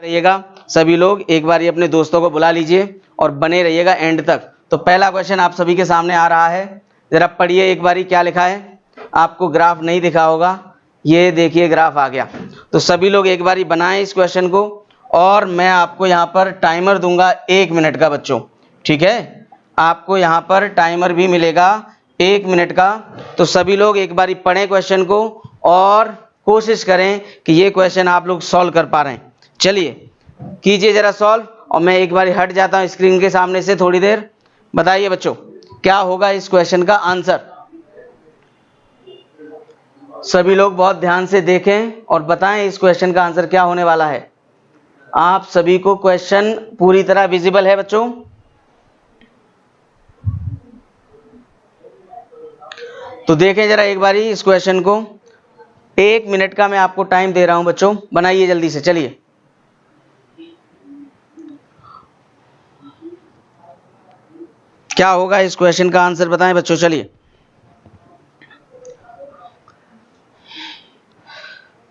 रहिएगा सभी लोग, एक बार ये अपने दोस्तों को बुला लीजिए और बने रहिएगा एंड तक। तो पहला क्वेश्चन आप सभी के सामने आ रहा है, जरा पढ़िए एक बारी क्या लिखा है। आपको ग्राफ नहीं दिखा होगा, ये देखिए ग्राफ आ गया। तो सभी लोग एक बारी बनाएं इस क्वेश्चन को, और मैं आपको यहाँ पर टाइमर दूंगा 1 मिनट का बच्चों, ठीक है। आपको यहाँ पर टाइमर भी मिलेगा 1 मिनट का। तो सभी लोग एक बारी पढ़ें क्वेश्चन को और कोशिश करें कि ये क्वेश्चन आप लोग सॉल्व कर पा रहे हैं। चलिए कीजिए जरा सॉल्व, और मैं एक बार हट जाता हूं स्क्रीन के सामने से थोड़ी देर। बताइए बच्चों क्या होगा इस क्वेश्चन का आंसर। सभी लोग बहुत ध्यान से देखें और बताएं इस क्वेश्चन का आंसर क्या होने वाला है। आप सभी को क्वेश्चन पूरी तरह विजिबल है बच्चों? तो देखें जरा एक बारी इस क्वेश्चन को। 1 मिनट का मैं आपको टाइम दे रहा हूं बच्चों, बनाइए जल्दी से। चलिए क्या होगा इस क्वेश्चन का आंसर बताएं बच्चों। चलिए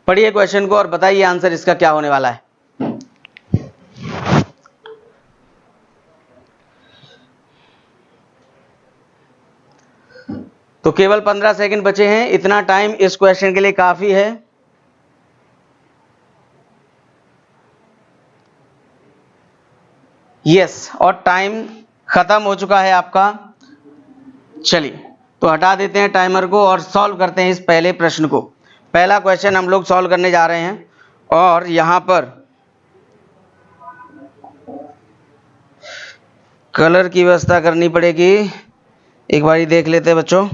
पढ़िए क्वेश्चन को और बताइए आंसर इसका क्या होने वाला है। तो केवल 15 सेकंड बचे हैं, इतना टाइम इस क्वेश्चन के लिए काफी है। यस, और टाइम खत्म हो चुका है आपका। चलिए तो हटा देते हैं टाइमर को और सॉल्व करते हैं इस पहले प्रश्न को। पहला क्वेश्चन हम लोग सॉल्व करने जा रहे हैं, और यहां पर कलर की व्यवस्था करनी पड़ेगी। एक बारी देख लेते हैं बच्चों,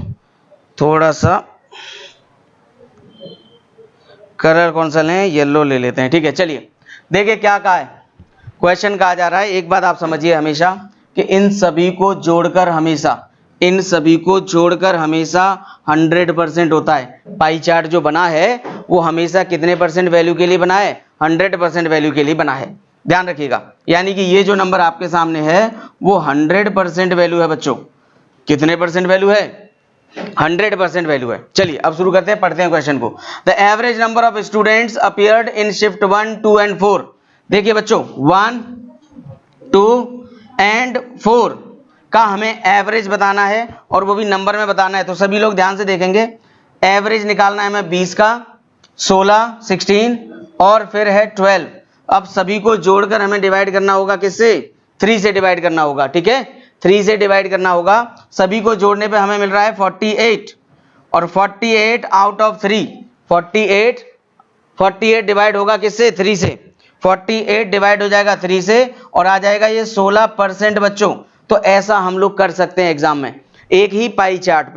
थोड़ा सा कलर कौन सा लें, येलो ले लेते हैं, ठीक है। चलिए देखिए क्या कहा है, क्वेश्चन कहा जा रहा है, एक बात आप समझिए हमेशा कि इन सभी को जोड़कर हमेशा 100% होता है। पाई चार्ट जो बना है वो हमेशा कितने परसेंट वैल्यू के लिए बना है? 100% वैल्यू के लिए बना है, ध्यान रखिएगा। यानी कि ये जो नंबर आपके सामने है वो 100% वैल्यू है बच्चों। कितने परसेंट वैल्यू है? 100% वैल्यू है। चलिए अब शुरू करते हैं, पढ़ते हैं क्वेश्चन को। The average number of students appeared in shift 1, 2 and 4। देखिए बच्चों 1, 2 एंड 4 का हमें एवरेज बताना है, और वो भी नंबर में बताना है। तो सभी लोग ध्यान से देखेंगे, एवरेज निकालना है हमें 20 का, 16, 16 और फिर है 12। अब सभी को जोड़कर हमें डिवाइड करना होगा, किससे? 3 से डिवाइड करना होगा, ठीक है। 3 से डिवाइड करना होगा। सभी को जोड़ने पे हमें मिल रहा है 48, और 48 आउट ऑफ 3, 48 डिवाइड होगा किससे? 3 से। 48 डिवाइड हो जाएगा 3 से और आ जाएगा ये 16% बच्चों। तो ऐसा हम लोग कर सकते हैं एग्जाम में, एक ही पाई चार्ट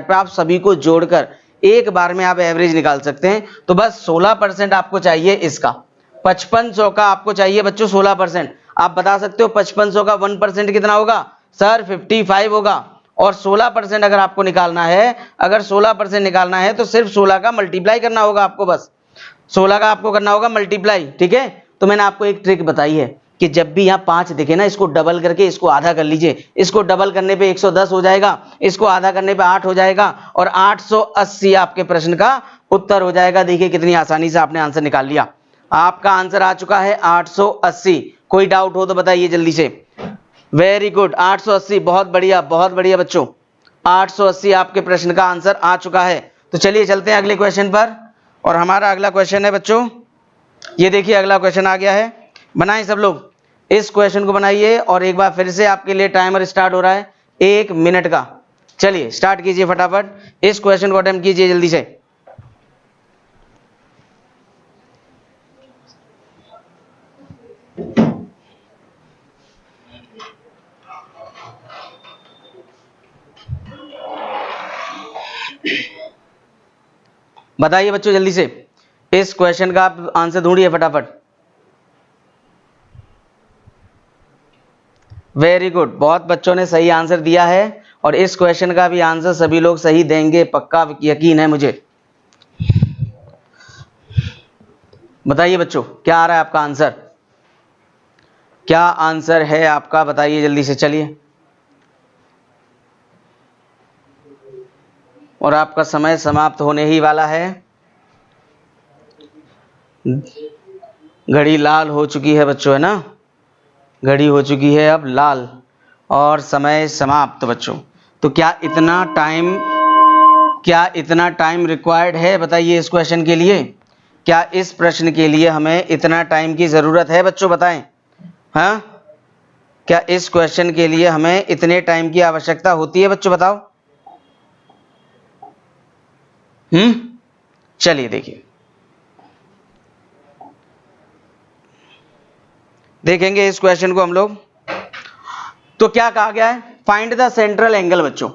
पे आप सभी को जोड़कर एक बार में आप एवरेज निकाल सकते हैं। तो बस 16% आपको चाहिए इसका। 5500 का आपको चाहिए बच्चों 16%। आप बता सकते हो 5500 का 1% कितना होगा? सर 55 होगा। और 16% अगर आपको निकालना है, अगर 16% निकालना है तो सिर्फ 16 का मल्टीप्लाई करना होगा आपको, बस 16 का आपको करना होगा मल्टीप्लाई, ठीक है। तो मैंने आपको एक ट्रिक बताई है कि जब भी यहाँ 5 दिखे ना, इसको डबल करके इसको आधा कर लीजिए। इसको डबल करने पे 110 हो जाएगा, इसको आधा करने पे 8 हो जाएगा, और 880 आपके प्रश्न का उत्तर हो जाएगा। देखिए कितनी आसानी से आपने आंसर निकाल लिया। आपका आंसर आ चुका है 880। कोई डाउट हो तो बताइए जल्दी से। वेरी गुड, 880, बहुत बढ़िया बच्चों। 880 आपके प्रश्न का आंसर आ चुका है। तो चलिए चलते हैं अगले क्वेश्चन पर, और हमारा अगला क्वेश्चन है बच्चों, ये देखिए अगला क्वेश्चन आ गया है। बनाएं सब लोग, इस क्वेश्चन को बनाइए, और एक बार फिर से आपके लिए टाइमर स्टार्ट हो रहा है 1 मिनट का। चलिए स्टार्ट कीजिए फटाफट, इस क्वेश्चन को अटेम्प्ट कीजिए जल्दी से। बताइए बच्चों जल्दी से, इस क्वेश्चन का आप आंसर ढूंढिए फटाफट। वेरी गुड, बहुत बच्चों ने सही आंसर दिया है, और इस क्वेश्चन का भी आंसर सभी लोग सही देंगे, पक्का यकीन है मुझे। बताइए बच्चों क्या आ रहा है आपका आंसर, क्या आंसर है आपका, बताइए जल्दी से। चलिए, और आपका समय समाप्त होने ही वाला है। घड़ी लाल हो चुकी है बच्चों, है ना, घड़ी हो चुकी है अब लाल और समय समाप्त बच्चों। तो क्या इतना टाइम रिक्वायर्ड है, बताइए इस क्वेश्चन के लिए? क्या इस प्रश्न के लिए हमें इतना टाइम की ज़रूरत है बच्चों, बताएं? हाँ, क्या इस क्वेश्चन के लिए हमें इतने टाइम की आवश्यकता होती है बच्चों, बताओ? चलिए देखिए, देखेंगे इस क्वेश्चन को हम लोग। तो क्या कहा गया है? फाइंड द सेंट्रल एंगल बच्चों।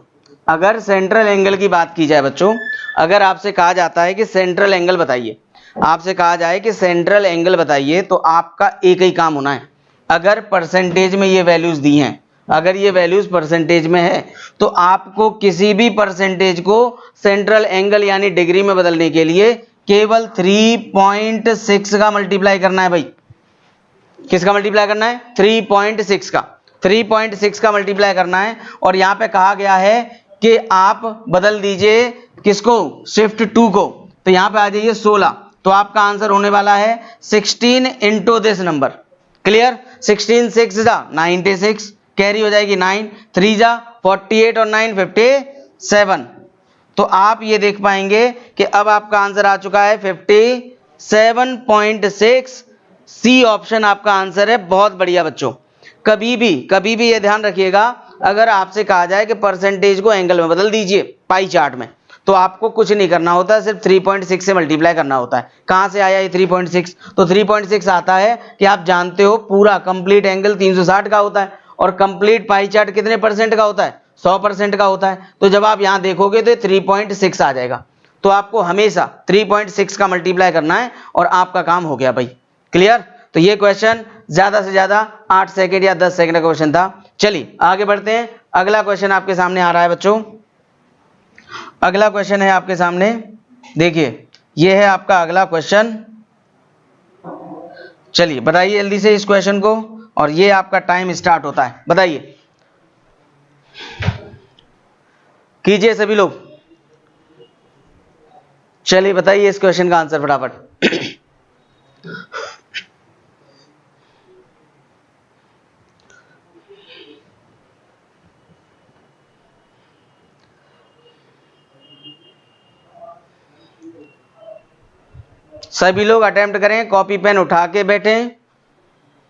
अगर सेंट्रल एंगल की बात की जाए बच्चों, अगर आपसे कहा जाता है कि सेंट्रल एंगल बताइए, आपसे कहा जाए कि सेंट्रल एंगल बताइए, तो आपका एक ही काम होना है। अगर परसेंटेज में ये वैल्यूज दी हैं, अगर ये वैल्यूज परसेंटेज में है, तो आपको किसी भी परसेंटेज को सेंट्रल एंगल यानी डिग्री में बदलने के लिए केवल 3.6 का मल्टीप्लाई करना है भाई। किसका मल्टीप्लाई करना है? 3.6 का। 3.6 का मल्टीप्लाई करना है। और यहां पे कहा गया है कि आप बदल दीजिए किसको? शिफ्ट 2 को। तो यहां पे आ जाइए 16। तो आपका आंसर होने वाला है 16 इंटू दिस नंबर। क्लियर? 16 6 जा 96, कैरी हो जाएगी 9, 3 जा 48 और 9 57। तो आप ये देख पाएंगे कि अब आपका आंसर आ चुका है 57.6। सी ऑप्शन आपका आंसर है। बहुत बढ़िया बच्चों। कभी भी ये ध्यान रखिएगा, अगर आपसे कहा जाए कि परसेंटेज को एंगल में बदल दीजिए पाई चार्ट में, तो आपको कुछ नहीं करना होता, सिर्फ 3.6 से मल्टीप्लाई करना होता है। कहां से आया ये 3.6? तो 3.6 आता है कि आप जानते हो पूरा कंप्लीट एंगल 360 का होता है, और कंप्लीट पाई चार्ट कितने परसेंट का होता है? 100% का होता है। तो जब आप यहां देखोगे तो 3.6 आ जाएगा। तो आपको हमेशा 3.6 का मल्टीप्लाई करना है और आपका काम हो गया भाई। क्लियर? तो ये क्वेश्चन ज्यादा से ज्यादा 8 सेकंड या 10 सेकंड का क्वेश्चन था। चलिए आगे बढ़ते हैं। अगला क्वेश्चन आपके सामने आ रहा है बच्चों। अगला क्वेश्चन है आपके सामने, देखिए ये है आपका अगला क्वेश्चन। चलिए बताइए जल्दी से इस क्वेश्चन को, और ये आपका टाइम स्टार्ट होता है। बताइए, कीजिए सभी लोग। चलिए बताइए इस क्वेश्चन का आंसर फटाफट। सभी लोग अटेम्प्ट करें, कॉपी पेन उठा के बैठें।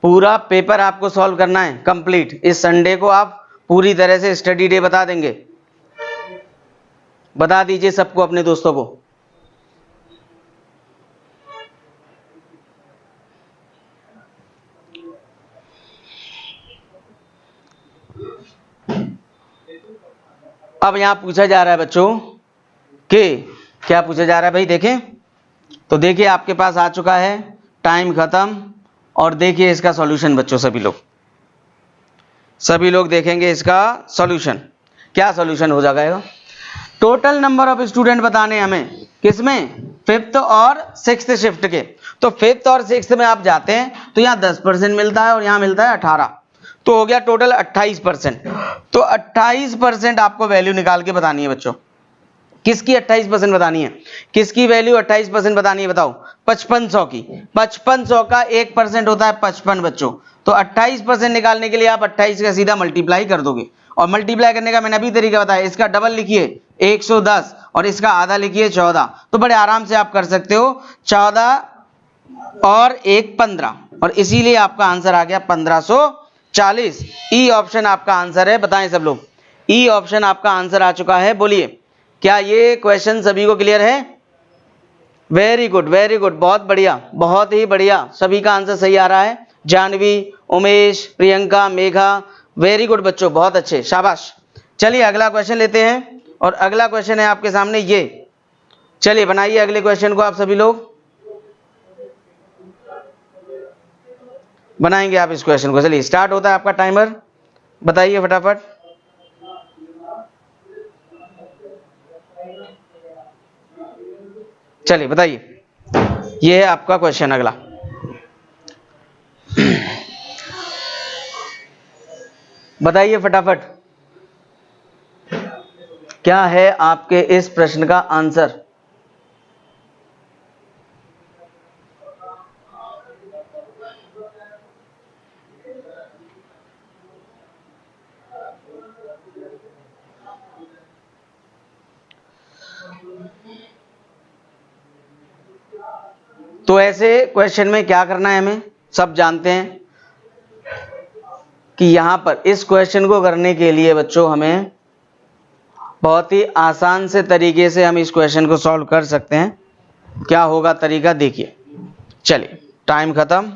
पूरा पेपर आपको सॉल्व करना है कंप्लीट। इस संडे को आप पूरी तरह से स्टडी डे बता देंगे। बता दीजिए सबको, अपने दोस्तों को। अब यहां पूछा जा रहा है बच्चों कि क्या पूछा जा रहा है भाई, देखें तो। देखिए आपके पास आ चुका है, टाइम खत्म, और देखिए इसका सॉल्यूशन बच्चों। सभी लोग देखेंगे इसका सॉल्यूशन। क्या सॉल्यूशन हो जाएगा? टोटल नंबर ऑफ स्टूडेंट बताने हमें, किसमें? 5th और 6th शिफ्ट के। तो 5th और 6th में आप जाते हैं तो यहाँ 10% मिलता है और यहाँ मिलता है 18, तो हो गया टोटल 28%। तो 28% आपको वैल्यू निकाल के बतानी है बच्चों। किसकी 28% बतानी है? किसकी वैल्यू 28% बतानी है? बताओ। 5500 की। 5500 का 1% होता है 55 बच्चों। तो 28% निकालने के लिए आप 28 का सीधा मल्टीप्लाई कर दोगे, और मल्टीप्लाई करने का मैंने अभी तरीका बताया। इसका डबल लिखिए 110 और इसका आधा लिखिए 14। तो बड़े आराम से आप कर सकते हो। 14 और 1 15, और इसीलिए आपका आंसर आ गया 1540। ई ऑप्शन आपका आंसर है। बताएं सब लोग, ई ऑप्शन आपका आंसर आ चुका है। बोलिए, क्या ये क्वेश्चन सभी को क्लियर है? वेरी गुड, वेरी गुड, बहुत बढ़िया, बहुत ही बढ़िया। सभी का आंसर सही आ रहा है। जानवी, उमेश, प्रियंका, मेघा, वेरी गुड बच्चों, बहुत अच्छे, शाबाश। चलिए अगला क्वेश्चन लेते हैं, और अगला क्वेश्चन है आपके सामने ये। चलिए बनाइए अगले क्वेश्चन को आप सभी लोग। बनाएंगे आप इस क्वेश्चन को। चलिए स्टार्ट होता है आपका टाइमर। बताइए फटाफट। चलिए बताइए, ये है आपका क्वेश्चन अगला। बताइए फटाफट, क्या है आपके इस प्रश्न का आंसर? तो ऐसे क्वेश्चन में क्या करना है हमें, सब जानते हैं कि यहां पर इस क्वेश्चन को करने के लिए बच्चों हमें बहुत ही आसान से तरीके से हम इस क्वेश्चन को सॉल्व कर सकते हैं। क्या होगा तरीका देखिए। चलिए टाइम खत्म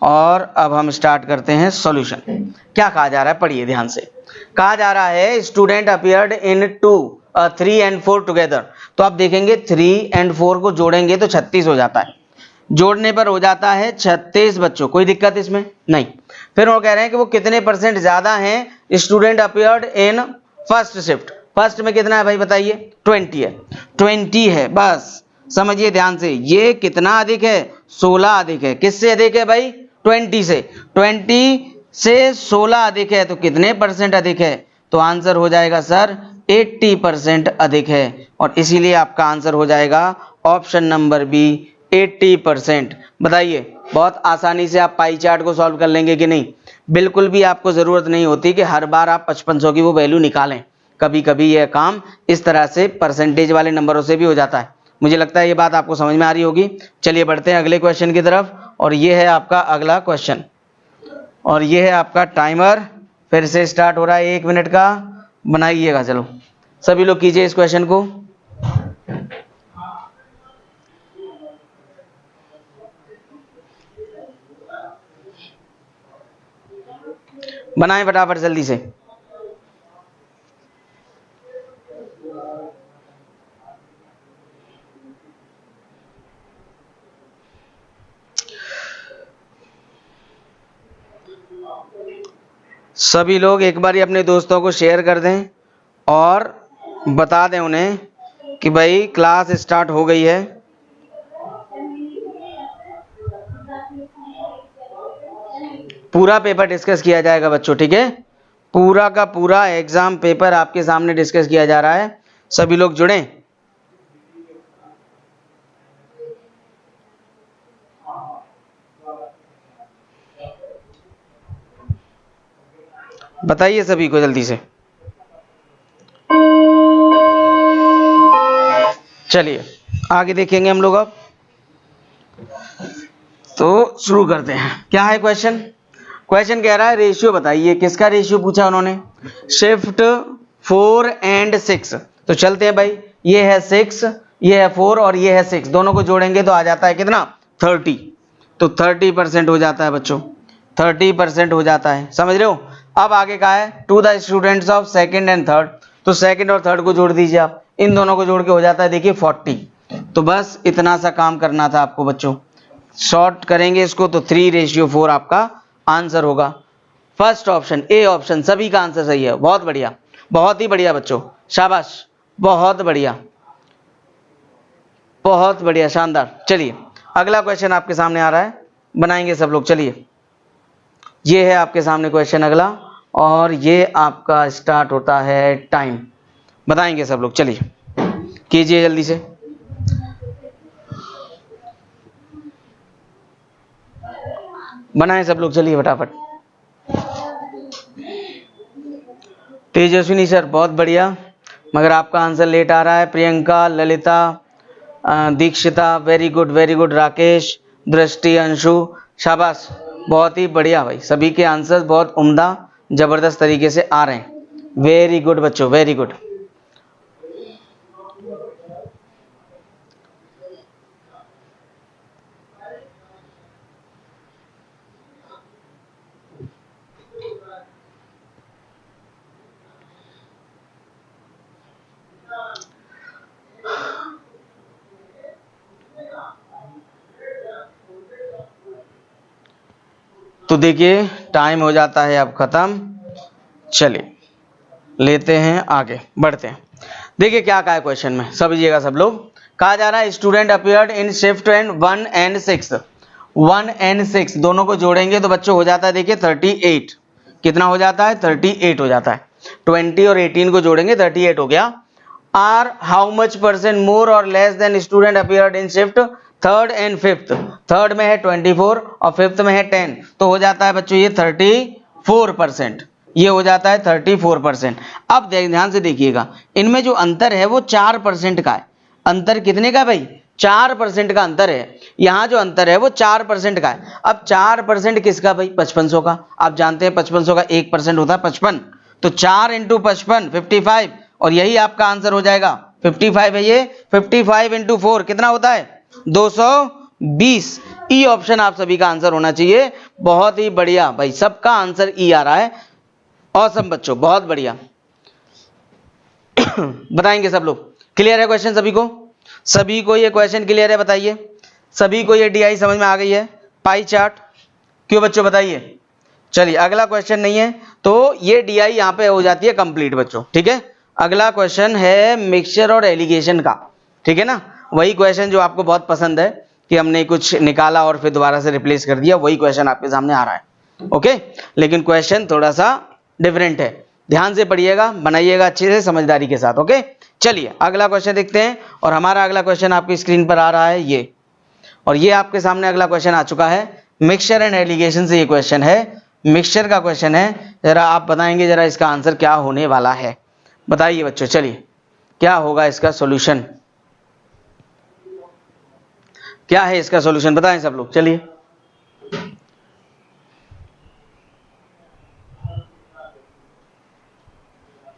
और अब हम स्टार्ट करते हैं सॉल्यूशन। क्या कहा जा रहा है पढ़िए ध्यान से। कहा जा रहा है student appeared in 3 and 4 together. तो आप देखेंगे 3 and 4 को जोड़ेंगे तो 36 हो जाता है, जोड़ने पर हो जाता है 36 बच्चों, कोई दिक्कत इसमें नहीं। फिर वो कह रहे हैं कि वो कितने % ज्यादा हैं student appeared in first shift. First में कितना है भाई बताइए, 20 है, 20 है, बस समझिए ध्यान से। ये कितना अधिक है, 16 अधिक है। किससे अधिक है भाई, 20 से। 20 से 16 अधिक है तो कितने % अधिक है, तो आंसर हो जाएगा सर 80% अधिक है। और इसीलिए आपका आंसर हो जाएगा ऑप्शन नंबर बी 80%। बताइए बहुत आसानी से आप पाई चार्ट को सॉल्व कर लेंगे कि नहीं। बिल्कुल भी आपको जरूरत नहीं होती कि हर बार आप 5500 की वो वैल्यू निकालें। कभी कभी यह काम इस तरह से परसेंटेज वाले नंबरों से भी हो जाता है। मुझे लगता है ये बात आपको समझ में आ रही होगी। चलिए बढ़ते हैं अगले क्वेश्चन की तरफ। और ये है आपका अगला क्वेश्चन और ये है आपका टाइमर फिर से स्टार्ट हो रहा है 1 मिनट का। बनाइएगा, चलो सभी लोग कीजिए इस क्वेश्चन को। बनाएं फटाफट जल्दी से। सभी लोग एक बार अपने दोस्तों को शेयर कर दें और बता दें उन्हें कि भाई क्लास स्टार्ट हो गई है। पूरा पेपर डिस्कस किया जाएगा बच्चों, ठीक है। पूरा का पूरा एग्जाम पेपर आपके सामने डिस्कस किया जा रहा है। सभी लोग जुड़ें। बताइए सभी को जल्दी से। चलिए आगे देखेंगे हम लोग। अब तो शुरू करते हैं। क्या है क्वेश्चन। क्वेश्चन कह रहा है रेशियो बताइए। किसका रेशियो पूछा उन्होंने, शिफ्ट 4 and 6। तो चलते हैं भाई, ये है 6, ये है 4 और ये है 6, दोनों को जोड़ेंगे तो आ जाता है कितना, 30। तो 30% हो जाता है बच्चों, 30% हो जाता है, समझ रहे हो। अब आगे का है to the students of second and third. तो सेकंड और थर्ड को जोड़ दीजिए आप, इन दोनों को जोड़ के हो जाता है देखिए 40। तो बस इतना सा काम करना था आपको बच्चों। शॉर्ट करेंगे इसको तो 3:4 आपका आंसर होगा। फर्स्ट ऑप्शन, ए ऑप्शन, सभी का आंसर सही है। बहुत बढ़िया, बहुत ही बढ़िया बच्चों, शाबाश, बहुत बढ़िया, बहुत बढ़िया, शानदार। चलिए अगला क्वेश्चन आपके सामने आ रहा है, बनाएंगे सब लोग। चलिए ये है आपके सामने क्वेश्चन अगला और ये आपका स्टार्ट होता है टाइम। बताएंगे सब लोग, चलिए कीजिए जल्दी से। बनाएं सब लोग, चलिए फटाफट। तेजस्विनी सर बहुत बढ़िया, मगर आपका आंसर लेट आ रहा है। Priyanka, Lalita, Dikshita, very good very good. Rakesh, Drishti, Anshu, शाबाश, बहुत ही बढ़िया भाई। सभी के आंसर्स बहुत उम्दा जबरदस्त तरीके से आ रहे हैं। वेरी गुड बच्चों, वेरी गुड। तो देखिए टाइम हो जाता है अब खत्म। चलिए लेते हैं आगे, बढ़ते हैं। देखिए क्या कहा है क्वेश्चन में, समझिएगा सब लोग। कहा जा रहा है student appeared in shift 1 and 6। 1 and 6 दोनों को जोड़ेंगे तो बच्चों हो जाता है देखिए 38। कितना हो जाता है, 38 हो जाता है। 20 और 18 को जोड़ेंगे 38 हो गया। आर हाउ मच % मोर और less then student appeared in shift 3rd and 5th। Third में है 24 और 5th में है 10। तो हो जाता है बच्चों ये 34%। ये हो जाता है 34%। अब ध्यान से देखिएगा, इनमें जो अंतर है वो 4% का है। अंतर कितने का भाई, 4% का अंतर है, यहाँ जो अंतर है वो 4% का है। अब 4% किसका भाई? 5500 का। आप जानते हैं 5500 का 1% होता है 55, तो 4 × 55 55, और यही आपका आंसर हो जाएगा 55 है ये। 55 × 4 कितना होता है? 220। ई ऑप्शन आप सभी का आंसर होना चाहिए। बहुत ही बढ़िया भाई, सबका आंसर ई आ रहा है। ऑसम बच्चों, बहुत बढ़िया। बताएंगे सब लोग? क्लियर है क्वेश्चन सभी को? सभी को ये क्वेश्चन क्लियर है? बताइए सभी को ये DI समझ में आ गई है? पाई चार्ट क्यों बच्चों, बताइए। चलिए अगला क्वेश्चन नहीं है तो ये DI यहाँ पे हो जाती है कंप्लीट बच्चों, ठीक है। अगला क्वेश्चन है मिक्सचर और एलिगेशन का, ठीक है ना। वही क्वेश्चन जो आपको बहुत पसंद है कि हमने कुछ निकाला और फिर दोबारा से रिप्लेस कर दिया, वही क्वेश्चन आपके सामने आ रहा है। ओके, लेकिन क्वेश्चन थोड़ा सा डिफरेंट है। ध्यान से पढ़िएगा, बनाइएगा अच्छे से, समझदारी के साथ। ओके, चलिए अगला क्वेश्चन देखते हैं। और हमारा अगला क्वेश्चन आपकी स्क्रीन पर आ रहा है ये, और ये आपके सामने अगला क्वेश्चन आ चुका है। मिक्सचर एंड एलिगेशन से ये क्वेश्चन है, मिक्सचर का क्वेश्चन है। जरा आप बताएंगे जरा इसका आंसर क्या होने वाला है, बताइए बच्चों। चलिए क्या होगा इसका सॉल्यूशन, क्या है इसका सॉल्यूशन, बताएं सब लोग। चलिए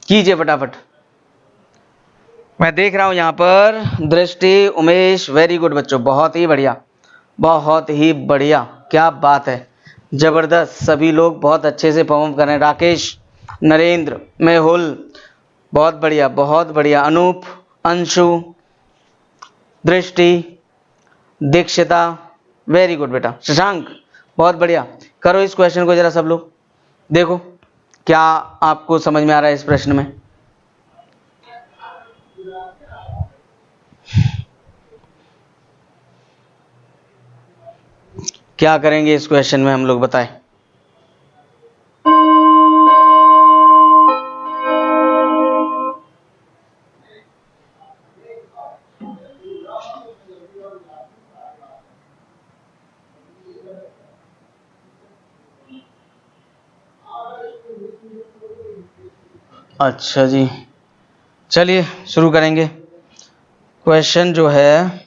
कीजिए फटाफट। मैं देख रहा हूं यहां पर दृष्टि, उमेश, वेरी गुड बच्चों, बहुत ही बढ़िया, बहुत ही बढ़िया, क्या बात है, जबरदस्त। सभी लोग बहुत अच्छे से परफॉर्म कर रहे हैं। राकेश, नरेंद्र, मेहुल, बहुत बढ़िया बहुत बढ़िया। अनूप, अंशु, दृष्टि, दीक्षिता, वेरी गुड बेटा। शशांक, बहुत बढ़िया। करो इस क्वेश्चन को जरा सब लोग, देखो क्या आपको समझ में आ रहा है इस प्रश्न में। क्या करेंगे इस क्वेश्चन में हम लोग, बताएं। अच्छा जी, चलिए शुरू करेंगे। क्वेश्चन जो है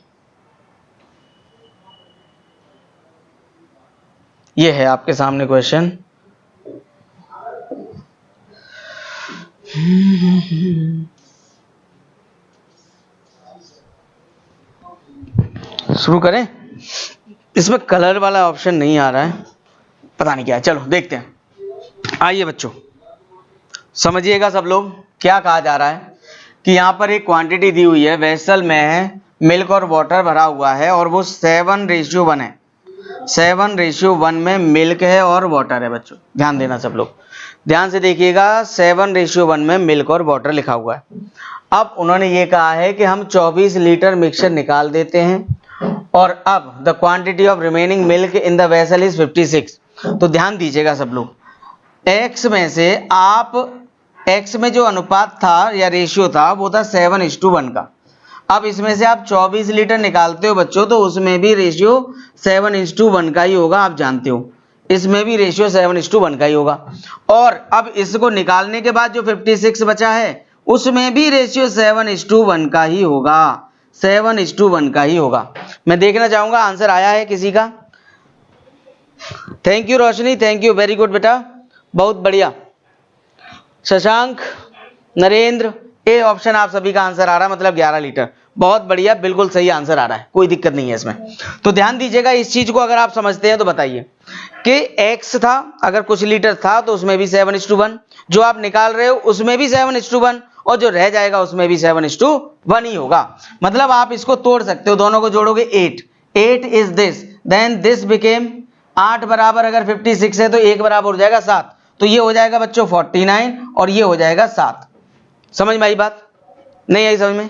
ये है आपके सामने क्वेश्चन। शुरू करें। इसमें कलर वाला ऑप्शन नहीं आ रहा है, पता नहीं क्या है, चलो देखते हैं। आइए बच्चों समझिएगा सब लोग, क्या कहा जा रहा है कि यहाँ पर एक क्वांटिटी दी हुई है, वेसल में मिल्क और वाटर भरा हुआ है और वो 7:1 है। 7:1 में मिल्क है और वाटर है बच्चों, ध्यान देना सब लोग, ध्यान से देखिएगा। 7:1 में मिल्क और वाटर लिखा हुआ है। अब उन्होंने ये कहा है कि हम 24 लीटर मिक्सचर निकाल देते हैं और अब the quantity of remaining milk in the vessel is 56। तो ध्यान दीजिएगा सब लोग, एक्स में से आप, एक्स में जो अनुपात था या रेशियो था वो था 7:1 का। अब इसमें से आप 24 लीटर निकालते हो बच्चों, तो उसमें भी रेशियो 7:1 का ही होगा, आप जानते हो इसमें भी रेशियो 7:1 का ही होगा। और अब इसको निकालने के बाद जो 56 बचा है उसमें भी रेशियो 7:1 का ही होगा, 7:1 का ही होगा। मैं देखना चाहूंगा आंसर आया है किसी का। Thank you Roshni, thank you, very good बेटा, बहुत बढ़िया। शशांक, नरेंद्र, ए ऑप्शन आप सभी का आंसर आ रहा है, मतलब 11 लीटर, बहुत बढ़िया, बिल्कुल सही आंसर आ रहा है, कोई दिक्कत नहीं है इसमें। तो ध्यान दीजिएगा इस चीज को, अगर आप समझते हैं तो बताइए कि एक्स था, अगर कुछ लीटर था तो उसमें भी 7:1, जो आप निकाल रहे हो उसमें भी 7:1, और जो रह जाएगा उसमें भी 7:1 ही होगा। मतलब आप इसको तोड़ सकते हो, दोनों को जोड़ोगे 8 is this, then this became 8 बराबर, अगर 56 है तो 1 बराबर हो जाएगा 7, तो ये हो जाएगा बच्चों 49 और ये हो जाएगा 7। समझ में आई बात? नहीं आई समझ में?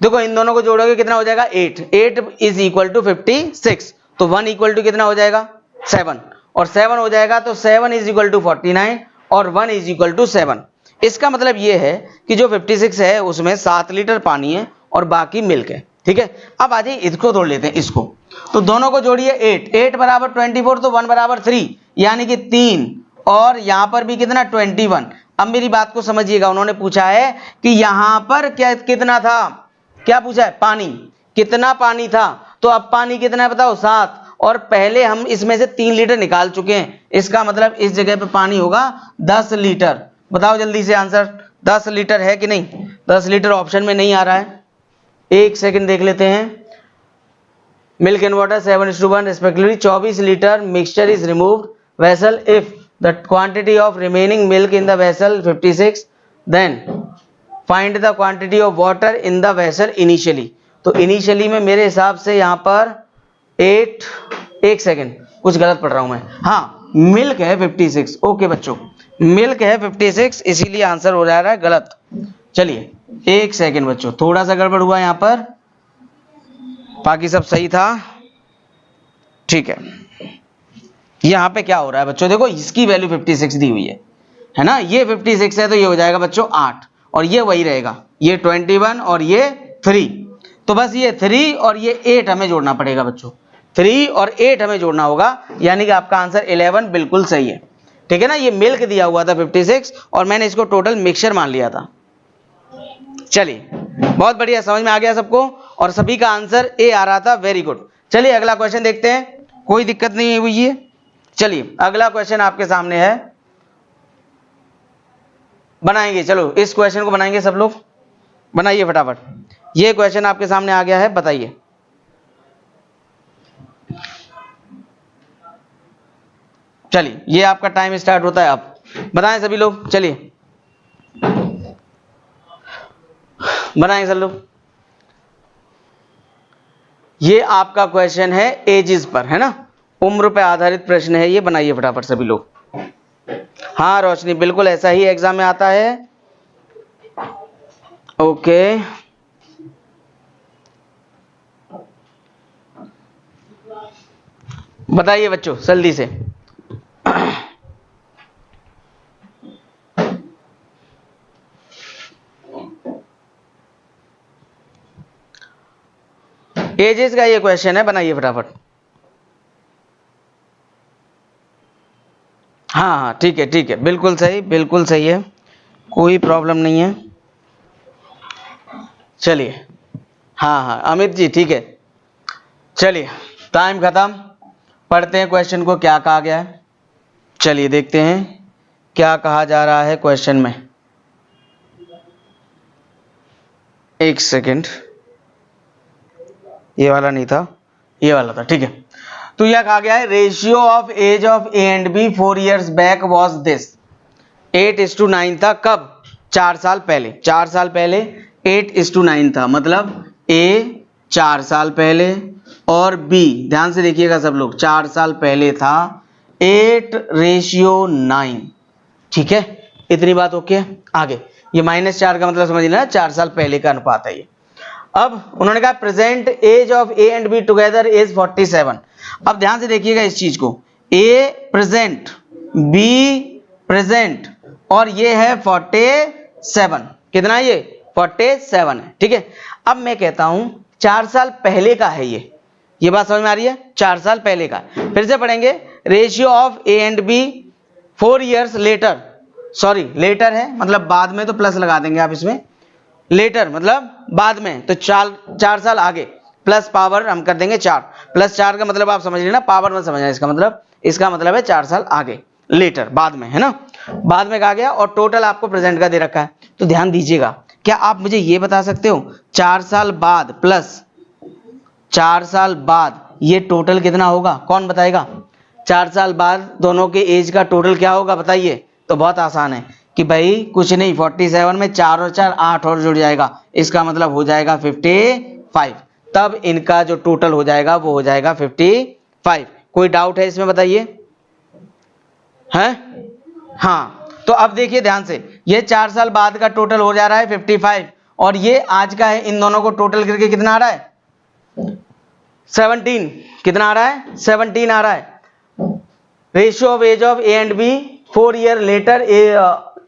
देखो इन दोनों को जोड़ोगे कितना हो जाएगा 8 इज इक्वल टू 56, तो 1 इक्वल टू कितना हो जाएगा 7, और 7 हो जाएगा तो 7 इज इक्वल टू 49 और 1 इज इक्वल टू 7। इसका मतलब ये है कि जो 56 है उसमें 7 लीटर पानी है और बाकी मिल्क है, ठीक है। अब आ जाइए इसको तोड़ लेते हैं, इसको, तो दोनों को जोड़िए 8 बराबर 24, तो 1 बराबर 3 यानी कि 3, और यहां पर भी कितना 21। अब मेरी बात को समझिएगा, उन्होंने पूछा है कि यहां पर क्या कितना था, क्या पूछा है, पानी, कितना पानी था, तो अब पानी कितना है बताओ 7, और पहले हम इसमें से 3 लीटर निकाल चुके हैं, इसका मतलब इस जगह पे पानी होगा 10 लीटर। बताओ जल्दी से आंसर, 10 लीटर है कि नहीं? 10 लीटर ऑप्शन में नहीं आ रहा है, एक सेकंड देख लेते हैं। Milk and water 7:1 respectively, 24 litre mixture is removed vessel if the quantity of remaining milk in the vessel 56, then find the quantity of water in the vessel initially. तो initially में मेरे हिसाब से यहाँ पर 8, एक सेकेंड कुछ गलत पढ़ रहा हूं मैं, हाँ मिल्क है 56। ओके बच्चों, मिल्क है 56, इसीलिए आंसर हो जा रहा है गलत। चलिए एक सेकेंड बच्चों, थोड़ा सा गड़बड़ हुआ यहाँ पर, बाकी सब सही था, ठीक है। यहाँ पे क्या हो रहा है बच्चों, देखो इसकी वैल्यू 56 दी हुई है ना, ये 56 है तो ये हो जाएगा बच्चों 8, और ये वही रहेगा, ये 21 और ये 3, तो बस ये 3 और ये 8 हमें जोड़ना पड़ेगा बच्चों, 3 और 8 हमें जोड़ना होगा, यानी कि आपका आंसर 11 बिल्कुल सही है, ठीक है ना। ये मिल्क दिया हुआ था 56 और मैंने इसको टोटल मिक्सचर मान लिया था। चलिए बहुत बढ़िया, समझ में आ गया सबको, और सभी का आंसर ए आ रहा था, वेरी गुड। चलिए अगला क्वेश्चन देखते हैं, कोई दिक्कत नहीं हुई है। चलिए अगला क्वेश्चन आपके सामने है, बनाएंगे, चलो इस क्वेश्चन को बनाएंगे सब लोग, बनाइए फटाफट। ये क्वेश्चन आपके सामने आ गया है, बताइए। चलिए ये आपका टाइम स्टार्ट होता है अब, बताएं सभी लोग, चलिए बनाएं सब लोग। ये आपका क्वेश्चन है एजेस पर, है ना, उम्र पर आधारित प्रश्न है ये, बनाइए फटाफट सभी लोग। हाँ रोशनी, बिल्कुल ऐसा ही एग्जाम में आता है। ओके बताइए बच्चों जल्दी से। एजेस का ये क्वेश्चन है, बनाइए फटाफट। हाँ हाँ ठीक है ठीक है, बिल्कुल सही, बिल्कुल सही है, कोई प्रॉब्लम नहीं है। चलिए हाँ हाँ अमित जी ठीक है, चलिए टाइम खत्म, पढ़ते हैं क्वेश्चन को क्या कहा गया है। चलिए देखते हैं क्या कहा जा रहा है क्वेश्चन में, एक सेकेंड, ये वाला नहीं था, ये वाला था, ठीक है। तो यह कहा गया है, ratio of age of A and B 4 years back was this, 8:9 था, कब? 4 साल पहले, 4 साल पहले 8:9 था, मतलब ए 4 साल पहले और बी, ध्यान से देखिएगा सब लोग, 4 साल पहले था 8:9, ठीक है, इतनी बात ओके। आगे ये -4 का मतलब समझ लेना, 4 साल पहले का अनुपात है ये। अब उन्होंने कहा present age of A and B together is 47। अब ध्यान से देखिएगा इस चीज को, ए प्रेजेंट, बी प्रेजेंट, और ये है 47, कितना ये 47 है, ठीक है। अब मैं कहता हूं 4 साल पहले का है ये बात समझ में आ रही है, 4 साल पहले का। फिर से पढ़ेंगे, ratio of A and B 4 years later, sorry later है मतलब बाद में, तो प्लस लगा देंगे आप इसमें, लेटर मतलब बाद में, तो 4 साल आगे, प्लस पावर हम कर देंगे 4, +4 का मतलब आप समझ लेना, पावर मत समझना, इसका मतलब है 4 साल आगे, लेटर बाद में, है ना, बाद में कहा गया, और टोटल आपको प्रेजेंट का दे रखा है। तो ध्यान दीजिएगा, क्या आप मुझे ये बता सकते हो 4 साल बाद प्लस 4 साल बाद ये टोटल कितना होगा, कौन बताएगा? 4 साल बाद दोनों के एज का टोटल क्या होगा बताइए। तो बहुत आसान है कि भाई कुछ नहीं, 47 में 4 और 4 8 और जुड़ जाएगा, इसका मतलब हो जाएगा 55, तब इनका जो टोटल हो जाएगा वो हो जाएगा 55। कोई डाउट है इसमें बताइए? हैं? हाँ, तो अब देखिए ध्यान से, ये 4 साल बाद का टोटल हो जा रहा है 55, और ये आज का है, इन दोनों को टोटल करके कितना आ रहा है? 17। कितना आ रहा है? 17 आ रहा है। Ratio of age of A and B 4 year later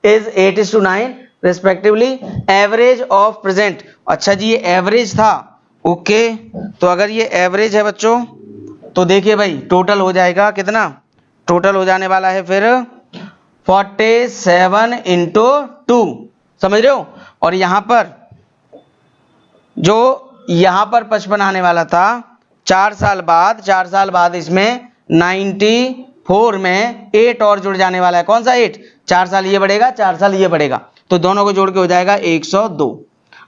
is 8:9 respectively. Average of present, अच्छा जी ये एवरेज था, ओके, तो अगर ये एवरेज है बच्चों तो देखिए भाई टोटल हो जाएगा कितना, टोटल हो जाने वाला है फिर 47 × 2, समझ रहे हो। और यहां पर जो यहां पर 55 आने वाला था, 4 साल बाद इसमें 94 में 8 और जुड़ जाने वाला है। कौन सा 8? 4 साल ये बढ़ेगा, 4 साल ये बढ़ेगा, तो दोनों को जोड़ के हो जाएगा 102।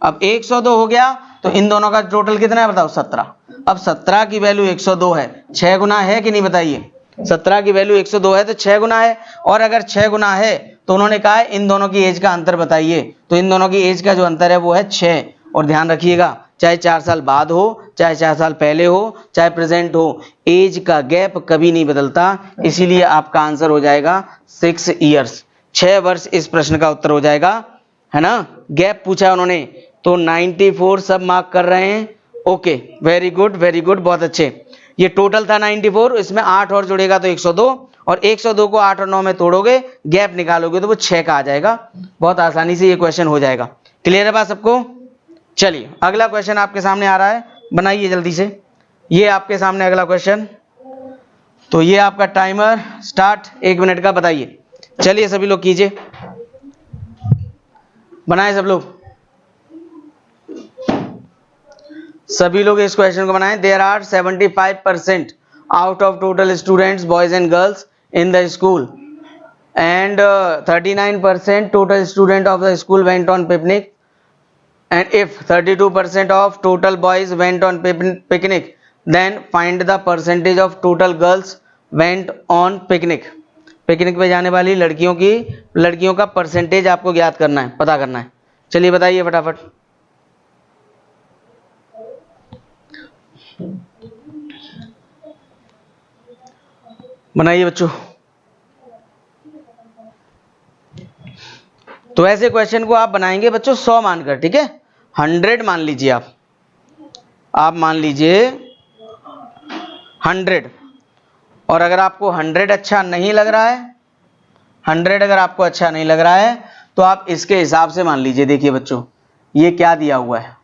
अब 102 हो गया तो इन दोनों का टोटल कितना है बताओ? 17। अब 17 की वैल्यू 102 है, 6 गुना है कि नहीं बताइए? 17 की वैल्यू 102 है तो 6 गुना है, और अगर 6 गुना है तो उन्होंने कहा है इन दोनों की एज का अंतर बताइए, तो इन दोनों की एज का जो अंतर है वो है 6। और ध्यान रखिएगा, चाहे 4 साल बाद हो, चाहे 4 साल पहले हो, चाहे प्रेजेंट हो, एज का गैप कभी नहीं बदलता, इसीलिए आपका आंसर हो जाएगा 6 ईयर्स, 6 वर्ष इस प्रश्न का उत्तर हो जाएगा, है ना। गैप पूछा उन्होंने तो 94 सब मार्क कर रहे हैं। ओके, वेरी गुड, बहुत अच्छे। ये टोटल था 94, इसमें 8 और जुड़ेगा तो 102, और 102 को 8 और 9 में तोड़ोगे, गैप निकालोगे तो वो 6 का आ जाएगा। बहुत आसानी से ये क्वेश्चन हो जाएगा। क्लियर है बात सबको? चलिए अगला क्वेश्चन आपके सामने आ रहा है, बनाइए जल्दी से। ये आपके सामने अगला क्वेश्चन, तो ये आपका टाइमर स्टार्ट 1 मिनट का, बताइए। चलिए सभी लोग कीजिए, बनाए सब लोग, सभी लोग इस क्वेश्चन को बनाएं। There are 75% out of total students boys and girls in the school and 39% total student of the school went on picnic, and if 32% of total boys went on picnic, then find the percentage of total girls went on picnic। Picnic पे जाने वाली लड़कियों का percentage आपको ज्ञात करना है, पता करना है। चलिए बताइए फटाफट। बनाइए बच्चों। तो ऐसे क्वेश्चन को आप बनाएंगे बच्चों 100 मानकर, ठीक है? 100 मान लीजिए आप मान लीजिए 100। और अगर आपको 100 अच्छा नहीं लग रहा है, 100 अगर आपको अच्छा नहीं लग रहा है तो आप इसके हिसाब से मान लीजिए। देखिए बच्चों, ये क्या दिया हुआ है?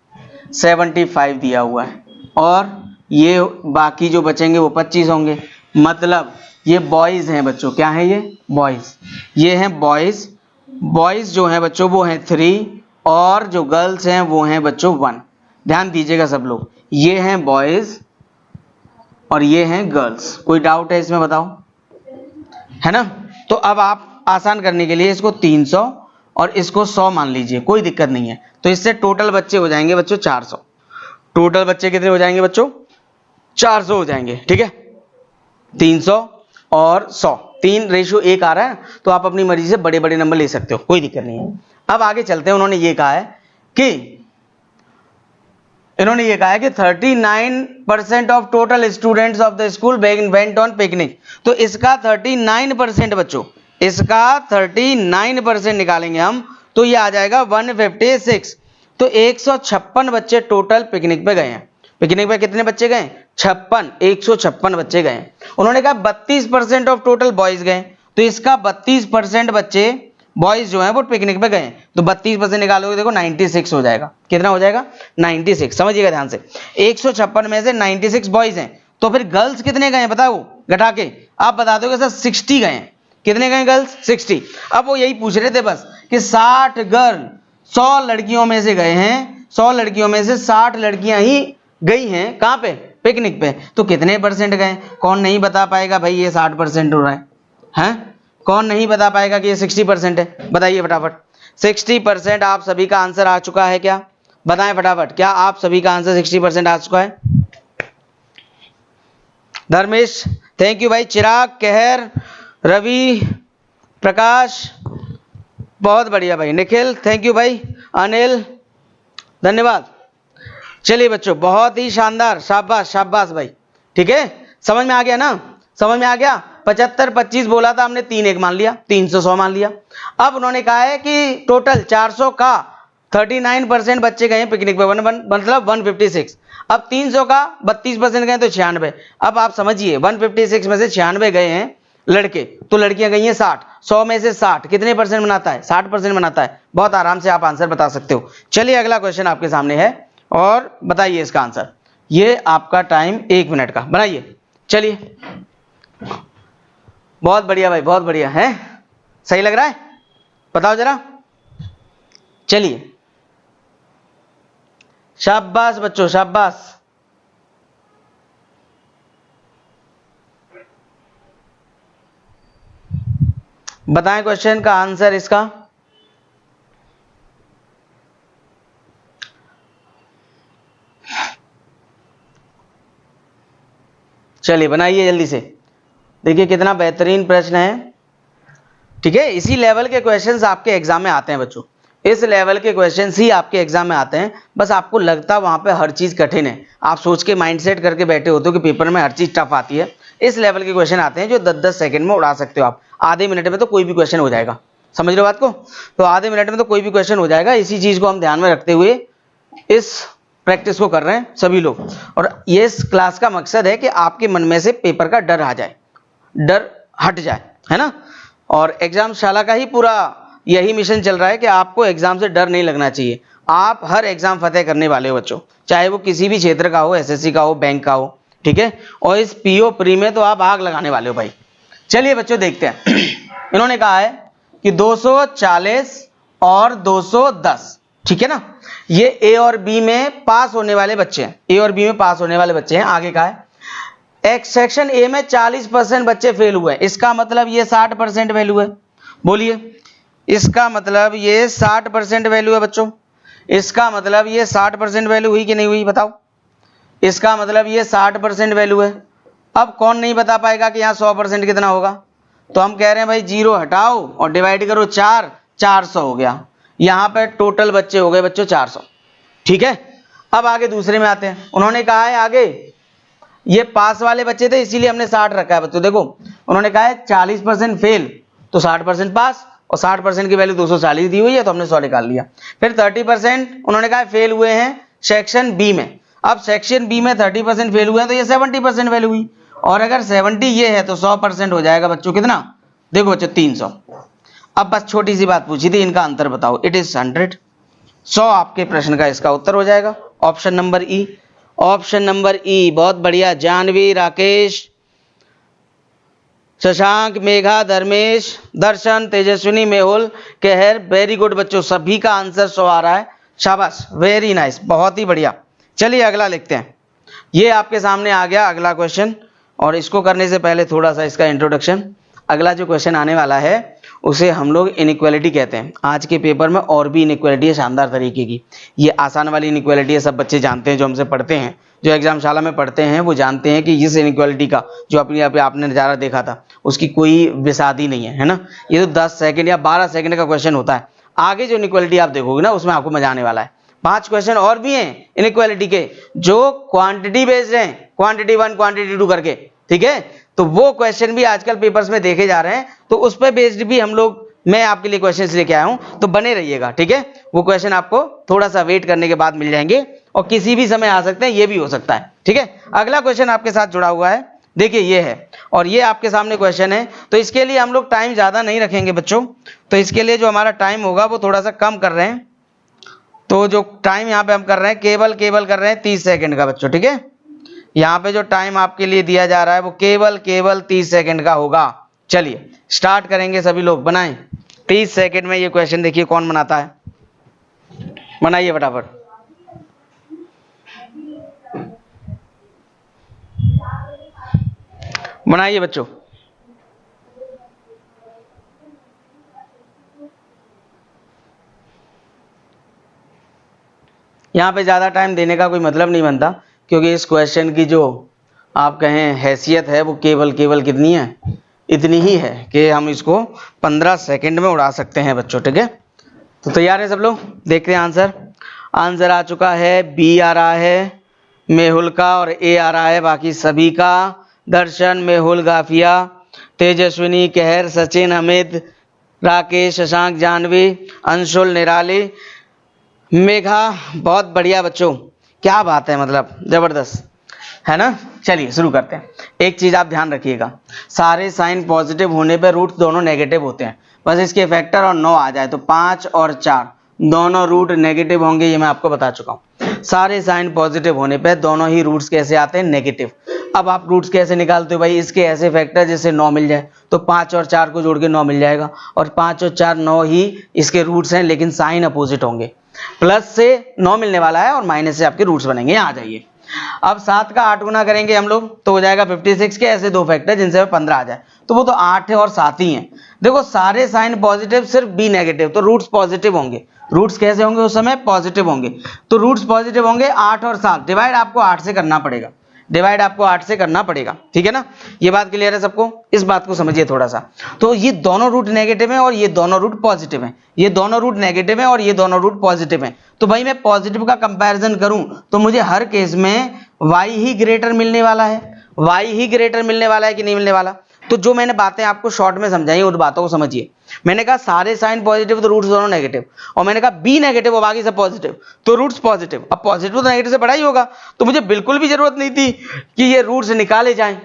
75 दिया हुआ है, और ये बाकी जो बचेंगे वो 25 होंगे। मतलब ये बॉयज हैं बच्चों, क्या है ये? बॉयज। ये हैं बॉयज, बॉयज जो हैं बच्चों वो हैं 3, और जो गर्ल्स हैं वो हैं बच्चों 1। ध्यान दीजिएगा सब लोग, ये हैं बॉयज और ये हैं गर्ल्स। कोई डाउट है इसमें बताओ, है ना? तो अब आप आसान करने के लिए इसको 300 और इसको 100 मान लीजिए, कोई दिक्कत नहीं है। तो इससे टोटल बच्चे हो जाएंगे बच्चों 400। टोटल बच्चे कितने हो जाएंगे बच्चों? 400 हो जाएंगे, ठीक है? 300 और 100, 3:1 आ रहा है, तो आप अपनी मर्जी से बड़े बड़े नंबर ले सकते हो, कोई दिक्कत नहीं है। अब आगे चलते हैं। उन्होंने ये कहा है कि 39% of total students of the school went on picnic. तो इसका 39% बच्चों, इसका 39% निकालेंगे हम, तो ये आ जाएगा 156। तो 156 बच्चे टोटल पिकनिक पे गए हैं। पिकनिक पे कितने बच्चे गए? 156 बच्चे गए। उन्होंने कहा 32% ऑफ टोटल बॉयज गए, तो इसका 32% बच्चे बॉयज जो हैं वो पिकनिक पे गए। तो 32% निकालोगे, देखो 96 हो जाएगा। कितना हो जाएगा? 96। समझिएगा ध्यान से, 156 में से 96 बॉयज हैं, तो फिर गर्ल्स कितने गए बताओ घटा के? आप बता दोगे सर 60 गए। कितने गए गर्ल्स? 60। अब वो यही पूछ रहे थे बस कि 60 गर्ल 100 लड़कियों में से गए हैं, 100 लड़कियों में से 60 लड़कियां ही गई हैं कहां पे? पिकनिक पे। तो कितने परसेंट गए? कौन नहीं बता पाएगा भाई ये 60% हो रहा है? हैं? कौन नहीं बता पाएगा कि ये 60% है? बताइए फटाफट। 60% आप सभी का आंसर आ चुका है क्या? बताएं फटाफट, क्या आप सभी का आंसर 60% आ चुका है? धर्मेश थैंक यू भाई, चिराग, कहर, रवि, प्रकाश बहुत बढ़िया भाई, निखिल थैंक यू भाई, अनिल धन्यवाद। चलिए बच्चों बहुत ही शानदार, शाबाश शाबाश भाई। ठीक है, समझ में आ गया ना? समझ में आ गया। 75 25 बोला था हमने, 3 1 मान लिया, 300 100 मान लिया। अब उन्होंने कहा है कि टोटल 400 का 39% बच्चे गए पिकनिक पे, मतलब 156। अब 300 का 32% गए तो 96। अब आप समझिए 156 में से 96 गए हैं लड़के, तो लड़कियां गई हैं 60। 100 में से 60 कितने परसेंट बनाता है? 60% बनाता है। बहुत आराम से आप आंसर बता सकते हो। चलिए अगला क्वेश्चन आपके सामने है और बताइए इसका आंसर। ये आपका टाइम 1 मिनट का, बनाइए। चलिए बहुत बढ़िया भाई, बहुत बढ़िया है। सही लग रहा है? बताओ जरा। चलिए शाबाश बच्चों, शाबाश। बताएं क्वेश्चन का आंसर इसका। चलिए बनाइए जल्दी से। देखिए कितना बेहतरीन प्रश्न है। ठीक है, इसी लेवल के क्वेश्चंस आपके एग्जाम में आते हैं बच्चों, इस लेवल के क्वेश्चंस ही आपके एग्जाम में आते हैं। बस आपको लगता वहां पे हर चीज कठिन है, आप सोच के माइंडसेट करके बैठे होते हो कि पेपर में हर चीज टफ आती है। इस लेवल के क्वेश्चन आते हैं जो 10-10 सेकंड में उड़ा सकते हो आप। आधे मिनट में तो कोई भी क्वेश्चन हो जाएगा, समझ लो बात को। तो आधे मिनट में तो कोई भी क्वेश्चन हो जाएगा। इसी चीज को हम ध्यान में रखते हुए इस प्रैक्टिस को कर रहे हैं सभी लोग। और ये इस क्लास का मकसद है कि आपके मन में से पेपर का डर आ जाए, डर हट जाए, है ना। और एग्जाम शाला का ही पूरा यही मिशन चल रहा है कि आपको एग्जाम से डर नहीं लगना चाहिए। आप हर एग्जाम फतेह करने वाले हो बच्चों, चाहे वो किसी भी क्षेत्र का हो, एसएससी का हो, बैंक का हो, ठीक है। और इस पीओ प्री में तो आप आग लगाने वाले हो भाई। चलिए बच्चों देखते हैं। इन्होंने कहा है कि 240 और 210, ठीक है ना। ये ए और बी में पास होने वाले बच्चे हैं, ए और बी में पास होने वाले बच्चे हैं। आगे का है एक सेक्शन ए में 40% बच्चे फेल हुए, इसका मतलब ये 60% वैल्यू है। बोलिए, इसका मतलब ये 60% वैल्यू है बच्चों। इसका मतलब ये 60% वैल्यू हुई कि नहीं हुई बताओ। इसका मतलब ये 60% वैल्यू है। अब कौन नहीं बता पाएगा कि यहाँ 100% कितना होगा। तो हम कह रहे हैं भाई 0 हटाओ और डिवाइड करो 4, 400 हो गया। यहाँ पे टोटल बच्चे हो गए बच्चों 400, ठीक है। अब आगे दूसरे में आते हैं। उन्होंने कहा है आगे ये पास वाले बच्चे थे इसीलिए हमने 60 रखा है बच्चों। देखो उन्होंने कहा है 40% फेल तो 60% पास, और 60% की वैल्यू 240 दी हुई है तो हमने 100 निकाल लिया। फिर 30% उन्होंने कहा फेल हुए हैं सेक्शन बी में। अब सेक्शन बी में 30% फेल हुए हैं तो ये 70% वैल्यू हुई, और अगर 70 ये है तो 100% हो जाएगा बच्चों कितना। देखो बच्चों 300। अब बस छोटी सी बात पूछी थी, इनका अंतर बताओ। It is 100। 100 आपके प्रश्न का इसका उत्तर हो जाएगा। ऑप्शन नंबर ई, ऑप्शन नंबर ई। बहुत बढ़िया। जानवी, राकेश, शशांक, मेघा, धर्मेश, दर्शन, तेजस्विनी, मेहुल, कहर, वेरी गुड बच्चों, सभी का आंसर 100 आ रहा है। शाबाश, वेरी नाइस, बहुत ही बढ़िया। चलिए अगला लिखते हैं। ये आपके सामने आ गया अगला क्वेश्चन, और इसको करने से पहले थोड़ा सा इसका इंट्रोडक्शन। अगला जो क्वेश्चन आने वाला है उसे हम लोग इनइक्वालिटी कहते हैं। आज के पेपर में और भी इनइक्वालिटी है शानदार तरीके की। ये आसान वाली इनइक्वालिटी है, सब बच्चे जानते हैं जो हमसे पढ़ते हैं, जो एग्जाम शाला में पढ़ते हैं वो जानते हैं कि इस इनइक्वालिटी का जो अपने यहाँ पे आपने नज़ारा देखा था उसकी कोई विसादी नहीं है ना। ये तो 10 सेकंड या 12 सेकंड का क्वेश्चन होता है। आगे जो इनइक्वालिटी आप देखोगे ना उसमें आपको मजा आने वाला है। 5 क्वेश्चन और भी हैं इनइक्वालिटी के जो क्वांटिटी बेस्ड हैं, क्वांटिटी 1 क्वांटिटी 2 करके, ठीक है। तो वो क्वेश्चन भी आजकल पेपर्स में देखे जा रहे हैं, तो उस पर बेस्ड भी हम लोग मैं आपके लिए क्वेश्चंस लेके आया हूं, तो बने रहिएगा, ठीक है। वो क्वेश्चन आपको थोड़ा सा वेट करने के बाद मिल जाएंगे, और किसी भी समय आ सकते हैं, ये भी हो सकता है, ठीक है। अगला क्वेश्चन आपके साथ जुड़ा हुआ है, देखिए ये है, और ये आपके सामने क्वेश्चन है। तो इसके लिए हम लोग टाइम ज्यादा नहीं रखेंगे बच्चों, तो इसके लिए जो हमारा टाइम होगा वो थोड़ा सा कम कर रहे हैं। तो जो टाइम यहाँ पे हम कर रहे हैं केवल कर रहे हैं 30 सेकंड का बच्चों, ठीक है। यहाँ पे जो टाइम आपके लिए दिया जा रहा है वो केवल 30 सेकंड का होगा। चलिए स्टार्ट करेंगे, सभी लोग बनाएं। 30 सेकंड में ये क्वेश्चन देखिए कौन बनाता है, बनाइए फटाफट। बनाइए बच्चों। यहाँ पे ज़्यादा टाइम देने का कोई मतलब नहीं बनता, क्योंकि इस क्वेश्चन की जो आप कहें हैसियत है वो केवल कितनी है, इतनी ही है कि हम इसको 15 सेकंड में उड़ा सकते हैं बच्चों, ठीक है। तो तैयार है सब लोग, देखते हैं आंसर। आंसर आ चुका है, बी आ रहा है मेहुल का, और ए आ रहा है बाकी सभी का। दर्शन, मेहुल, गाफिया, तेजस्विनी, कहर, सचिन, अमित, राकेश, शशांक, जानवी, अंशुल, निराली, मेघा। बहुत बढ़िया बच्चों, क्या बात है, मतलब जबरदस्त है ना। चलिए शुरू करते हैं। एक चीज आप ध्यान रखिएगा, सारे साइन पॉजिटिव होने पर रूट दोनों नेगेटिव होते हैं। बस इसके फैक्टर और 9 आ जाए तो 5 और 4 दोनों रूट नेगेटिव होंगे, ये मैं आपको बता चुका हूँ। सारे साइन पॉजिटिव होने पे दोनों ही रूट्स कैसे आते हैं, नेगेटिव। अब आप रूट्स कैसे निकालते हो भाई, इसके ऐसे फैक्टर जैसे 9 मिल जाए तो 5 और 4 को जोड़ के 9 मिल जाएगा, और 5 और 4 9 ही इसके रूट्स हैं, लेकिन साइन अपोजिट होंगे। प्लस से 9 मिलने वाला है और माइनस से आपके रूट्स बनेंगे। यहाँ आ जाइए। अब 7 का 8 गुना करेंगे हम लोग तो हो जाएगा 56 के ऐसे दो फैक्टर जिनसे 15 आ जाए, तो वो तो 8 है और 7 ही है। देखो सारे साइन पॉजिटिव, सिर्फ बी नेगेटिव, तो रूट्स पॉजिटिव होंगे। रूट्स कैसे होंगे उस समय? पॉजिटिव होंगे। तो रूट्स पॉजिटिव होंगे 8 और 7, डिवाइड आपको 8 से करना पड़ेगा, डिवाइड आपको 8 से करना पड़ेगा, ठीक है ना। ये बात क्लियर है सबको? इस बात को समझिए थोड़ा सा। तो ये दोनों रूट नेगेटिव है और ये दोनों रूट पॉजिटिव है, ये दोनों रूट नेगेटिव है और ये दोनों रूट पॉजिटिव है। तो भाई मैं पॉजिटिव का कंपैरिजन करूं तो मुझे हर केस में y ही ग्रेटर मिलने वाला है, y ही ग्रेटर मिलने वाला है कि नहीं मिलने वाला। तो जो मैंने बातें आपको शॉर्ट में समझाई उन बातों को समझिए। मैंने कहा सारे साइन पॉजिटिव तो रूट्स दोनों नेगेटिव, और मैंने कहा बी नेगेटिव और बाकी सब पॉजिटिव तो रूट्स पॉजिटिव। अब पॉजिटिव तो नेगेटिव से बड़ा ही होगा, तो मुझे बिल्कुल भी जरूरत नहीं थी कि ये रूट्स निकाले जाएं,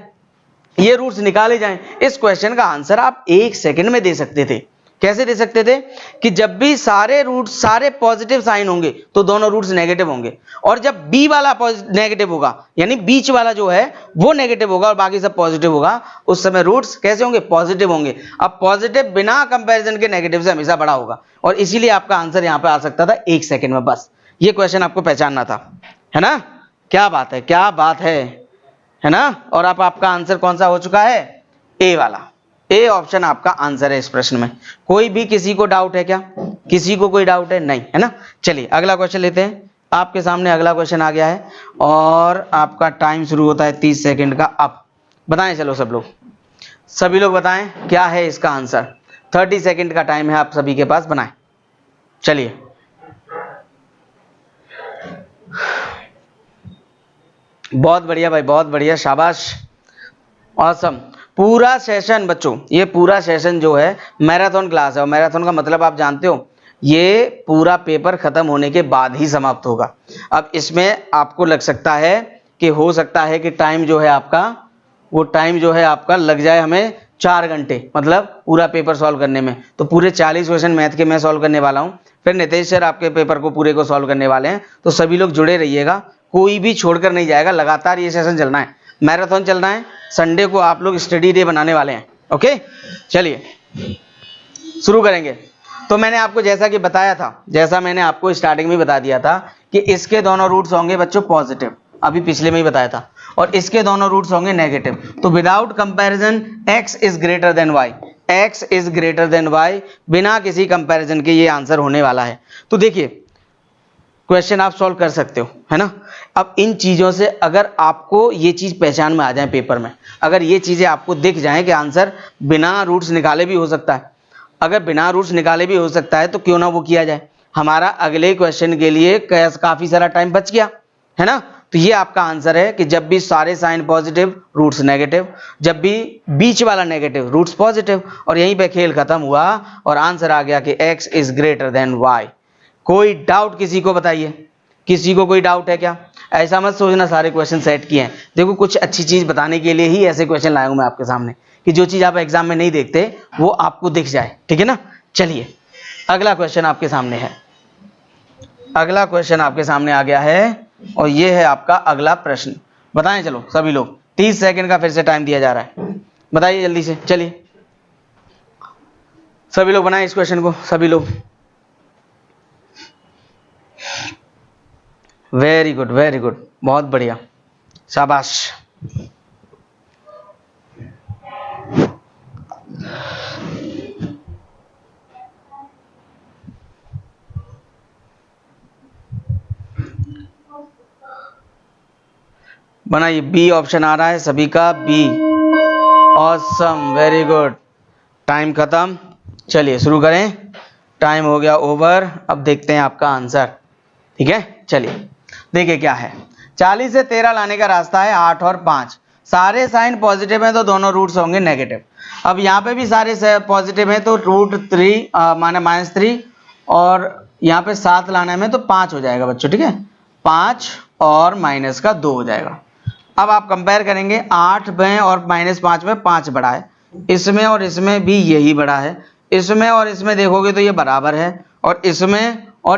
ये रूट्स निकाले जाएं। इस क्वेश्चन का आंसर आप 1 सेकंड में दे सकते थे। कैसे दे सकते थे? कि जब भी सारे रूट्स सारे पॉजिटिव साइन होंगे तो दोनों रूट्स नेगेटिव होंगे, और जब बी वाला नेगेटिव होगा यानी बीच वाला जो है वो नेगेटिव होगा और बाकी सब पॉजिटिव होगा, उस समय रूट्स कैसे होंगे? पॉजिटिव होंगे। अब पॉजिटिव बिना कंपैरिजन के नेगेटिव से हमेशा बड़ा होगा, और इसीलिए आपका आंसर यहां पे आ सकता था 1 सेकंड में। बस ये क्वेश्चन आपको पहचानना था, है ना। क्या बात है, क्या बात है ना। और अब आपका आंसर कौन सा हो चुका है? ए वाला, ए ऑप्शन आपका आंसर है इस प्रश्न में। कोई भी किसी को डाउट है क्या? किसी को कोई डाउट है? नहीं, है ना। चलिए अगला क्वेश्चन लेते हैं। आपके सामने अगला क्वेश्चन आ गया है और आपका टाइम शुरू होता है 30 सेकंड का। अब बताएं, चलो सब लोग, सभी लोग बताएं क्या है इसका आंसर। 30 सेकंड का टाइम है आप सभी के पास, बनाएं। चलिए बहुत बढ़िया भाई, बहुत बढ़िया, शाबाश, ऑसम। पूरा सेशन बच्चों, ये पूरा सेशन जो है मैराथन क्लास है, और मैराथन का मतलब आप जानते हो, ये पूरा पेपर खत्म होने के बाद ही समाप्त होगा। अब इसमें आपको लग सकता है कि हो सकता है कि टाइम जो है आपका, वो टाइम जो है आपका लग जाए हमें 4 घंटे, मतलब पूरा पेपर सॉल्व करने में। तो पूरे 40 क्वेश्चन मैथ के मैं सॉल्व करने वाला हूँ, फिर नितेश सर आपके पेपर को पूरे को सॉल्व करने वाले हैं। तो सभी लोग जुड़े रहिएगा, कोई भी छोड़कर नहीं जाएगा, लगातार ये सेशन चलना है, मैराथन चलना है। संडे को आप लोग स्टडी डे बनाने वाले हैं, ओके। चलिए शुरू करेंगे। तो मैंने आपको जैसा कि बताया था, जैसा मैंने आपको स्टार्टिंग में बता दिया था कि इसके दोनों रूट्स होंगे बच्चों पॉजिटिव, अभी पिछले में ही बताया था, और इसके दोनों रूट्स होंगे नेगेटिव। तो without comparison x is greater than y, x is greater than y, बिना किसी कंपैरिजन के ये आंसर होने वाला है। तो देखिए क्वेश्चन आप सॉल्व कर सकते हो, है ना। अब इन चीज़ों से अगर आपको ये चीज़ पहचान में आ जाए पेपर में, अगर ये चीज़ें आपको दिख जाएं कि आंसर बिना रूट्स निकाले भी हो सकता है, अगर बिना रूट्स निकाले भी हो सकता है तो क्यों ना वो किया जाए। हमारा अगले क्वेश्चन के लिए काफ़ी सारा टाइम बच गया, है ना। तो ये आपका आंसर है कि जब भी सारे साइन पॉजिटिव रूट्स नेगेटिव, जब भी बीच वाला नेगेटिव रूट्स पॉजिटिव, और यहीं पे खेल खत्म हुआ और आंसर आ गया कि x is greater than y। कोई डाउट किसी को बताइए, किसी को कोई डाउट है क्या? ऐसा मत सोचना सारे क्वेश्चन सेट किए हैं। देखो कुछ अच्छी चीज बताने के लिए ही ऐसे क्वेश्चन लाया हूं मैं आपके सामने, कि जो चीज आप एग्जाम में नहीं देखते वो आपको दिख जाए, ठीक है ना। चलिए अगला क्वेश्चन आपके सामने है, अगला क्वेश्चन आपके सामने आ गया है और ये है आपका अगला प्रश्न। बताएं चलो सभी लोग, 30 सेकंड का फिर से टाइम दिया जा रहा है, बताइए जल्दी से। चलिए सभी लोग बनाएं इस क्वेश्चन को, सभी लोग। वेरी गुड, वेरी गुड, बहुत बढ़िया, शाबाश। बनाइए, बी ऑप्शन आ रहा है सभी का, B. Awesome, very good. Time खत्म, चलिए शुरू करें। टाइम हो गया ओवर। अब देखते हैं आपका आंसर, ठीक है। चलिए देखिए क्या है। 40 से 13 लाने का रास्ता है 8 और 5। सारे साइन पॉजिटिव हैं तो दोनों रूट्स होंगे नेगेटिव। अब यहाँ पे भी सारे पॉजिटिव हैं तो रूट 3 माने -3, और यहाँ पे 7 लाने में तो 5 हो जाएगा बच्चों, ठीक है। 5 और माइनस का 2 हो जाएगा। अब आप कंपेयर करेंगे 8 में और -5 में 5 बड़ा है, इसमें और इसमें भी यही बड़ा है, इसमें और इसमें देखोगे तो ये बराबर है, और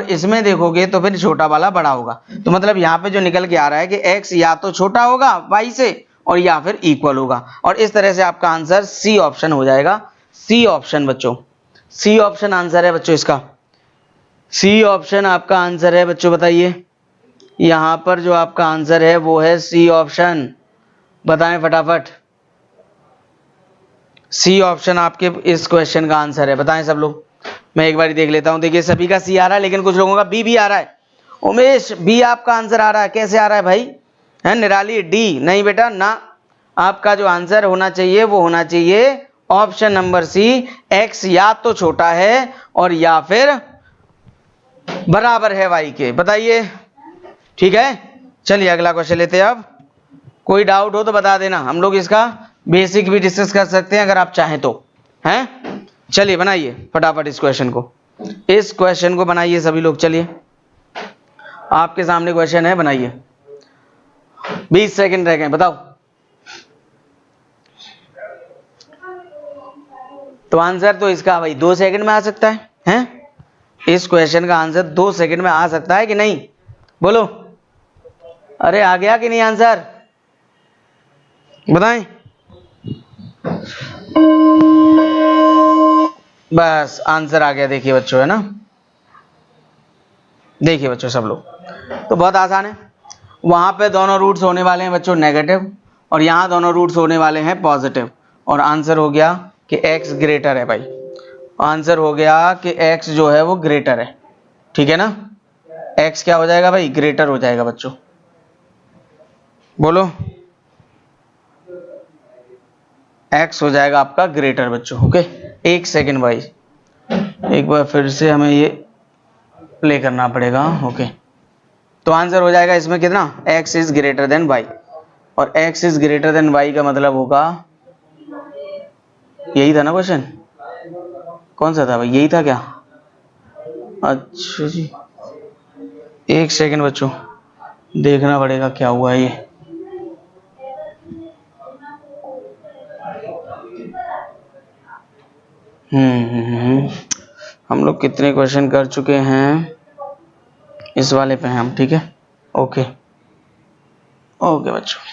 इसमें देखोगे तो फिर छोटा वाला बड़ा होगा। तो मतलब यहाँ पे जो निकल के आ रहा है कि x या तो छोटा होगा y से और या फिर इक्वल होगा, और इस तरह से आपका आंसर सी ऑप्शन हो जाएगा। सी ऑप्शन बच्चों, सी ऑप्शन आंसर है बच्चों इसका। सी ऑप्शन आपका आंसर है बच्चों, बताइए। यहां पर जो आपका आंसर है वो है सी ऑप्शन, बताएं फटाफट। सी ऑप्शन आपके इस क्वेश्चन का आंसर है, बताएं सब लोग। मैं एक बार देख लेता हूं। देखिए सभी का सी आ रहा है, लेकिन कुछ लोगों का बी भी आ रहा है। उमेश, बी आपका आंसर आ रहा है, कैसे आ रहा है भाई? है निराली, डी नहीं बेटा ना। आपका जो आंसर होना चाहिए वो होना चाहिए ऑप्शन नंबर सी, एक्स या तो छोटा है और या फिर बराबर है वाई के, बताइए। ठीक है, चलिए अगला क्वेश्चन लेते हैं। अब कोई डाउट हो तो बता देना, हम लोग इसका बेसिक भी डिस्कस कर सकते हैं अगर आप चाहें तो। हैं, चलिए बनाइए फटाफट इस क्वेश्चन को, इस क्वेश्चन को बनाइए सभी लोग। चलिए आपके सामने क्वेश्चन है, बनाइए। 20 सेकंड रह गए, बताओ। तो आंसर तो इसका भाई 2 सेकंड में आ सकता है, हैं? इस क्वेश्चन का आंसर 2 सेकंड में आ सकता है कि नहीं, बोलो। अरे आ गया कि नहीं आंसर, बताएं। बस आंसर आ गया, देखिए बच्चों, है ना। देखिए बच्चों सब लोग, तो बहुत आसान है। वहां पे दोनों रूट्स होने वाले हैं बच्चों नेगेटिव, और यहां दोनों रूट्स होने वाले हैं पॉजिटिव, और आंसर हो गया कि x ग्रेटर है भाई। आंसर हो गया कि x जो है वो ग्रेटर है, ठीक है ना। x क्या हो जाएगा भाई, ग्रेटर हो जाएगा बच्चों, बोलो। x हो जाएगा आपका ग्रेटर बच्चों, ओके। एक सेकेंड भाई, एक बार फिर से हमें ये प्ले करना पड़ेगा, ओके। तो आंसर हो जाएगा इसमें कितना, x is greater than y, और x is greater than y का मतलब होगा, यही था ना क्वेश्चन, कौन सा था भाई, यही था क्या? अच्छा जी, एक सेकंड बच्चों, देखना पड़ेगा क्या हुआ ये। हम लोग कितने क्वेश्चन कर चुके हैं इस वाले पे हैं हम, ठीक है, ओके ओके बच्चों।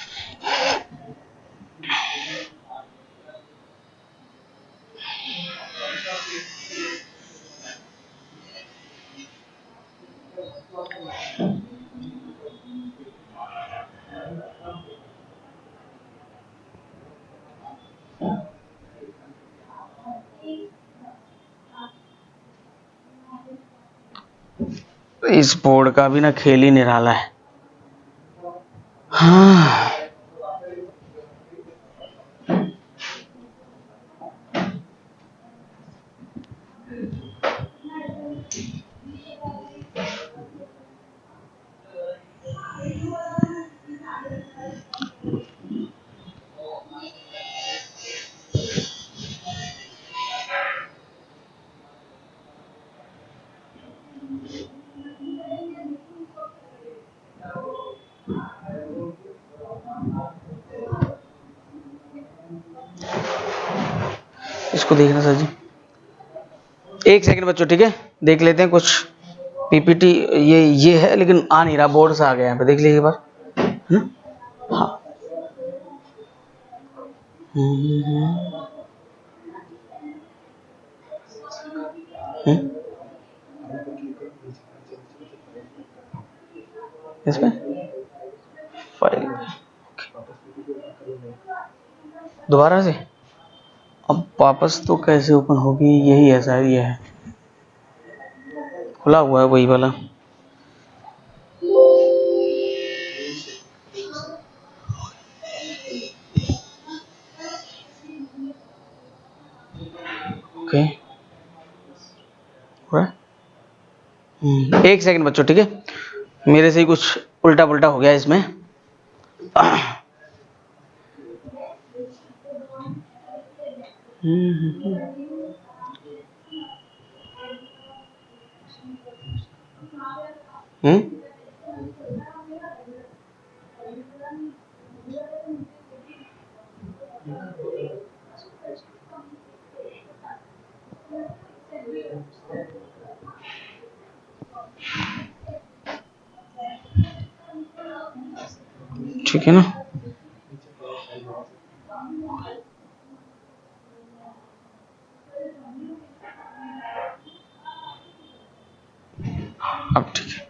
इस बोर्ड का भी ना खेल ही निराला है। हाँ इसको देखना सर जी, एक सेकंड बच्चों, ठीक है, देख लेते हैं कुछ पीपीटी। ये है लेकिन आ नहीं रहा, बोर्ड से आ गया यहाँ पे, देख लीजिए एक बार। हाँ इसमें फाइल दोबारा से, अब वापस तो कैसे ओपन होगी, यही है शायद, ये है खुला हुआ है वही वाला। ओके एक सेकंड बच्चों, ठीक है, मेरे से ही कुछ उल्टा पुल्टा हो गया इसमें। ठीक है ना। अब ठीक है,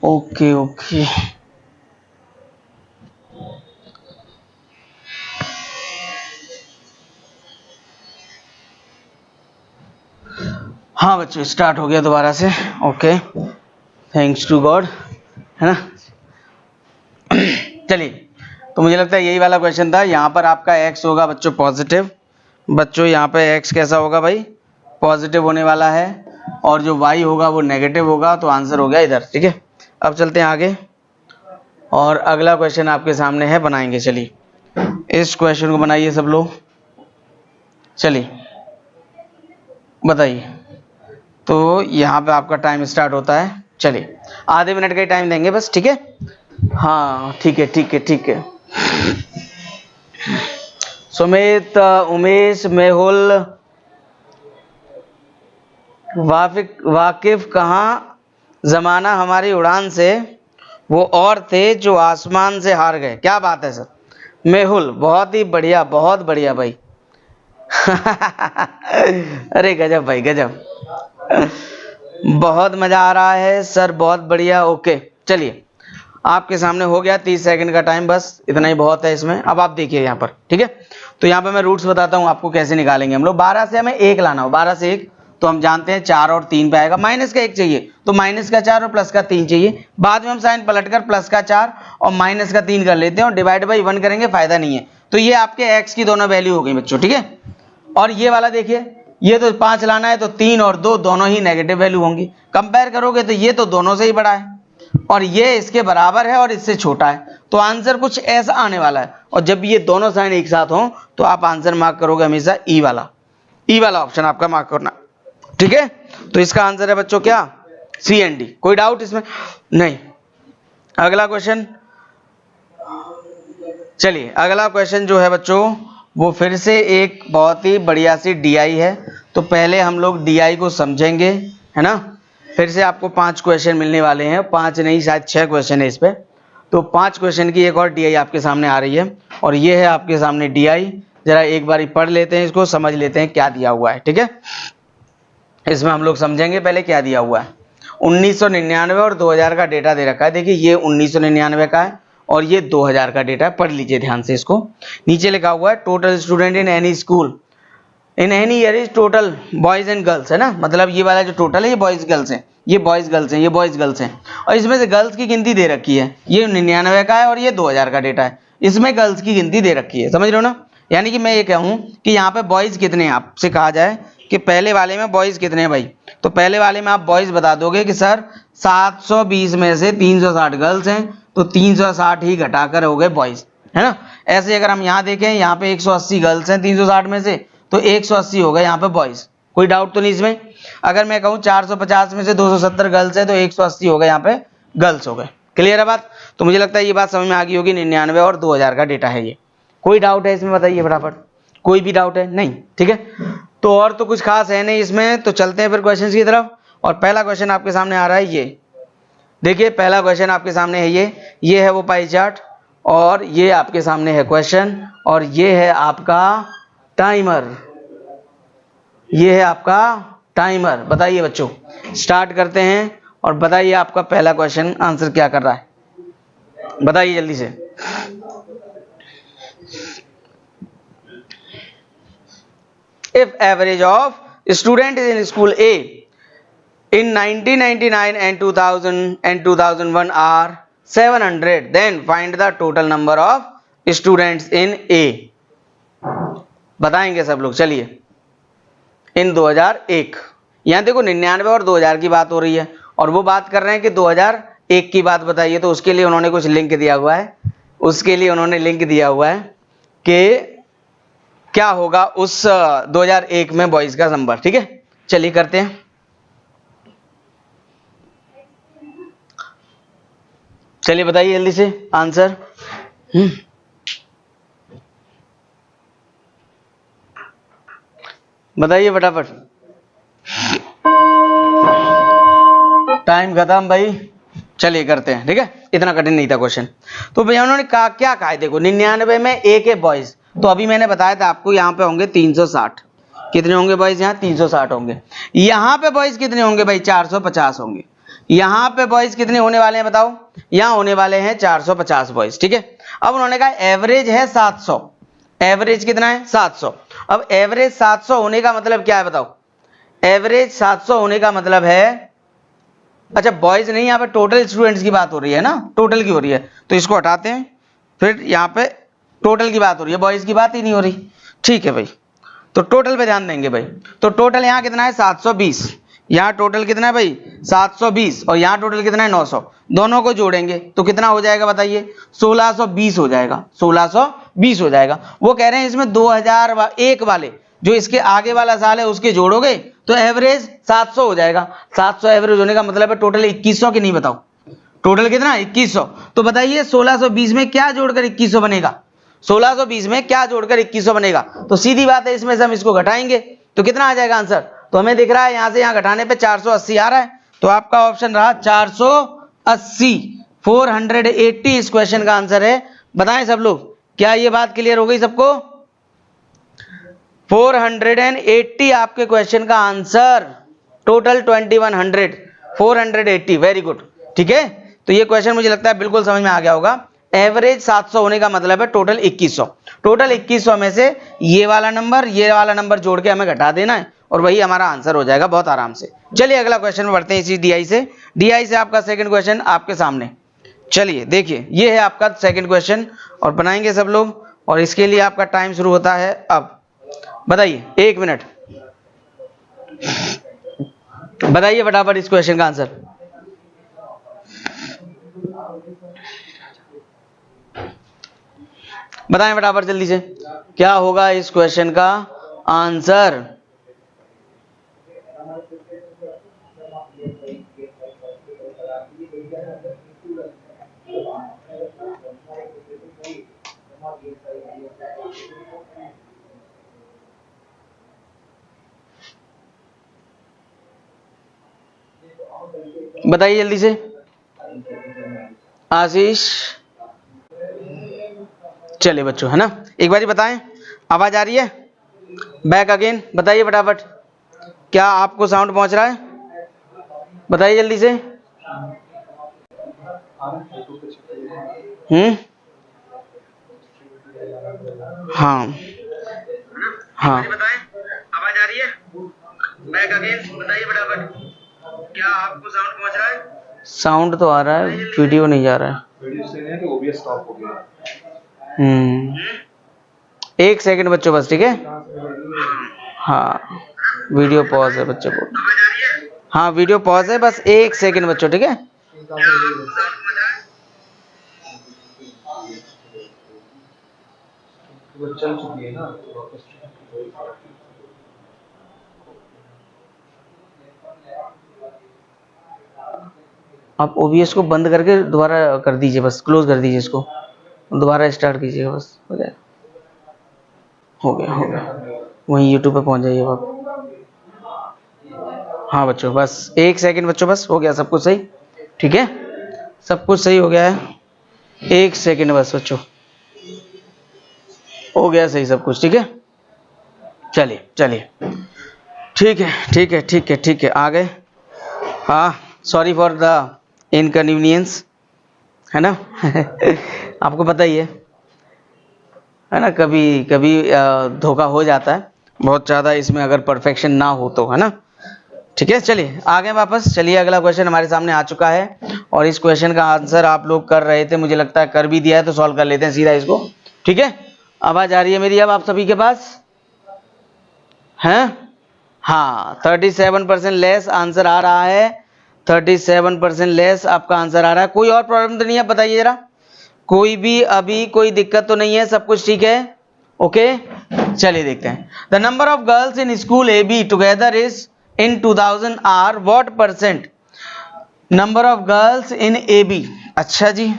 ओके ओके। हाँ बच्चों स्टार्ट हो गया दोबारा से, ओके थैंक्स टू गॉड, है ना। चलिए, तो मुझे लगता है यही वाला क्वेश्चन था। यहाँ पर आपका x होगा बच्चों पॉजिटिव, बच्चों यहाँ पे x कैसा होगा भाई, पॉजिटिव होने वाला है, और जो y होगा वो नेगेटिव होगा, तो आंसर हो गया इधर। ठीक है, अब चलते हैं आगे और अगला क्वेश्चन आपके सामने है, बनाएंगे। चलिए इस क्वेश्चन को बनाइए सब लोग, चलिए बताइए। तो यहाँ पे आपका टाइम स्टार्ट होता है, चलिए आधे मिनट का ही टाइम देंगे बस, ठीक है। हाँ ठीक है ठीक है ठीक है। सुमित, उमेश, मेहुल, वाकिफ कहाँ जमाना हमारी उड़ान से, वो और थे जो आसमान से हार गए। क्या बात है सर, मेहुल बहुत ही बढ़िया, बहुत बढ़िया भाई। अरे गजब भाई गजब, बहुत मजा आ रहा है सर, बहुत बढ़िया। ओके चलिए, आपके सामने हो गया 30 सेकंड का टाइम, बस इतना ही बहुत है इसमें। अब आप देखिए यहाँ पर, ठीक है। तो यहाँ पे मैं रूट्स बताता हूँ आपको कैसे निकालेंगे हम लोग। 12 से हमें 1 लाना हो, 12 से 1 तो हम जानते हैं 4 और 3 पे आएगा, माइनस का 1 चाहिए तो माइनस का 4 और प्लस का 3 चाहिए। बाद में हम साइन पलटकर प्लस का 4 और माइनस का 3 कर लेते हैं और डिवाइड बाई 1 करेंगे, फायदा नहीं है। तो ये आपके x की दोनों वैल्यू हो गई बच्चों, ठीक है। और ये वाला देखिए, ये तो 5 लाना है तो 3 और 2 दोनों ही नेगेटिव वैल्यू होंगी। कंपेयर करोगे तो ये तो दोनों से ही बड़ा है और ये इसके बराबर है और इससे छोटा है, तो आंसर कुछ ऐसा आने वाला है। और जब ये दोनों साइन एक साथ हो तो आप आंसर मार्क करोगे हमेशा ई वाला ऑप्शन आपका मार्क करना, ठीक है। तो इसका आंसर है बच्चों क्या, सी एंड डी। कोई डाउट इसमें नहीं। अगला क्वेश्चन, चलिए अगला क्वेश्चन जो है बच्चों वो फिर से एक बहुत ही बढ़िया सी डीआई है। तो पहले हम लोग डीआई को समझेंगे, है ना। फिर से आपको 5 क्वेश्चन मिलने वाले हैं, 5 नहीं शायद 6 क्वेश्चन है इस पे। तो 5 क्वेश्चन की एक और डीआई आपके सामने आ रही है और ये है आपके सामने डीआई। जरा एक बार पढ़ लेते हैं इसको, समझ लेते हैं क्या दिया हुआ है, ठीक है। इसमें हम लोग समझेंगे पहले क्या दिया हुआ है। 1999 और 2000 का डेटा दे रखा है। देखिए ये 1999 का है और ये 2000 का डेटा है, पढ़ लीजिए ध्यान से इसको। नीचे लिखा हुआ है total student in any school in any year is total boys and girls, है ना। मतलब ये वाला जो टोटल है ये बॉयज गर्ल्स हैं, ये बॉयज गर्ल्स हैं, ये बॉयज गर्ल्स हैं। और इसमें से गर्ल्स की गिनती दे रखी है, ये 99 का है और ये 2000 का डेटा है, इसमें गर्ल्स की गिनती दे रखी है, समझ रहे हो ना। यानी कि मैं ये कहूँ कि यहाँ पे बॉयज कितने हैं, आपसे कहा जाए कि पहले वाले में बॉयज कितने हैं भाई, तो पहले वाले में आप बॉयज बता दोगे कि सर 720 में से 360 गर्ल्स हैं, तो 360 ही घटाकर हो गए बॉयज, है ना। ऐसे अगर हम यहाँ देखें, यहाँ पे 180 गर्ल्स हैं 360 में से, तो 180 हो गए यहाँ पे बॉयज। कोई डाउट तो नहीं इसमें। अगर मैं कहूँ 450 में से 270 गर्ल्स है तो 180 हो गए यहाँ पे गर्ल्स हो गए। क्लियर है बात। तो मुझे लगता है ये बात समझ में आ गई होगी। 99 और 2000 का डेटा है ये। कोई डाउट है इसमें बताइए फटाफट, कोई भी डाउट है नहीं, ठीक है। तो और तो कुछ खास है नहीं इसमें, तो चलते हैं फिर क्वेश्चन की तरफ। और पहला क्वेश्चन आपके सामने आ रहा है, ये देखिए पहला क्वेश्चन आपके सामने है, ये है वो पाई चार्ट और ये आपके सामने है क्वेश्चन और ये है आपका टाइमर, ये है आपका टाइमर। बताइए बच्चों, स्टार्ट करते हैं और बताइए आपका पहला क्वेश्चन आंसर क्या कर रहा है, बताइए जल्दी से। If average of students in school A in 1999 and 2000 and 2001 are 700, then find the total number of students in A। बताएंगे सब लोग, चलिए। इन 2001, यहाँ देखो 99 और 2000 की बात हो रही है और वो बात कर रहे हैं कि 2001 की बात बताइए। तो उसके लिए उन्होंने कुछ लिंक दिया हुआ है, उसके लिए उन्होंने लिंक दिया हुआ है कि क्या होगा उस 2001 में बॉयज का नंबर, ठीक है। चलिए करते हैं। चलिए बताइए जल्दी से आंसर। बताइए फटाफट, टाइम खत्म भाई। चलिए करते हैं, ठीक है। इतना कठिन नहीं था क्वेश्चन। तो भैया उन्होंने कहा क्या कहा, देखो 99 में एक है बॉयज, तो अभी मैंने बताया था आपको यहाँ पे होंगे 360, कितने होंगे बॉयज यहाँ 360 होंगे। यहाँ पे बॉयज कितने होंगे भाई 450 होंगे। यहाँ पे बॉयज कितने होने वाले हैं बताओ, यहाँ होने वाले हैं 450 बॉयज, ठीक है। अब उन्होंने कहा एवरेज है 700, एवरेज कितना है 700। अब एवरेज 700 होने का मतलब क्या है बताओ, एवरेज 700 होने का मतलब है, अच्छा बॉयज नहीं, यहाँ पे टोटल स्टूडेंट्स की बात हो रही है ना, टोटल की हो रही है, तो इसको हटाते हैं, फिर यहाँ पे टोटल की बात हो रही है, बॉयज की बात ही नहीं हो रही, ठीक है भाई। तो टोटल पे ध्यान देंगे भाई, तो टोटल यहाँ कितना है 720, यहाँ टोटल कितना है भाई 720 और यहाँ टोटल कितना है 900, दोनों को जोड़ेंगे तो कितना हो जाएगा बताइए 1620 हो जाएगा, 1620 हो जाएगा। वो कह रहे हैं इसमें 2001 वाले जो इसके आगे वाला साल है उसके जोड़ोगे तो एवरेज 700 हो जाएगा। 700 एवरेज होने का मतलब है टोटल 2100 की नहीं, बताओ टोटल कितना 2100। तो बताइए 1620 में क्या जोड़कर 2100 बनेगा, 1620 में क्या जोड़कर 2100 बनेगा। तो सीधी बात है इसमें से हम इसको घटाएंगे तो कितना आ जाएगा आंसर, तो हमें दिख रहा है यहां से यहां घटाने पे 480 आ रहा है, तो आपका ऑप्शन रहा 480, 480 इस क्वेश्चन का आंसर है। बताएं सब लोग, क्या ये बात क्लियर हो गई सबको, 480 आपके क्वेश्चन का आंसर, टोटल 2100, 480, वेरी गुड, ठीक है। तो ये क्वेश्चन मुझे लगता है बिल्कुल समझ में आ गया होगा। एवरेज 700 होने का मतलब है टोटल 2100, टोटल 2100 में से ये वाला नंबर जोड़ के हमें घटा देना है और वही हमारा आंसर हो जाएगा बहुत आराम से। चलिए अगला क्वेश्चन बढ़ते हैं इसी डीआई से आपका सेकंड क्वेश्चन आपके सामने। चलिए देखिए ये है आपका सेकंड क्वेश्चन और बनाएंगे सब लोग, और इसके लिए आपका टाइम शुरू होता है अब। बताइए 1 मिनट, बताइए फटाफट इस क्वेश्चन का आंसर। बताएं फटाफट जल्दी से, क्या होगा इस क्वेश्चन का आंसर। बताइए जल्दी से आशीष। चलिए बच्चों, है ना, एक बार बताएं, आवाज आ रही है, बैक अगेन, बताइए फटाफट, क्या आपको साउंड पहुंच रहा है, बताइए जल्दी से। हाँ हाँ, बताएं, आवाज आ रही है, बैक अगेन, बताइए फटाफट, क्या आपको साउंड पहुंच रहा है। साउंड तो आ रहा है, वीडियो नहीं जा रहा है, वीडियो से नहीं, तो ओबीएस स्टॉप हो गया। 1 सेकंड बच्चों बस, ठीक है। हाँ वीडियो पॉज है बच्चों को, हाँ वीडियो पॉज है, बस 1 सेकंड बच्चों, ठीक है। चल चुकी है ना, आप ओबीएस को बंद करके दोबारा कर दीजिए, बस क्लोज कर दीजिए इसको, दोबारा स्टार्ट कीजिएगा, बस हो जाएगा, हो गया वहीं यूट्यूब पे पहुंच जाइए आप। हाँ बच्चों बस 1 सेकंड बच्चों, बस हो गया सब कुछ सही, ठीक है, सब कुछ सही हो गया है, 1 सेकंड बस बच्चों, हो गया सही सब कुछ, ठीक है। चलिए चलिए, ठीक है ठीक है ठीक है ठीक है, आ गए। हाँ सॉरी फॉर द इनकन्वीनियंस, है ना आपको पता ही है ना, कभी कभी धोखा हो जाता है बहुत ज़्यादा इसमें, अगर परफेक्शन ना हो तो, है ना, ठीक है। चलिए आगे वापस, चलिए अगला क्वेश्चन हमारे सामने आ चुका है और इस क्वेश्चन का आंसर आप लोग कर रहे थे, मुझे लगता है कर भी दिया है, तो सॉल्व कर लेते हैं सीधा इसको, ठीक है। आवाज आ रही है मेरी अब आप सभी के पास हैं? हाँ 37% लेस आंसर आ रहा है, 37% लेस आपका आंसर आ रहा है। कोई और प्रॉब्लम तो नहीं है, बताइए जरा, कोई भी अभी कोई दिक्कत तो नहीं है, सब कुछ ठीक है, ओके। चलिए देखते हैं, the number of girls in school A B together is in 2000 are what percent, number of girls in A B, अच्छा जी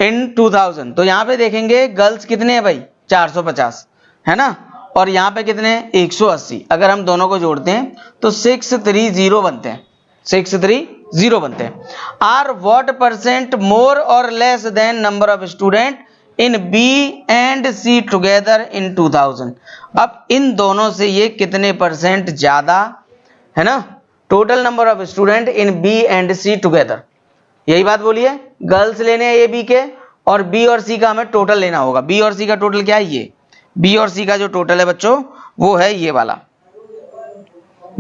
इन 2000, तो यहाँ पे देखेंगे गर्ल्स कितने हैं भाई 450, है ना, और यहाँ पे कितने 180, अगर हम दोनों को जोड़ते हैं तो 630 बनते हैं, 630 बनते हैं। आर व्हाट परसेंट मोर और less than number of student in B and C together in 2000। अब इन दोनों से ये कितने परसेंट ज्यादा है ना, total number of student in B and C together, यही बात बोलिए। गर्ल्स लेने हैं ए बी के, और बी और सी का हमें टोटल लेना होगा। बी और सी का टोटल क्या है, ये बी और सी का जो टोटल है बच्चों वो है ये वाला,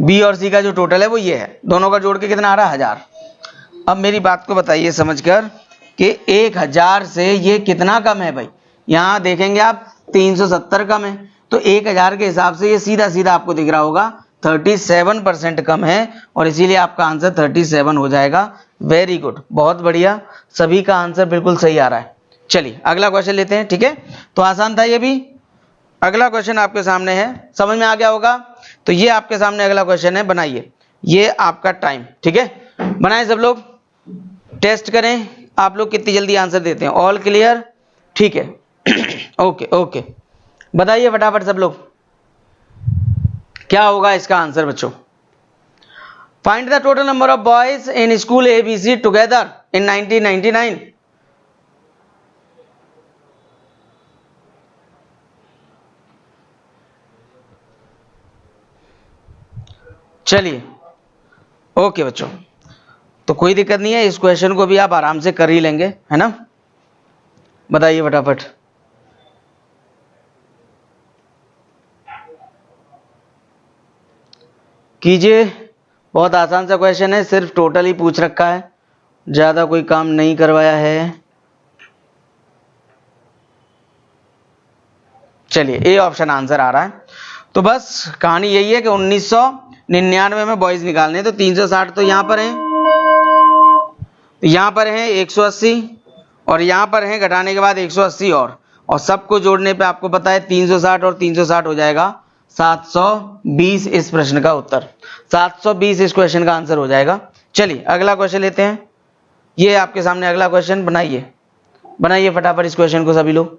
बी और सी का जो टोटल है वो ये है, दोनों का जोड़ के कितना आ रहा है 1000। अब मेरी बात को बताइए समझकर कि 1000 से ये कितना कम है भाई, यहां देखेंगे आप 370 कम है, तो 1000 के हिसाब से ये सीधा सीधा आपको दिख रहा होगा 37% कम है, और इसीलिए आपका आंसर 37 हो जाएगा। वेरी गुड, बहुत बढ़िया, सभी का आंसर बिल्कुल सही आ रहा है। चलिए अगला क्वेश्चन लेते हैं, ठीक है। तो आसान था ये भी। अगला क्वेश्चन आपके सामने है, समझ में आ गया होगा। तो ये आपके सामने अगला क्वेश्चन है, बनाइए। ये आपका टाइम, ठीक है, बनाए सब लोग, टेस्ट करें आप लोग कितनी जल्दी आंसर देते हैं। ऑल क्लियर, ठीक है। ओके ओके, बताइए फटाफट सब लोग क्या होगा इसका आंसर बच्चों। Find the total number of boys in school ABC together in 1999। चलिए ओके बच्चों, तो कोई दिक्कत नहीं है, इस क्वेश्चन को भी आप आराम से कर ही लेंगे, है ना। बताइए फटाफट। कीजिए, बहुत आसान सा क्वेश्चन है, सिर्फ टोटल ही पूछ रखा है, ज्यादा कोई काम नहीं करवाया है। चलिए ए ऑप्शन आंसर आ रहा है। तो बस कहानी यही है कि 1999 में बॉयज निकालने हैं, तो 360 तो यहां पर है, यहां पर है 180, और यहां पर है घटाने के बाद 180 और सबको जोड़ने पे आपको पता है 360 और 360 हो जाएगा 720। इस प्रश्न का उत्तर 720 इस क्वेश्चन का आंसर हो जाएगा। चलिए अगला क्वेश्चन लेते हैं। ये आपके सामने अगला क्वेश्चन, बनाइए बनाइए फटाफट इस क्वेश्चन को सभी लोग।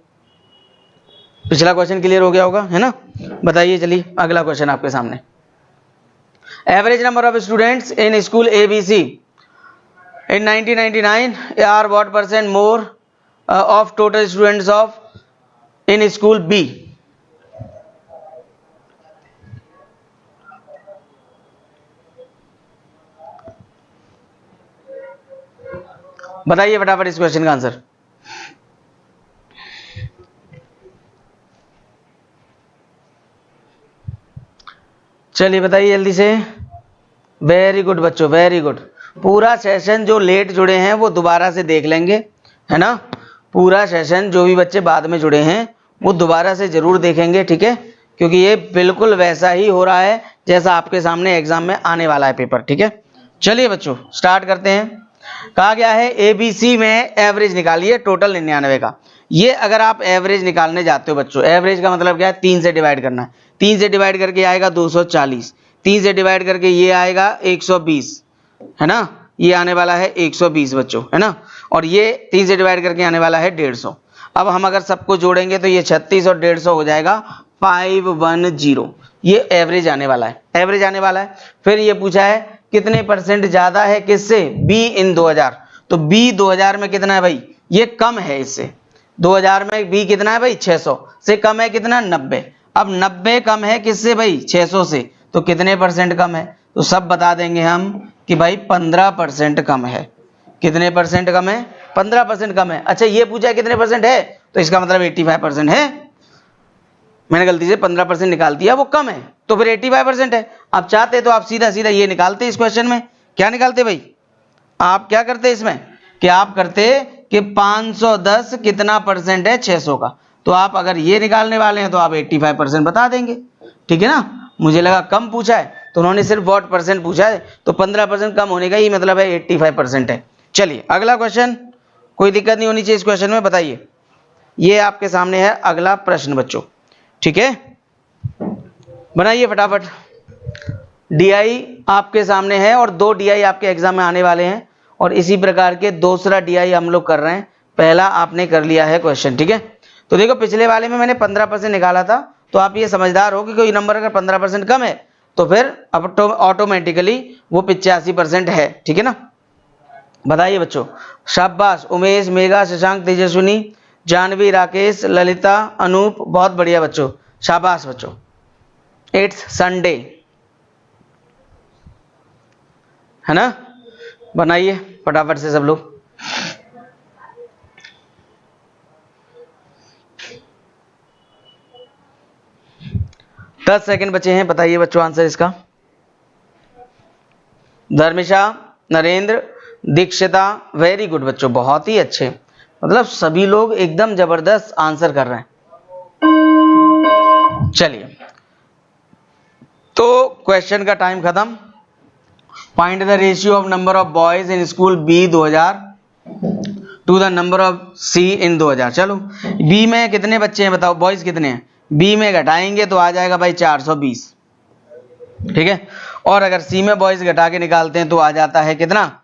पिछला क्वेश्चन क्लियर हो गया होगा, है ना। बताइए, चलिए अगला क्वेश्चन आपके सामने। Average number of students in school ABC in 1999 are what percent more of total students of in school B? बताइए फटाफट इस क्वेश्चन का आंसर। चलिए बताइए जल्दी से। वेरी गुड बच्चों, वेरी गुड। पूरा सेशन जो लेट जुड़े हैं वो दोबारा से देख लेंगे, है ना। पूरा सेशन जो भी बच्चे बाद में जुड़े हैं वो दोबारा से जरूर देखेंगे, ठीक है, क्योंकि ये बिल्कुल वैसा ही हो रहा है जैसा आपके सामने एग्जाम में आने वाला है पेपर, ठीक है। चलिए बच्चों स्टार्ट करते हैं। कहा गया है एबीसी में एवरेज निकालिए टोटल 99 का। ये अगर आप एवरेज निकालने जाते हो बच्चों, एवरेज का मतलब क्या है, 3 से डिवाइड करना है। 3 से डिवाइड करके आएगा 240, 3 से डिवाइड करके ये आएगा 120, है ना, ये आने वाला है 120 बच्चों, है ना, और ये 3 से डिवाइड करके आने वाला है 150। अब हम अगर सबको जोड़ेंगे तो ये 36 और 150 हो जाएगा 510। ये एवरेज आने वाला है, एवरेज आने वाला है। फिर ये पूछा है कितने परसेंट ज्यादा है किससे, बी इन 2000। तो बी 2000 में कितना है भाई, ये कम है इससे। 2000 में बी कितना है भाई, 600 से कम है कितना, 90। अब 90 कम है किससे भाई, 600 से, तो कितने परसेंट कम है, तो सब बता देंगे हम कि भाई 15% कम है। कितने परसेंट कम है, 15% कम है। अच्छा ये पूछा है कितने परसेंट है, तो इसका मतलब 85% है। मैंने गलती से 15% निकाल दिया, वो कम है, तो फिर 85% है। आप चाहते तो आप सीधा सीधा ये निकालते इस क्वेश्चन में। क्या निकालते भाई, आप क्या करते इसमें कि आप करते कि 510 कितना परसेंट है 600 का। तो आप अगर ये निकालने वाले हैं तो आप 85% बता देंगे, ठीक है ना। मुझे लगा कम पूछा है तो उन्होंने सिर्फ वॉट परसेंट पूछा है, तो 15% कम होने का ही मतलब है 85% है। चलिए अगला क्वेश्चन, कोई दिक्कत नहीं होनी चाहिए इस क्वेश्चन में। बताइए, ये आपके सामने है अगला प्रश्न बच्चों, ठीक है, बनाइए फटाफट। डीआई आपके सामने है और 2 डीआई आपके एग्जाम में आने वाले हैं, और इसी प्रकार के दूसरा डीआई हम लोग कर रहे हैं। पहला आपने कर लिया है क्वेश्चन, ठीक है। तो देखो पिछले वाले में मैंने 15% निकाला था, तो आप ये समझदार हो कि कोई नंबर अगर 15% कम है तो फिर अब ऑटोमेटिकली वो 85% है, ठीक है ना। बताइए बच्चों, शाबाश उमेश, मेघा, शशांक, तेजस्विनी, जानवी, राकेश, ललिता, अनूप, बहुत बढ़िया बच्चों, शाबाश बच्चों। इट्स संडे, है ना? बनाइए फटाफट से सब लोग। दस सेकंड बचे हैं, बताइए बच्चों आंसर इसका। धर्मिशा, नरेंद्र, दीक्षिता, वेरी गुड बच्चों, बहुत ही अच्छे, मतलब सभी लोग एकदम जबरदस्त आंसर कर रहे हैं। चलिए, तो क्वेश्चन का टाइम खत्म। Find the ratio of number of boys in school B 2000 to the number of C in 2000। चलो, बी में कितने बच्चे हैं बताओ, बॉयज कितने हैं? बी में घटाएंगे तो आ जाएगा भाई 420, ठीक है। और अगर सी में बॉयज घटा के निकालते हैं तो आ जाता है कितना?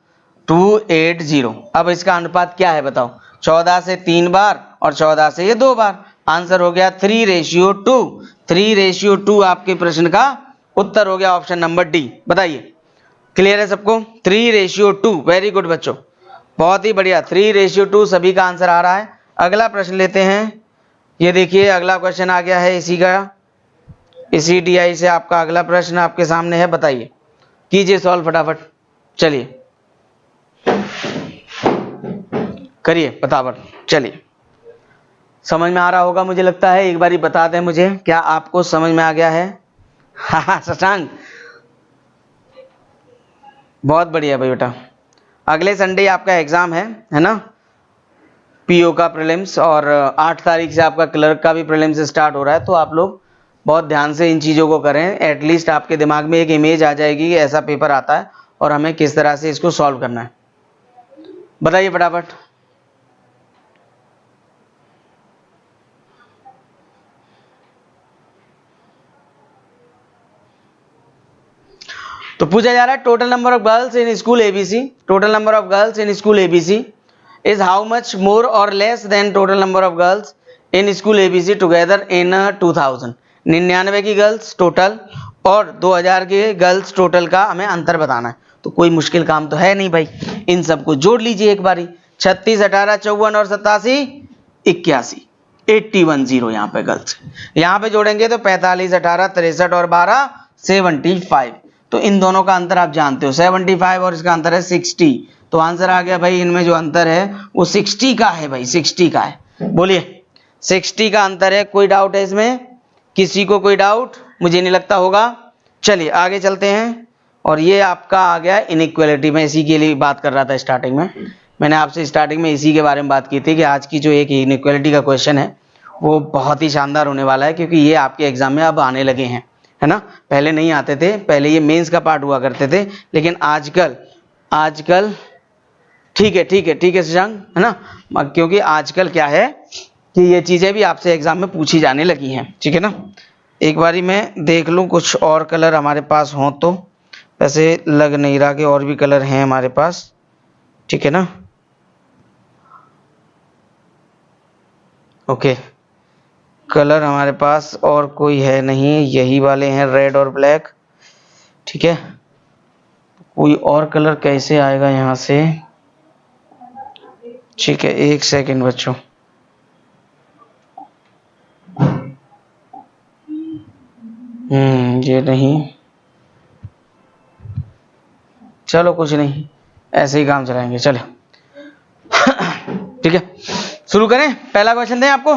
280। अब इसका अनुपात क्या है बताओ? 14 से 3 बार और 14 से ये 2 बार। आंसर हो गया 3:2। 3:2 आपके प्रश्न का उत्तर हो गया, ऑप्शन नंबर डी। बताइए, क्लियर है सबको? 3:2, वेरी गुड बच्चों, बहुत ही बढ़िया। 3:2 सभी का आंसर आ रहा है। अगला प्रश्न लेते हैं। ये देखिए, अगला क्वेश्चन आ गया है इसी का, इसी DI से आपका अगला प्रश्न आपके सामने है। बताइए, कीजिए सॉल्व फटाफट, चलिए करिए फटाफट, चलिए। समझ में आ रहा होगा मुझे लगता है, एक बार ही बता दें मुझे, क्या आपको समझ में आ गया है? हाँ शशांक, बहुत बढ़िया भाई बेटा। अगले संडे आपका एग्जाम है ना, PO का प्रीलिम्स, और 8 तारीख से आपका क्लर्क का भी प्रीलिम्स स्टार्ट हो रहा है। तो आप लोग बहुत ध्यान से इन चीज़ों को करें, एटलीस्ट आपके दिमाग में एक इमेज आ जाएगी कि ऐसा पेपर आता है और हमें किस तरह से इसको सॉल्व करना है। बताइए फटाफट। तो पूछा जा रहा है, total number of girls in school ABC, total number of girls in school ABC is how much more और less than total number of girls in school ABC together in 2000। 99 की गर्ल्स टोटल और 2000 के girls total का हमें अंतर बताना है। तो कोई मुश्किल काम तो है नहीं भाई, इन सबको जोड़ लीजिए एक बारी। 36, 18, 54 और 87, 81, 81 यहाँ पे गर्ल्स। यहाँ पे जोड़ेंगे तो 45, 18, 63 और 12, 75। तो इन दोनों का अंतर आप जानते हो, 75 और इसका अंतर है 60। तो आंसर आ गया भाई, इनमें जो अंतर है वो 60 का है भाई, 60 का है। बोलिए, 60 का अंतर है। कोई डाउट है इसमें? किसी को कोई डाउट? मुझे नहीं लगता होगा। चलिए आगे चलते हैं। और ये आपका आ गया इनइक्वालिटी। में इसी के लिए बात कर रहा था स्टार्टिंग में, मैंने आपसे स्टार्टिंग में इसी के बारे में बात की थी कि आज की जो एक इनइक्वालिटी का क्वेश्चन है वो बहुत ही शानदार होने वाला है, क्योंकि ये आपके एग्जाम में अब आने लगे हैं, है ना। पहले नहीं आते थे, पहले ये मेंस का पार्ट हुआ करते थे, लेकिन आजकल ठीक है शशांक, है ना, क्योंकि आजकल क्या है कि ये चीज़ें भी आपसे एग्जाम में पूछी जाने लगी हैं, ठीक है ना। एक बारी मैं देख लूँ कुछ और कलर हमारे पास हों तो, वैसे लग नहीं रहा कि और भी कलर हैं हमारे पास, ठीक है ना। ओके, कलर हमारे पास और कोई है नहीं, यही वाले हैं, रेड और ब्लैक, ठीक है। कोई और कलर कैसे आएगा यहाँ से? ठीक है, एक सेकंड बच्चों। ये नहीं, चलो कुछ नहीं, ऐसे ही काम चलाएंगे, चलो ठीक है। शुरू करें, पहला क्वेश्चन दें आपको।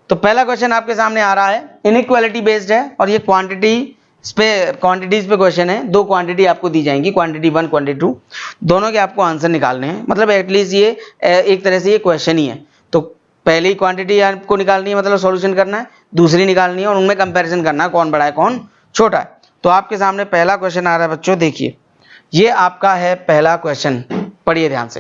तो पहला क्वेश्चन आपके सामने आ रहा है, इनइक्वालिटी बेस्ड है और ये क्वांटिटीज पे क्वेश्चन है। 2 क्वांटिटी आपको दी जाएंगी, क्वांटिटी 1, क्वांटिटी 2, दोनों के आपको आंसर निकालने हैं। मतलब एटलीस्ट ये एक तरह से ये क्वेश्चन ही है। तो पहली क्वांटिटी आपको निकालनी है, मतलब सॉल्यूशन करना है, दूसरी निकालनी है और उनमें कंपैरिजन करना है, कौन बड़ा है कौन छोटा है। तो आपके सामने पहला क्वेश्चन आ रहा है बच्चों, देखिए ये आपका है पहला क्वेश्चन, पढ़िए ध्यान से,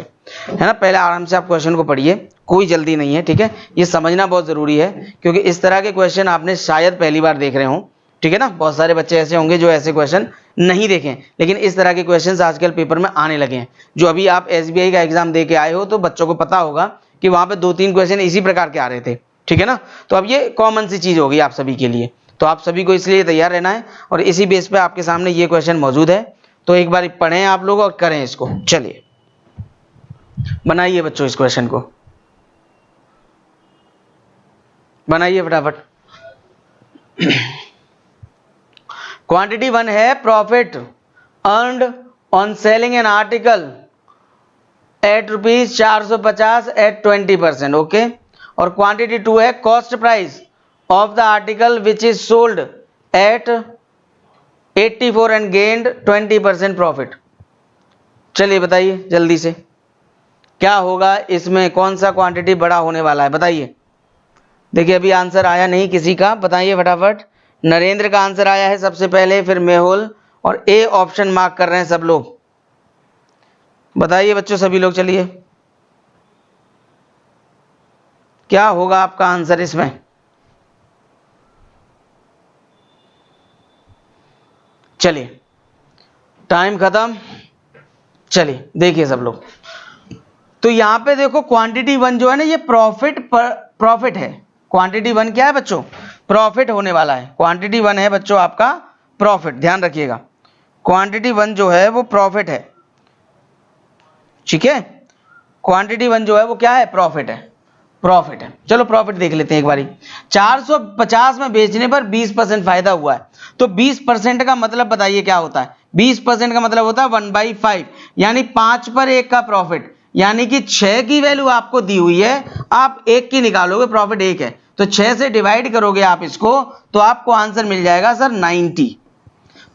है ना। पहले आराम से आप क्वेश्चन को पढ़िए, कोई जल्दी नहीं है, ठीक है। ये समझना बहुत जरूरी है, क्योंकि इस तरह के क्वेश्चन आपने शायद पहली बार देख रहे हो, ठीक है ना। बहुत सारे बच्चे ऐसे होंगे जो ऐसे क्वेश्चन नहीं देखें, लेकिन इस तरह के क्वेश्चंस आजकल पेपर में आने लगे हैं। जो अभी आप SBI का एग्जाम दे के आए हो, तो बच्चों को पता होगा कि वहां पे 2-3 क्वेश्चन इसी प्रकार के आ रहे थे, ठीक है ना। तो अब ये कॉमन सी चीज होगी आप सभी के लिए, तो आप सभी को इसलिए तैयार रहना है। और इसी बेस पे आपके सामने ये क्वेश्चन मौजूद है, तो एक बार पढ़ें आप लोग और करें इसको। चलिए बनाइए बच्चों इस क्वेश्चन को। बनाइए फटाफट। क्वांटिटी 1 है profit earned on selling an article at ₹450 at 20%, okay. और क्वांटिटी 2 है cost price of the article which is sold at 84 and gained 20% profit. चलिए बताइए जल्दी से क्या होगा इसमें, कौन सा क्वांटिटी बड़ा होने वाला है, बताइए। देखिए अभी आंसर आया नहीं किसी का, बताइए फटाफट। नरेंद्र का आंसर आया है सबसे पहले, फिर मेहुल, और ए ऑप्शन मार्क कर रहे हैं सब लोग। बताइए बच्चों सभी लोग, चलिए क्या होगा आपका आंसर इसमें। चलिए टाइम खत्म। चलिए देखिए सब लोग, तो यहां पे देखो क्वांटिटी 1 जो है ना ये प्रॉफिट है। क्वांटिटी 1 क्या है बच्चों, प्रॉफिट होने वाला है। क्वांटिटी 1 है बच्चों आपका प्रॉफिट, ध्यान रखिएगा। क्वांटिटी 1 जो है वो प्रॉफिट है, ठीक है। क्वांटिटी 1 जो है वो क्या है, प्रॉफिट है, प्रॉफिट है। चलो प्रॉफिट देख लेते हैं एक बारी। 450 में बेचने पर 20% फायदा हुआ है, तो 20% का मतलब बताइए क्या होता है। 20% का मतलब होता है 1/5, यानी 5 पर 1 का प्रॉफिट, यानी कि 6 की वैल्यू आपको दी हुई है, आप 1 की निकालोगे, प्रॉफिट 1 है, तो 6 से डिवाइड करोगे आप इसको, तो आपको आंसर मिल जाएगा सर 90।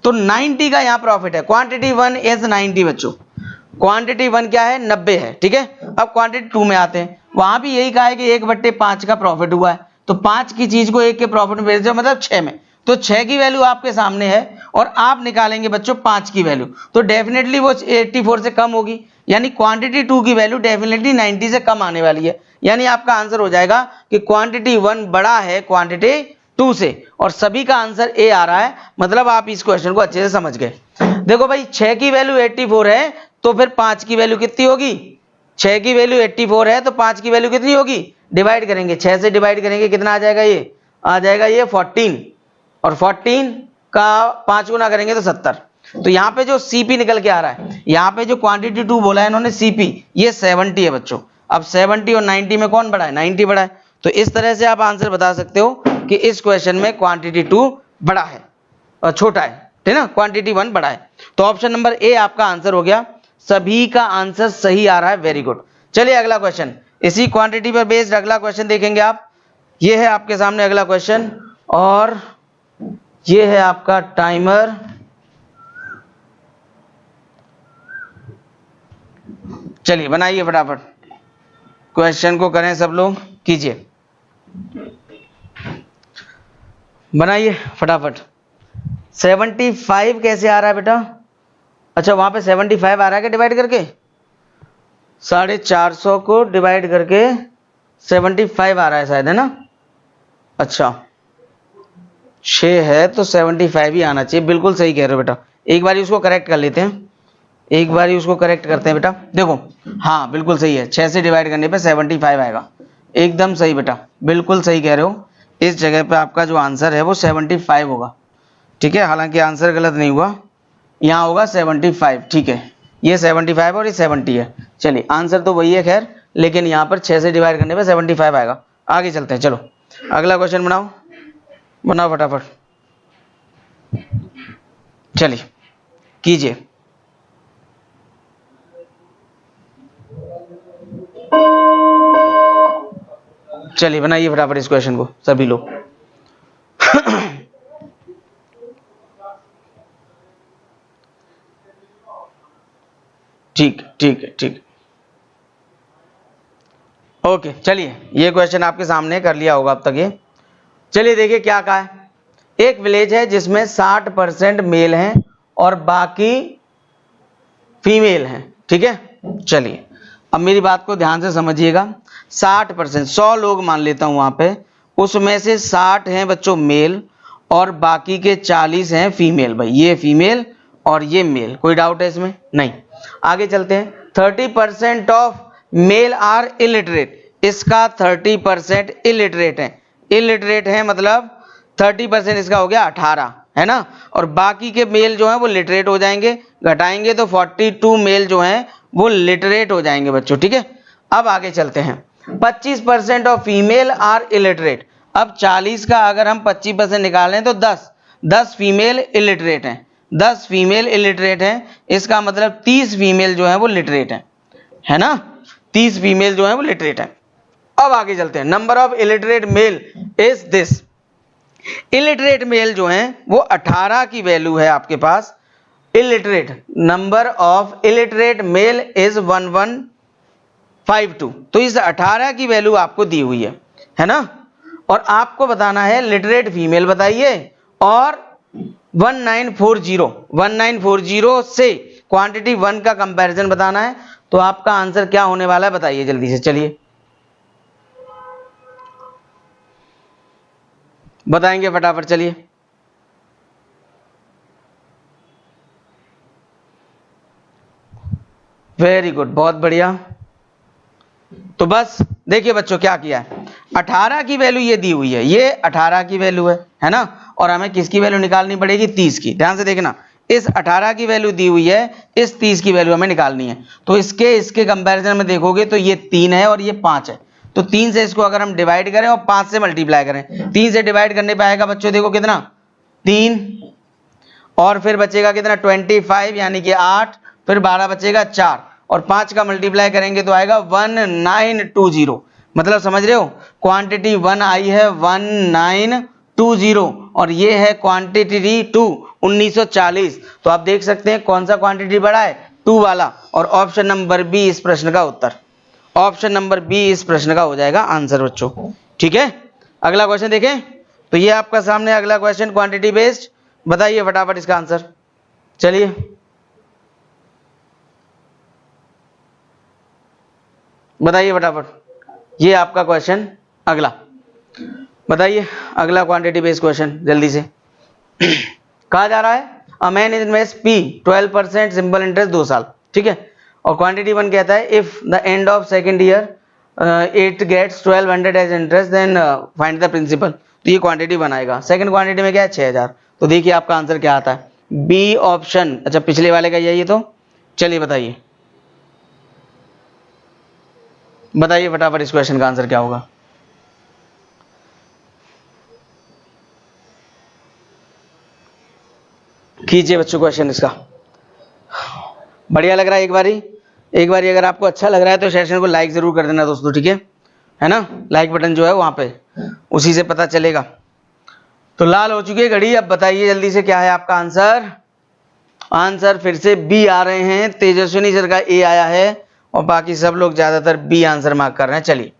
तो 90 का यहां प्रॉफिट है। क्वांटिटी 1 इज 90 बच्चों, क्वांटिटी 1 क्या है, 90 है, ठीक है। अब क्वांटिटी 2 में आते हैं, वहां भी यही कहा है कि 1/5 का प्रॉफिट हुआ है, तो 5 की चीज को 1 के प्रॉफिट में बेच दो, मतलब 6 में, तो 6 की वैल्यू आपके सामने है और आप निकालेंगे बच्चों 5 की वैल्यू, तो डेफिनेटली वो 84 से कम होगी, यानी क्वांटिटी 2 की वैल्यू डेफिनेटली 90 से कम आने वाली है। यानी आपका आंसर हो जाएगा कि क्वांटिटी 1 बड़ा है क्वांटिटी 2 से, और सभी का आंसर ए आ रहा है, मतलब आप इस क्वेश्चन को अच्छे से समझ गए। देखो भाई 6 की वैल्यू 84 है, तो फिर 5 की वैल्यू कितनी होगी, 6 की वैल्यू 84 है तो 5 की वैल्यू कितनी होगी, डिवाइड करेंगे, 6 से डिवाइड करेंगे, कितना आ जाएगा, ये आ जाएगा ये 14, और 14 का 5 गुना करेंगे तो 70। तो यहाँ पे जो सीपी निकल के आ रहा है, यहाँ पे जो क्वांटिटी 2 बोला है इन्होंने सीपी, ये 70 है बच्चों। अब 70 और 90 में कौन बड़ा है, 90 बड़ा है। तो इस तरह से आप आंसर बता सकते हो कि इस क्वेश्चन में क्वांटिटी 2 बड़ा है और छोटा है, ठीक है ना, क्वांटिटी 1 बड़ा है। तो ऑप्शन नंबर ए आपका आंसर हो गया। सभी का आंसर सही आ रहा है, वेरी गुड। चलिए अगला क्वेश्चन, इसी क्वांटिटी पर बेस्ड अगला क्वेश्चन देखेंगे आप। ये है आपके सामने अगला क्वेश्चन, और ये है आपका टाइमर। चलिए बनाइए फटाफट, क्वेश्चन को करें सब लोग, कीजिए, बनाइए फटाफट। 75 कैसे आ रहा है बेटा, अच्छा वहां पे 75 आ रहा है क्या डिवाइड करके, 450 को डिवाइड करके 75 आ रहा है शायद, है ना। अच्छा 6 है तो 75 ही आना चाहिए, बिल्कुल सही कह रहे हो बेटा। एक बार उसको करेक्ट कर लेते हैं, एक बार उसको करेक्ट करते हैं बेटा। देखो हाँ बिल्कुल सही है, 6 से डिवाइड करने पे 75 आएगा, एकदम सही बेटा, बिल्कुल सही कह रहे हो। इस जगह पे आपका जो आंसर है वो 75 होगा, ठीक है। हालांकि आंसर गलत नहीं हुआ, यहाँ होगा 75, ठीक है। ये 75 और ये 70 है। चलिए आंसर तो वही है खैर, लेकिन यहाँ पर 6 से डिवाइड करने पे 75 आएगा। आगे चलते हैं, चलो अगला क्वेश्चन बनाओ, बनाओ फटाफट, चलिए कीजिए। चलिए बनाइए फटाफट इस क्वेश्चन को सभी लोग। ठीक ठीक है, ठीक, ओके। चलिए ये क्वेश्चन आपके सामने कर लिया होगा अब तक ये। चलिए देखिए क्या कहा है, एक विलेज है जिसमें 60% मेल हैं और बाकी फीमेल हैं, ठीक है। चलिए अब मेरी बात को ध्यान से समझिएगा। 60%, 100 लोग मान लेता हूं वहां पे, उसमें से 60 हैं बच्चों मेल और बाकी के 40 हैं फीमेल। भाई ये फीमेल और ये मेल, कोई डाउट है इसमें, नहीं। आगे चलते हैं। 30% ऑफ मेल आर इलिटरेट, इसका 30% इलिटरेट है, इलिटरेट है मतलब 30% इसका हो गया 18, है ना। और बाकी के मेल जो हैं वो लिटरेट हो जाएंगे, घटाएंगे तो 42 मेल जो हैं वो लिटरेट हो जाएंगे बच्चों, ठीक है। अब आगे चलते हैं। 25% ऑफ फीमेल आर इलिटरेट, अब 40 का अगर हम 25% निकालें तो 10 फीमेल इलिटरेट हैं, 10 फीमेल इलिटरेट हैं, इसका मतलब 30 फीमेल जो है वो लिटरेट है ना, 30 फीमेल जो है वो लिटरेट है। अब आगे चलते हैं, number of illiterate male is this. Illiterate male जो है वो 18 की वैल्यू है आपके पास, illiterate number of illiterate male is 1152। तो इस 18 की वैल्यू आपको दी हुई है ना, और आपको बताना है लिटरेट फीमेल बताइए, और 1940 से क्वांटिटी 1 का कंपैरिजन बताना है। तो आपका आंसर क्या होने वाला है बताइए जल्दी से, चलिए बताएंगे फटाफट, चलिए। वेरी गुड, बहुत बढ़िया। तो बस देखिए बच्चों क्या किया है, 18 की वैल्यू ये दी हुई है, ये 18 की वैल्यू है ना, और हमें किसकी वैल्यू निकालनी पड़ेगी, 30 की। ध्यान से देखना, इस 18 की वैल्यू दी हुई है, इस 30 की वैल्यू हमें निकालनी है। तो इसके कंपैरिजन में देखोगे तो ये 3 है और ये 5 है, तो 3 से इसको अगर हम डिवाइड करें और 5 से मल्टीप्लाई करें, 3 से डिवाइड करने पे आएगा बच्चों देखो कितना, 3, और फिर बचेगा कितना 25 यानी कि 8, फिर 12 बचेगा 4, और 5 का मल्टीप्लाई करेंगे तो आएगा 1920। मतलब समझ रहे हो, क्वांटिटी 1 आई है 1920 और ये है क्वांटिटी 2 1940। तो आप देख सकते हैं कौन सा क्वांटिटी बड़ा है, 2 वाला, और ऑप्शन नंबर बी इस प्रश्न का उत्तर, ऑप्शन नंबर बी इस प्रश्न का हो जाएगा आंसर बच्चों। ठीक है, अगला क्वेश्चन देखें। तो ये आपका सामने अगला क्वेश्चन क्वांटिटी बेस्ड, बताइए फटाफट इसका आंसर, चलिए बताइए फटाफट। ये आपका क्वेश्चन अगला, बताइए अगला क्वांटिटी बेस्ड क्वेश्चन जल्दी से। कहा जा रहा है a man invest P 12% simple interest 2 साल, ठीक है, और क्वांटिटी 1 कहता है if the end of second year it gets 1200 as interest then find the principal. तो ये क्वांटिटी बनाएगा, सेकंड क्वांटिटी में क्या है 6000। तो देखिए आपका आंसर क्या आता है, बी ऑप्शन। अच्छा पिछले वाले का यही है, तो चलिए बताइए बताइए फटाफट इस क्वेश्चन का आंसर क्या होगा। कीजिए बच्चों क्वेश्चन इसका, बढ़िया लग रहा है। एक बारी अगर आपको अच्छा लग रहा है तो सेशन को लाइक जरूर कर देना दोस्तों, ठीक है ना, लाइक बटन जो है वहां पे, उसी से पता चलेगा। तो लाल हो चुकी है घड़ी, अब बताइए जल्दी से क्या है आपका आंसर। आंसर फिर से बी आ रहे हैं, तेजस्विनी सर का ए आया है और बाकी सब लोग ज्यादातर बी आंसर मार्क कर रहे हैं। चलिए,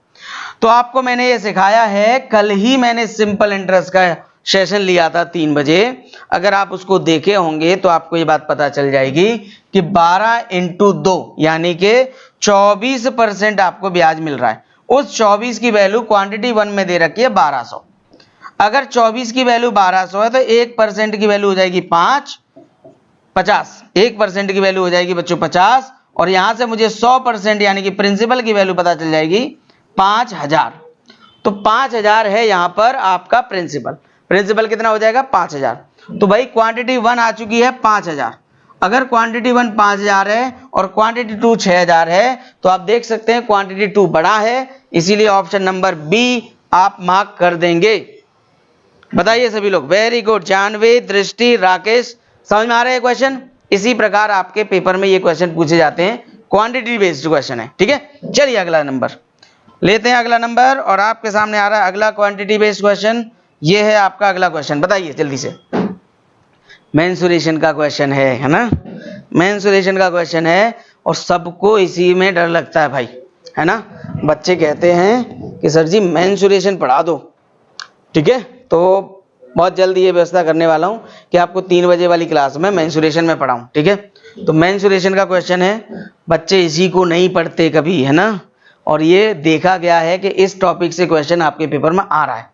तो आपको मैंने ये सिखाया है, कल ही मैंने सिंपल इंटरेस्ट का सेशन लिया था 3 बजे, अगर आप उसको देखे होंगे तो आपको ये बात पता चल जाएगी कि 12 × 2 यानी कि 24% आपको ब्याज मिल रहा है। उस 24 की वैल्यू क्वांटिटी 1 में दे रखी है 1200। अगर 24 की वैल्यू 1200 है तो 1% की वैल्यू हो जाएगी 50, 1% की वैल्यू हो जाएगी बच्चों 50, और यहां से मुझे 100% यानी कि प्रिंसिपल की वैल्यू पता चल जाएगी 5000। तो 5000 है यहां पर आपका प्रिंसिपल कितना हो जाएगा 5000। तो भाई क्वांटिटी 1 आ चुकी है 5000, अगर क्वांटिटी 1 5000 है और क्वांटिटी 2 6000 है तो आप देख सकते हैं क्वांटिटी 2 बड़ा है, इसीलिए ऑप्शन नंबर बी आप मार्क कर देंगे। बताइए सभी लोग, वेरी गुड, जानवी, दृष्टि, राकेश, समझ में आ रहा है क्वेश्चन। इसी प्रकार आपके पेपर में ये क्वेश्चन पूछे जाते हैं, क्वांटिटी बेस्ड क्वेश्चन है, ठीक है। चलिए अगला नंबर लेते हैं, अगला नंबर, और आपके सामने आ रहा है अगला क्वांटिटी बेस्ड क्वेश्चन। ये है आपका अगला क्वेश्चन, बताइए जल्दी से। मेंसुरेशन का क्वेश्चन है ना, मेंसुरेशन का क्वेश्चन है, और सबको इसी में डर लगता है भाई, है ना। बच्चे कहते हैं कि सर जी मेंसुरेशन पढ़ा दो, ठीक है। तो बहुत जल्दी ये व्यवस्था करने वाला हूं कि आपको 3 बजे वाली क्लास में मेंसुरेशन में पढ़ाऊं, ठीक है। तो मेंसुरेशन का क्वेश्चन है, बच्चे इसी को नहीं पढ़ते कभी, है ना, और ये देखा गया है कि इस टॉपिक से क्वेश्चन आपके पेपर में आ रहा है।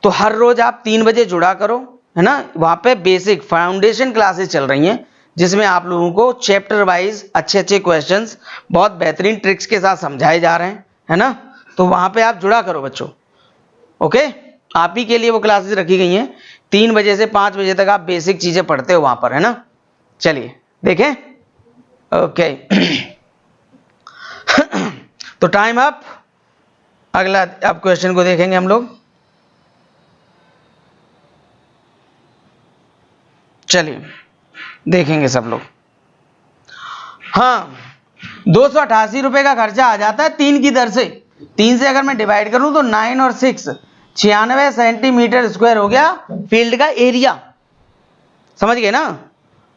तो हर रोज आप 3 बजे जुड़ा करो, है ना, वहां पे बेसिक फाउंडेशन क्लासेस चल रही हैं, जिसमें आप लोगों को चैप्टर वाइज अच्छे क्वेश्चंस बहुत बेहतरीन ट्रिक्स के साथ समझाए जा रहे हैं, है ना। तो वहां पे आप जुड़ा करो बच्चों, ओके। आप ही के लिए वो क्लासेस रखी गई हैं, 3 बजे से 5 बजे तक आप बेसिक चीजें पढ़ते हो वहां पर, है ना। चलिए देखें, ओके। तो टाइम अप, अगला अब क्वेश्चन को देखेंगे हम लोग। चलिए देखेंगे सब लोग। हाँ 288 रुपए का खर्चा आ जाता है 3 की दर से। 3 से अगर मैं डिवाइड करूं तो 9 और 6 96 सेंटीमीटर स्क्वायर हो गया फील्ड का एरिया। समझ गए ना?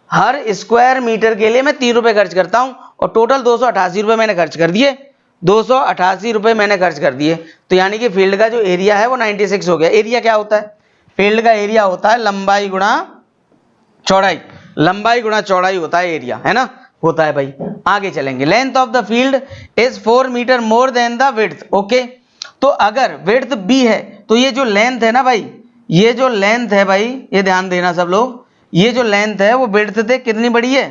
हर स्क्वायर मीटर के लिए मैं 3 रुपए खर्च करता हूं और टोटल 288 रुपए मैंने खर्च कर दिए। 288 रुपए मैंने खर्च कर दिए, तो यानी कि फील्ड का जो एरिया है वो 96 हो गया। एरिया क्या होता है? फील्ड का एरिया होता है लंबाई गुणा चौड़ाई। लंबाई गुणा चौड़ाई होता है एरिया, है ना? होता है भाई। आगे चलेंगे। Length of the field is 4 metre more than the width. Okay, तो अगर विड्थ b है तो ये जो लेंथ है ना भाई, ये जो लेंथ है भाई, ये ध्यान देना सब लोग, ये जो लेंथ है वो विड्थ से कितनी बड़ी है?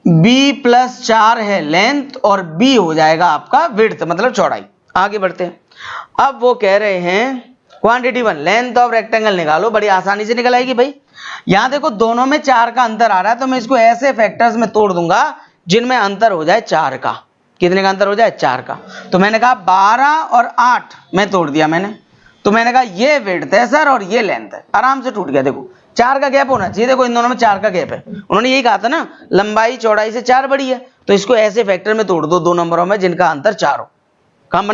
b+4 है लेंथ और b हो जाएगा आपका विड्थ मतलब चौड़ाई। आगे बढ़ते हैं। अब वो कह रहे हैं क्वांटिटी 1 लेंथ ऑफ रेक्टेंगल निकालो। बड़ी आसानी से निकल आएगी भाई। यहां देखो दोनों में 4 का अंतर आ रहा है, तो मैं इसको ऐसे फैक्टर्स में तोड़ दूंगा जिनमें अंतर हो जाए 4 का। कितने का अंतर हो जाए? 4 का। तो मैंने कहा 12 और 8 में तोड़ दिया मैंने, तो मैंने कहा ये विड्थ है सर और ये लेंथ है। आराम से टूट गया। देखो 4 का गैप होना चाहिए। देखो इन दोनों में 4 का गैप है। उन्होंने यही कहा था ना लंबाई चौड़ाई से 4 बड़ी है, तो इसको ऐसे फैक्टर में तोड़ दो 2 नंबरों में जिनका अंतर 4 हो। काम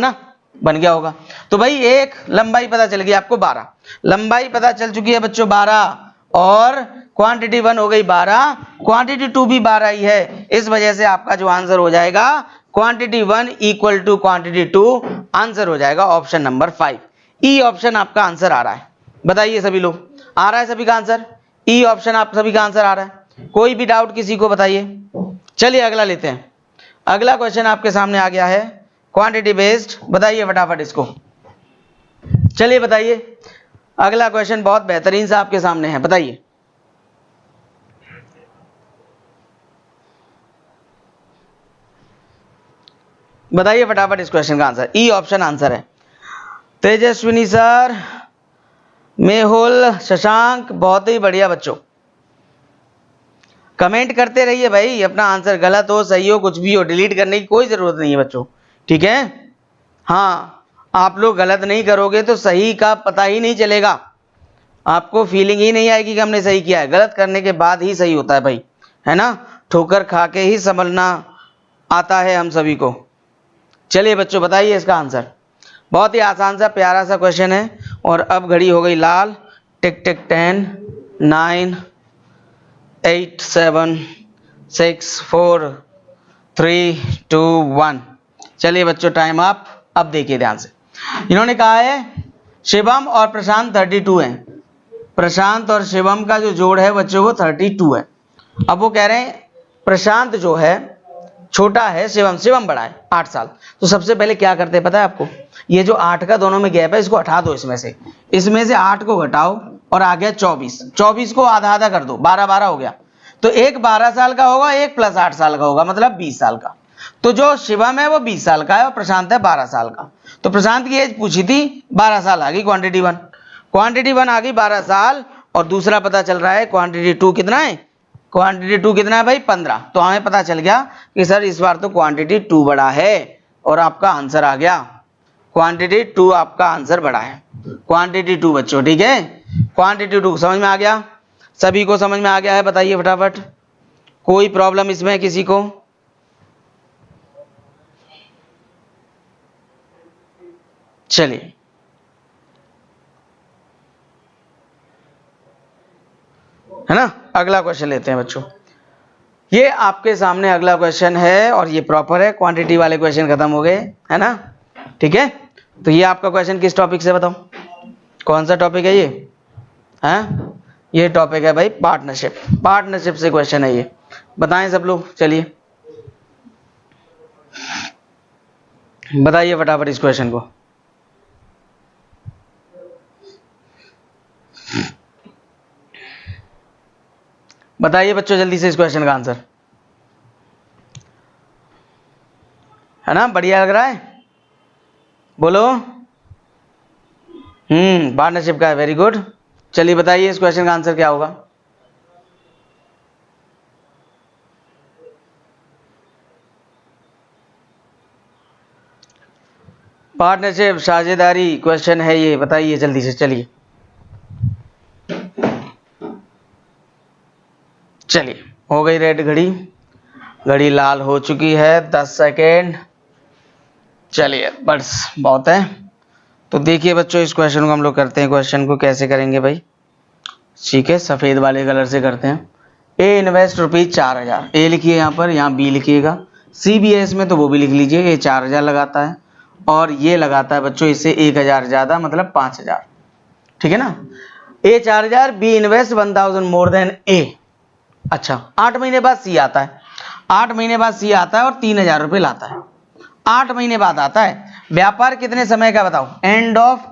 बन गया होगा। तो भाई एक लंबाई पता चल गई आपको 12, लंबाई पता चल चुकी है बच्चों 12, और क्वांटिटी 1 हो गई 12, क्वांटिटी 2 भी 12 ही है। इस वजह से आपका जो आंसर हो जाएगा quantity 1 equal to quantity 2, answer हो जाएगा ऑप्शन नंबर 5। ई ऑप्शन आपका आंसर आ रहा है। बताइए सभी लोग, आ रहा है सभी का आंसर? ई ऑप्शन आप सभी का आंसर आ रहा है? कोई भी डाउट किसी को बताइए। चलिए अगला लेते हैं। अगला क्वेश्चन आपके सामने आ गया है क्वांटिटी बेस्ड। बताइए फटाफट इसको। चलिए बताइए, अगला क्वेश्चन बहुत बेहतरीन सा आपके सामने है। बताइए बताइए फटाफट इस क्वेश्चन का आंसर। ई ऑप्शन आंसर है। तेजस्विनी सर, मेहुल, शशांक, बहुत ही बढ़िया बच्चों। कमेंट करते रहिए भाई। अपना आंसर गलत हो सही हो कुछ भी हो, डिलीट करने की कोई जरूरत नहीं है बच्चों, ठीक है? हाँ, आप लोग गलत नहीं करोगे तो सही का पता ही नहीं चलेगा। आपको फीलिंग ही नहीं आएगी कि हमने सही किया है। गलत करने के बाद ही सही होता है भाई, है ना? ठोकर खा के ही संभलना आता है हम सभी को। चलिए बच्चों बताइए इसका आंसर। बहुत ही आसान सा प्यारा सा क्वेश्चन है। और अब घड़ी हो गई लाल। टिक टिक 10 9 8 7 6 4 3 2 1। चलिए बच्चों टाइम अप। अब देखिए ध्यान से। इन्होंने कहा है शिवम और प्रशांत 32 हैं। प्रशांत और शिवम का जो जोड़ है बच्चों वो 32 है। अब वो कह रहे हैं प्रशांत जो है छोटा है, शिवम बड़ा है 8 साल। तो सबसे पहले क्या करते हैं पता है आपको? ये जो 8 का दोनों में गैप है इसको हटा दो। इसमें से 8 को घटाओ और आ गया 24। 24 को आधा आधा कर दो, 12 हो गया। तो एक 12 साल का होगा, एक प्लस 8 साल का होगा, मतलब 20 साल का। तो जो शिवम है वो 20 साल का है और प्रशांत है 12 साल का। तो प्रशांत की एज पूछी थी, 12 साल आ गई क्वांटिटी 1। क्वांटिटी 1 आ गई 12 साल। और दूसरा पता चल रहा है क्वांटिटी 2 कितना है? क्वांटिटी 2 कितना है भाई? 15। तो हमें पता चल गया कि सर इस बार तो क्वांटिटी 2 बड़ा है और आपका आंसर आ गया क्वांटिटी 2। आपका आंसर बड़ा है क्वांटिटी 2 बच्चों, ठीक है? क्वांटिटी 2 समझ में आ गया? सभी को समझ में आ गया है? बताइए फटाफट। कोई प्रॉब्लम इसमें किसी को? चलिए है ना, अगला क्वेश्चन लेते हैं बच्चों। ये आपके सामने अगला क्वेश्चन है और ये प्रॉपर है। क्वांटिटी वाले क्वेश्चन खत्म हो गए, है ना? ठीक है, तो ये आपका क्वेश्चन किस टॉपिक से बताओ? कौन सा टॉपिक है ये? हैं? ये टॉपिक है भाई पार्टनरशिप। पार्टनरशिप से क्वेश्चन है ये। बताएं सब लोग। चलिए बताइए फटाफट इस क्वेश्चन को। बताइए बच्चों जल्दी से इस क्वेश्चन का आंसर, है ना? बढ़िया लग रहा है? बोलो। पार्टनरशिप का है, वेरी गुड। चलिए बताइए इस क्वेश्चन का आंसर क्या होगा? पार्टनरशिप साझेदारी क्वेश्चन है ये। बताइए जल्दी से। चलिए चलिए हो गई रेड घड़ी, घड़ी लाल हो चुकी है, 10 सेकेंड। चलिए बस बहुत है। तो देखिए बच्चों इस क्वेश्चन को हम लोग करते हैं। क्वेश्चन को कैसे करेंगे भाई, ठीक है, सफ़ेद वाले कलर से करते हैं। ए इन्वेस्ट रुपीज 4000, ए लिखिए यहाँ पर, यहाँ बी लिखिएगा। CBS में तो वो भी लिख लीजिए, ये 4000 लगाता है और ये लगाता है बच्चों इससे 1000 ज़्यादा, मतलब 5000, ठीक है ना। ए 4000, बी इन्वेस्ट 1000 मोर देन ए। अच्छा 8 महीने बाद सी आता है, 8 महीने बाद सी आता है और 3000 रुपये लाता है, 8 महीने बाद आता है। व्यापार कितने समय का बताओ, एंड ऑफ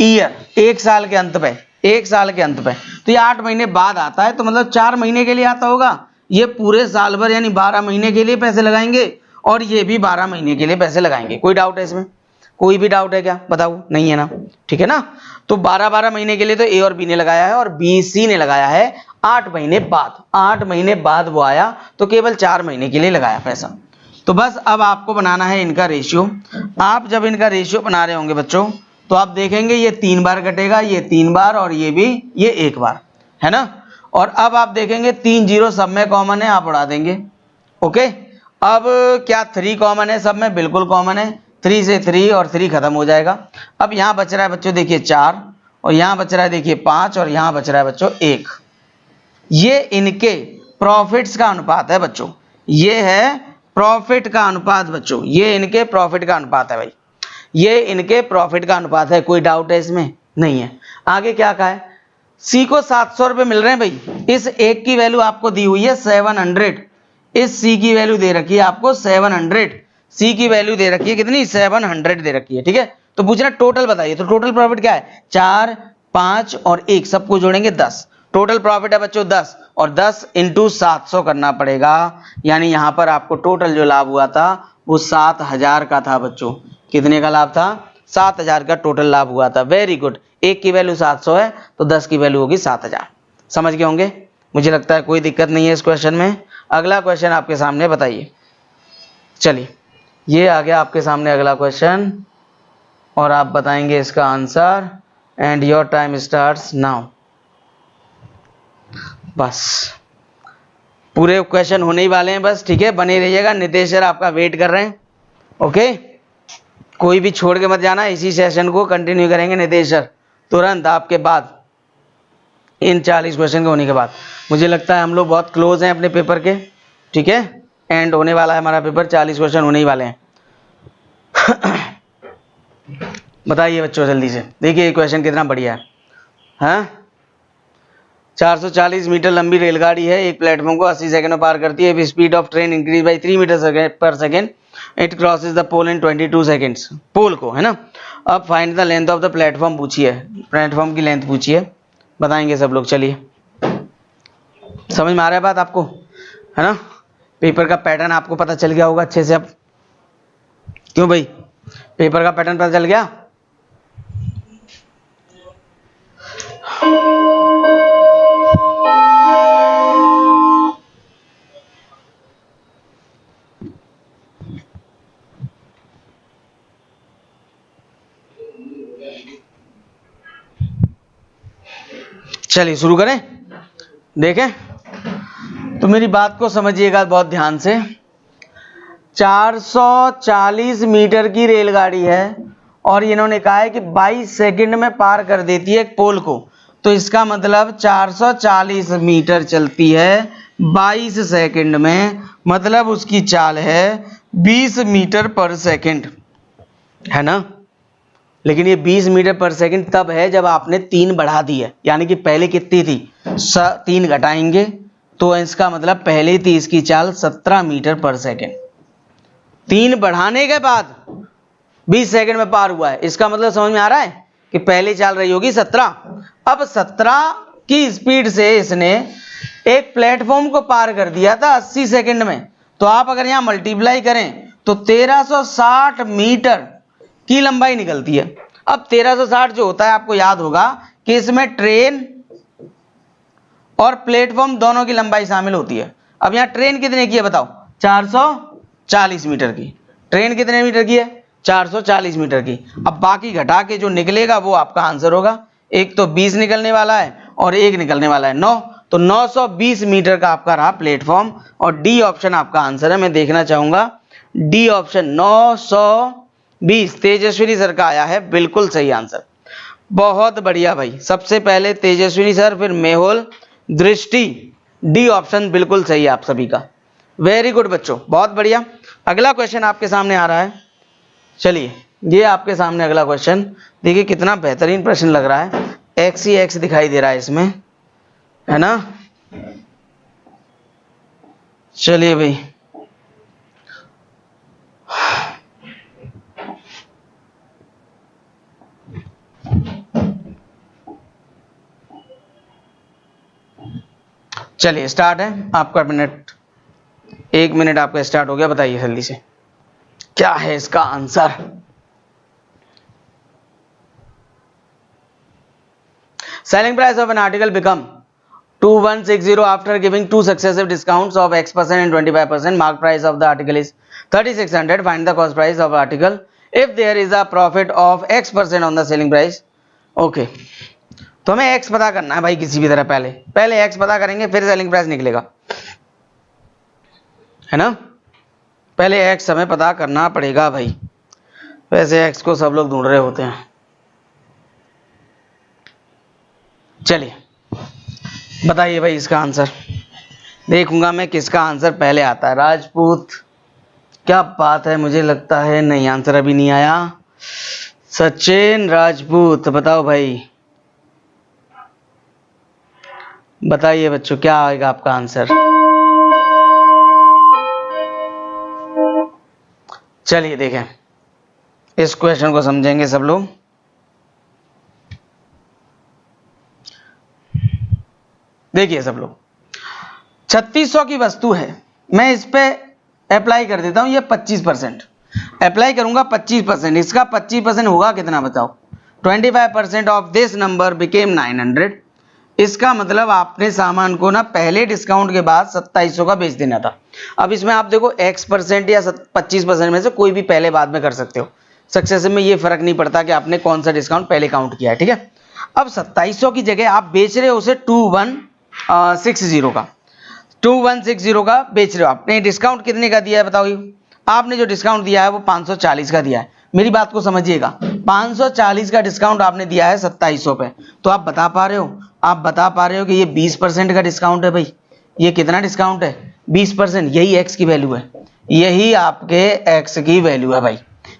ईयर, 1 साल के अंत पे, 1 साल के अंत पे। तो ये 8 महीने बाद आता है, तो मतलब 4 महीने के लिए आता होगा। ये पूरे साल भर यानी 12 महीने के लिए पैसे लगाएंगे और ये भी 12 महीने के लिए पैसे लगाएंगे। कोई डाउट है इसमें, कोई भी डाउट है क्या, बताओ, नहीं है ना, ठीक है ना। तो 12 महीने के लिए तो ए और बी ने लगाया है और बी सी ने लगाया है 8 महीने बाद, 8 महीने बाद वो आया तो केवल 4 महीने के लिए लगाया पैसा। तो बस अब आपको बनाना है इनका रेशियो। आप जब इनका रेशियो बना रहे होंगे बच्चों तो आप देखेंगे ये 3 बार कटेगा, ये 3 बार और ये भी, ये 1 बार, है ना। और अब आप देखेंगे 3 जीरो सब में कॉमन है, आप उड़ा देंगे। ओके, अब क्या 3 कॉमन है सब में, बिल्कुल कॉमन है, 3 से 3 और 3 खत्म हो जाएगा। अब यहाँ बच रहा है बच्चों देखिए 4 और यहाँ बच रहा है देखिए 5 और यहाँ बच रहा है बच्चों 1। ये इनके प्रॉफिट्स का अनुपात है बच्चों, ये है प्रॉफिट का अनुपात बच्चों, ये इनके प्रॉफिट का अनुपात है भाई, ये इनके प्रॉफिट का अनुपात है। कोई डाउट है इसमें, नहीं है। आगे क्या कहा है, सी को 700 रुपये मिल रहे हैं भाई, इस एक की वैल्यू आपको दी हुई है 700, इस सी की वैल्यू दे रखी है आपको 700, सी की वैल्यू दे रखी है कितनी, 700 दे रखी है, ठीक है। तो पूछना टोटल बताइए, तो टोटल प्रॉफिट क्या है, 4, 5 और 1 सबको जोड़ेंगे 10, टोटल प्रॉफिट है बच्चों 10 और 10 इंटू 700 करना पड़ेगा, यानी यहाँ पर आपको टोटल जो लाभ हुआ था वो 7000 का था बच्चों। कितने का लाभ था, 7000 का टोटल लाभ हुआ था। वेरी गुड, एक की वैल्यू 700 है तो 10 की वैल्यू होगी 7000। समझ गए होंगे, मुझे लगता है कोई दिक्कत नहीं है इस क्वेश्चन में। अगला क्वेश्चन आपके सामने बताइए। चलिए ये आ गया आपके सामने अगला क्वेश्चन और आप बताएंगे इसका answer and your time starts now. बस पूरे क्वेश्चन होने ही वाले हैं बस, ठीक है, बने रहिएगा। नितेश सर आपका वेट कर रहे हैं, ओके, कोई भी छोड़ के मत जाना, इसी सेशन को कंटिन्यू करेंगे नितेश सर तुरंत आपके बाद, इन 40 क्वेश्चन के होने के बाद। मुझे लगता है हम लोग बहुत क्लोज हैं अपने पेपर के, ठीक है, एंड होने वाला है हमारा पेपर, 40 क्वेश्चन होने ही वाले हैं। बताइए बच्चों जल्दी से, देखिए ये क्वेश्चन कितना बढ़िया है। हाँ, 440 मीटर लंबी रेलगाड़ी है, एक प्लेटफॉर्म को 80 सेकंड में पार करती है। Speed of train increase by 3 metre per second, it crosses the pole in 22 seconds, pole को, है ना। अब find the length of the platform पूछिए, प्लेटफॉर्म की लेंथ पूछिए, बताएंगे सब लोग। चलिए समझ में आ रहा है बात आपको, है ना, पेपर का पैटर्न आपको पता चल गया होगा अच्छे से अब। क्यों भाई, पेपर का पैटर्न पता चल गया। चलिए शुरू करें, देखें तो मेरी बात को समझिएगा बहुत ध्यान से। 440 मीटर की रेलगाड़ी है और इन्होंने कहा है कि 22 सेकंड में पार कर देती है एक पोल को, तो इसका मतलब 440 मीटर चलती है 22 सेकंड में, मतलब उसकी चाल है 20 मीटर पर सेकंड, है ना। लेकिन ये 20 मीटर पर सेकंड तब है जब आपने 3 बढ़ा दी है, यानी कि पहले कितनी थी, 3 घटाएंगे तो इसका मतलब पहले थी इसकी चाल 17 मीटर पर सेकंड, 3 बढ़ाने के बाद 20 सेकंड में पार हुआ है। इसका मतलब समझ में आ रहा है कि पहले चाल रही होगी 17, अब 17 की स्पीड से इसने एक प्लेटफॉर्म को पार कर दिया था 80 सेकंड में। तो आप अगर यहाँ मल्टीप्लाई करें तो 1360 मीटर की लंबाई निकलती है। अब 1360 जो होता है आपको याद होगा कि इसमें ट्रेन और प्लेटफॉर्म दोनों की लंबाई शामिल होती है। अब यहाँ ट्रेन कितने की है बताओ, 440 मीटर की, ट्रेन कितने मीटर की है, 440 मीटर की। अब बाकी घटा के जो निकलेगा वो आपका आंसर होगा। एक तो 20 निकलने वाला है और एक निकलने वाला है 9, तो 920 मीटर का आपका रहा प्लेटफॉर्म, और डी ऑप्शन आपका आंसर है। मैं देखना चाहूंगा डी ऑप्शन 920 तेजस्विनी सर का आया है, बिल्कुल सही आंसर। बहुत बढ़िया भाई, सबसे पहले तेजस्विनी सर, फिर मेहुल, दृष्टि, डी ऑप्शन बिल्कुल सही है आप सभी का। वेरी गुड बच्चों, बहुत बढ़िया। अगला क्वेश्चन आपके सामने आ रहा है। चलिए ये आपके सामने अगला क्वेश्चन देखिए, कितना बेहतरीन प्रश्न लग रहा है। एक्स ही एक्स दिखाई दे रहा है इसमें, है ना। चलिए भाई, चलिए स्टार्ट है आपका मिनट, 1 मिनट आपका स्टार्ट हो गया। बताइए जल्दी से क्या है इसका answer. Selling price of an article become 2160 after giving two successive discounts of X% and 25%. Mark price of the article is 3600. Find the cost price of article if there is a profit of X% on the selling price. Okay. तो हमें X पता करना है भाई, किसी भी तरह पहले X पता करेंगे, फिर सेलिंग प्राइस निकलेगा, है ना। पहले X हमें पता करना पड़ेगा भाई। वैसे X को सब लोग ढूंढ रहे होते हैं। चलिए बताइए भाई इसका आंसर। देखूंगा मैं किसका आंसर पहले आता है। राजपूत, क्या बात है, मुझे लगता है नहीं, आंसर अभी नहीं आया। सचिन राजपूत, बताओ भाई, बताइए बच्चों क्या आएगा आपका आंसर। चलिए देखें, इस क्वेश्चन को समझेंगे सब लोग। देखिए सब लोग, 3600 की वस्तु है, मैं इस पे अप्लाई कर देता हूं, ये 25% अप्लाई करूंगा, 25%, इसका 25% होगा कितना बताओ। 25% ऑफ दिस नंबर बिकेम 900। इसका मतलब आपने सामान को ना पहले डिस्काउंट के बाद 2700 का बेच देना था। अब इसमें आप देखो X% या 25% में से कोई भी पहले बाद में कर सकते हो। सक्सेसिव में ये फर्क नहीं पड़ता कि आपने कौन सा डिस्काउंट पहले काउंट किया है, ठीक है। अब 2700 की जगह आप बेच रहे हो उसे 2160 का, 2160 का बेच रहे हो। आपने डिस्काउंट कितने का दिया है बताओ। आपने जो डिस्काउंट दिया है वो 540 का दिया है। मेरी बात को समझिएगा, 540 का डिस्काउंट आपने दिया है 2700 पे, तो आप बता पा रहे हो कि ये 20% का डिस्काउंट है भाई। ये कितना डिस्काउंट है, 20%। यही एक्स की वैल्यू है, यही आपके एक्स की वैल्यू है भाई।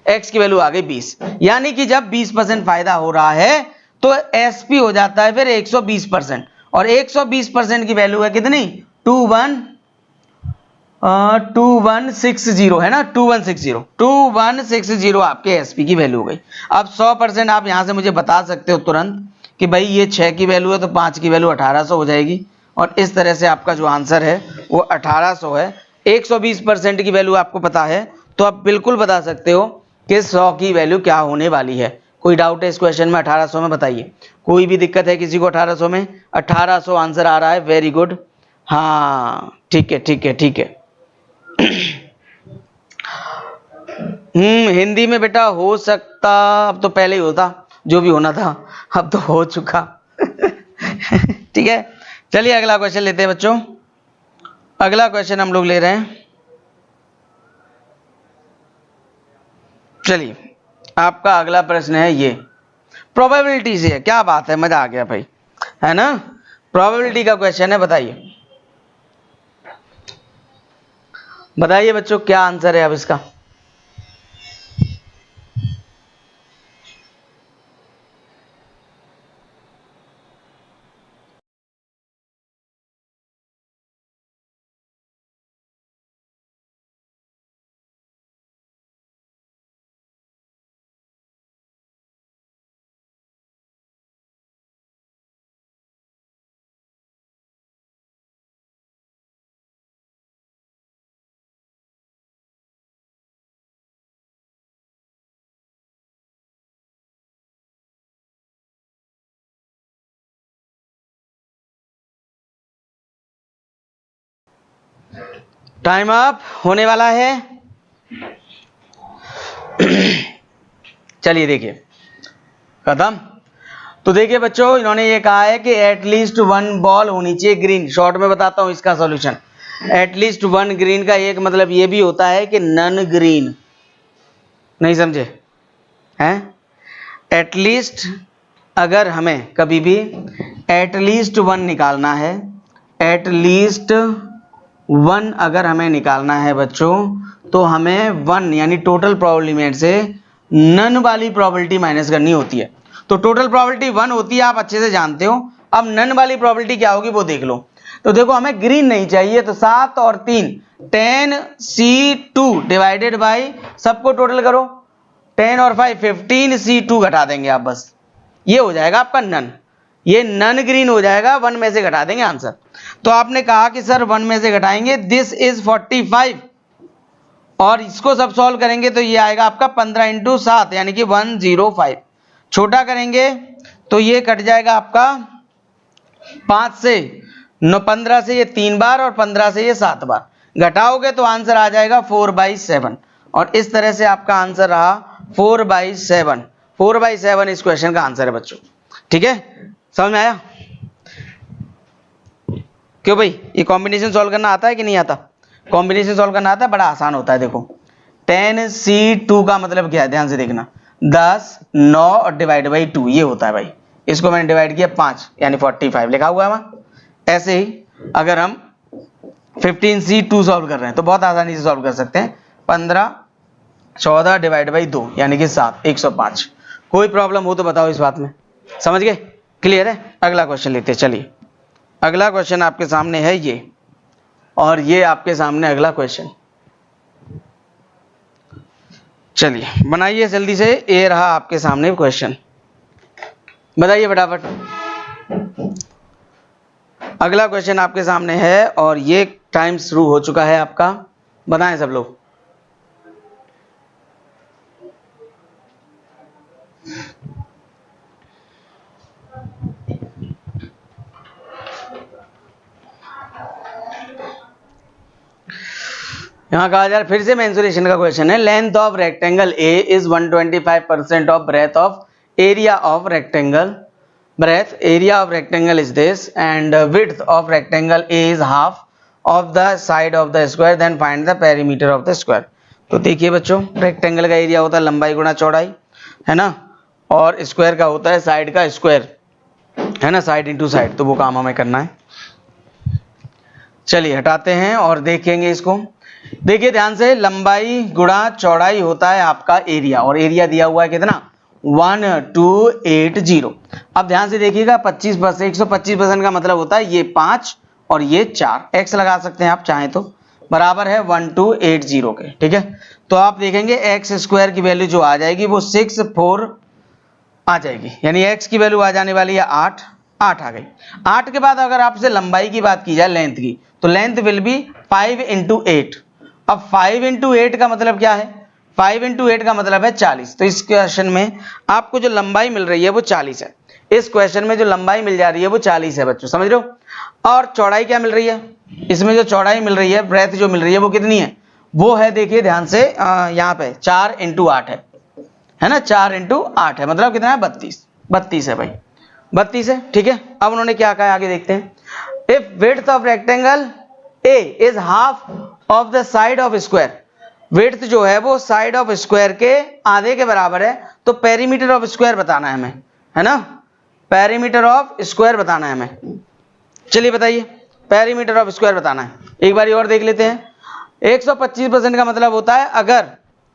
एक्स की वैल्यू आ गई 20, यानी कि जब 20% फायदा हो रहा है तो एसपी हो जाता है फिर 120%, और 120% की वैल्यू है कितनी, 2160 है ना, 2160 आपके एसपी की वैल्यू हो गई। अब 100% आप यहां से मुझे बता सकते हो तुरंत कि भाई ये 6 की वैल्यू है तो 5 की वैल्यू 1800 हो जाएगी, और इस तरह से आपका जो आंसर है वो 1800 है। 120% की वैल्यू आपको पता है तो आप बिल्कुल बता सकते हो कि 100 की वैल्यू क्या होने वाली है। कोई डाउट है इस क्वेश्चन में 1800 में, बताइए। कोई भी दिक्कत है किसी को 1800 में? 1800 आंसर आ रहा है, वेरी गुड। हाँ ठीक है ठीक है ठीक है। हिंदी में बेटा हो सकता, अब तो पहले ही होता, जो भी होना था अब तो हो चुका। ठीक है, चलिए अगला क्वेश्चन लेते हैं बच्चों। अगला क्वेश्चन हम लोग ले रहे हैं, चलिए आपका अगला प्रश्न है ये प्रोबेबिलिटी से है। क्या बात है, मजा आ गया भाई, है ना। प्रोबेबिलिटी का क्वेश्चन है, बताइए बताइए बच्चों क्या आंसर है अब इसका। टाइम अप होने वाला है। चलिए देखिए, खत्म। तो देखिए बच्चों, इन्होंने ये कहा है कि एटलीस्ट वन बॉल होनी चाहिए ग्रीन। शॉर्ट में बताता हूं इसका सॉल्यूशन। एटलीस्ट वन ग्रीन का एक मतलब ये भी होता है कि नन ग्रीन। नहीं समझे हैं? एटलीस्ट अगर हमें कभी भी एटलीस्ट वन निकालना है, एटलीस्ट वन अगर हमें निकालना है बच्चों, तो हमें वन यानी टोटल प्रोबेबिलिटी में से नन वाली प्रोबेबिलिटी माइनस करनी होती है। तो टोटल प्रोबेबिलिटी वन होती है, आप अच्छे से जानते हो। अब नन वाली प्रोबेबिलिटी क्या होगी वो देख लो। तो देखो, हमें ग्रीन नहीं चाहिए, तो 7 और 3 10C2 डिवाइडेड बाई, सबको टोटल करो, 10 और 5 15C2 घटा देंगे आप बस। ये हो जाएगा आपका नन, ये नन ग्रीन हो जाएगा, वन में से घटा देंगे आंसर। तो आपने कहा कि सर वन में से घटाएंगे, दिस इज 45, और इसको सब सॉल्व करेंगे तो ये आएगा आपका 15 × 7 यानी कि 105। छोटा करेंगे तो ये कट जाएगा आपका 5 से 15 से ये 3 बार और 15 से ये 7 बार, घटाओगे तो आंसर आ जाएगा 4/7। और इस तरह से आपका आंसर रहा 4/7। 4/7 इस क्वेश्चन का आंसर है बच्चों। ठीक है, समझ में आया? क्यों भाई, ये कॉम्बिनेशन सॉल्व करना आता है कि नहीं आता? कॉम्बिनेशन सॉल्व करना आता है, बड़ा आसान होता है। देखो 10C2 का मतलब क्या है, ध्यान से देखना, 10 9 और डिवाइड बाई 2 ये होता है भाई। इसको मैंने डिवाइड किया 5 यानी 45 लिखा हुआ है वहां। ऐसे ही अगर हम 15C2 सॉल्व कर रहे हैं तो बहुत आसानी से सॉल्व कर सकते हैं। 15 14 डिवाइड बाई 2 यानी कि 7 105। कोई प्रॉब्लम हो तो बताओ इस बात में, समझ गए? क्लियर है? अगला क्वेश्चन लेते हैं। चलिए अगला क्वेश्चन आपके सामने है ये, और ये आपके सामने अगला क्वेश्चन। चलिए बनाइए जल्दी से, ये रहा आपके सामने क्वेश्चन, बताइए फटाफट। अगला क्वेश्चन आपके सामने है और ये टाइम शुरू हो चुका है आपका, बताएं सब लोग। यहाँ कहा जा रहा है, फिर से मेंसुरेशन का क्वेश्चन है। Length of rectangle A is 125% of breadth of area of rectangle, breadth area of rectangle is this and width of rectangle A is half of the side of the square, then find the perimeter of the square। तो देखिए बच्चों, rectangle का area होता है लंबाई गुणा चौड़ाई, है ना, और स्क्वायर का होता है साइड का स्क्वायर, है ना, साइड इंटू साइड। तो वो काम हमें करना है। चलिए हटाते हैं और देखेंगे इसको। देखिए ध्यान से, लंबाई गुणा चौड़ाई होता है आपका एरिया, और एरिया दिया हुआ है कितना, 1280। अब ध्यान से देखिएगा, 25% 125% का मतलब होता है ये 5 और ये 4, x लगा सकते हैं आप चाहें तो, बराबर है 1280 के। ठीक है, तो आप देखेंगे एक्स स्क्वायर की वैल्यू जो आ जाएगी वो 64 आ जाएगी, यानी x की वैल्यू आ जाने वाली है 8 आ गई। 8 के बाद अगर आपसे लंबाई की बात की जाए, लेंथ की, तो लेंथ विल बी 5 × 8। अब 5 × 8 का मतलब क्या है, 5 × 8 का मतलब है 40। तो इस क्वेश्चन में आपको जो लंबाई मिल रही है वो 40 है। इस क्वेश्चन में जो लंबाई मिल जा रही है वो 40 है बच्चों, समझ रहे हो? और चौड़ाई क्या मिल रही है, इसमें जो चौड़ाई मिल रही है, ब्रेथ जो मिल रही है वो कितनी है, वो है, देखिए ध्यान से, यहाँ पे 4 × 8 है ना, 4 × 8 है, मतलब कितना है, 32 है भाई, 32 है। ठीक है, अब उन्होंने क्या कहा आगे देखते हैं। If width of rectangle A is half of the side of square, width जो है वो साइड ऑफ स्क्वायर के आधे के बराबर है, तो पेरीमीटर ऑफ स्क्वायर बताना है हमें, है ना, पेरीमीटर ऑफ स्क्वायर बताना है हमें। चलिए बताइए, पेरीमीटर ऑफ स्क्वायर बताना है। एक बार और देख लेते हैं। 125% का मतलब होता है, अगर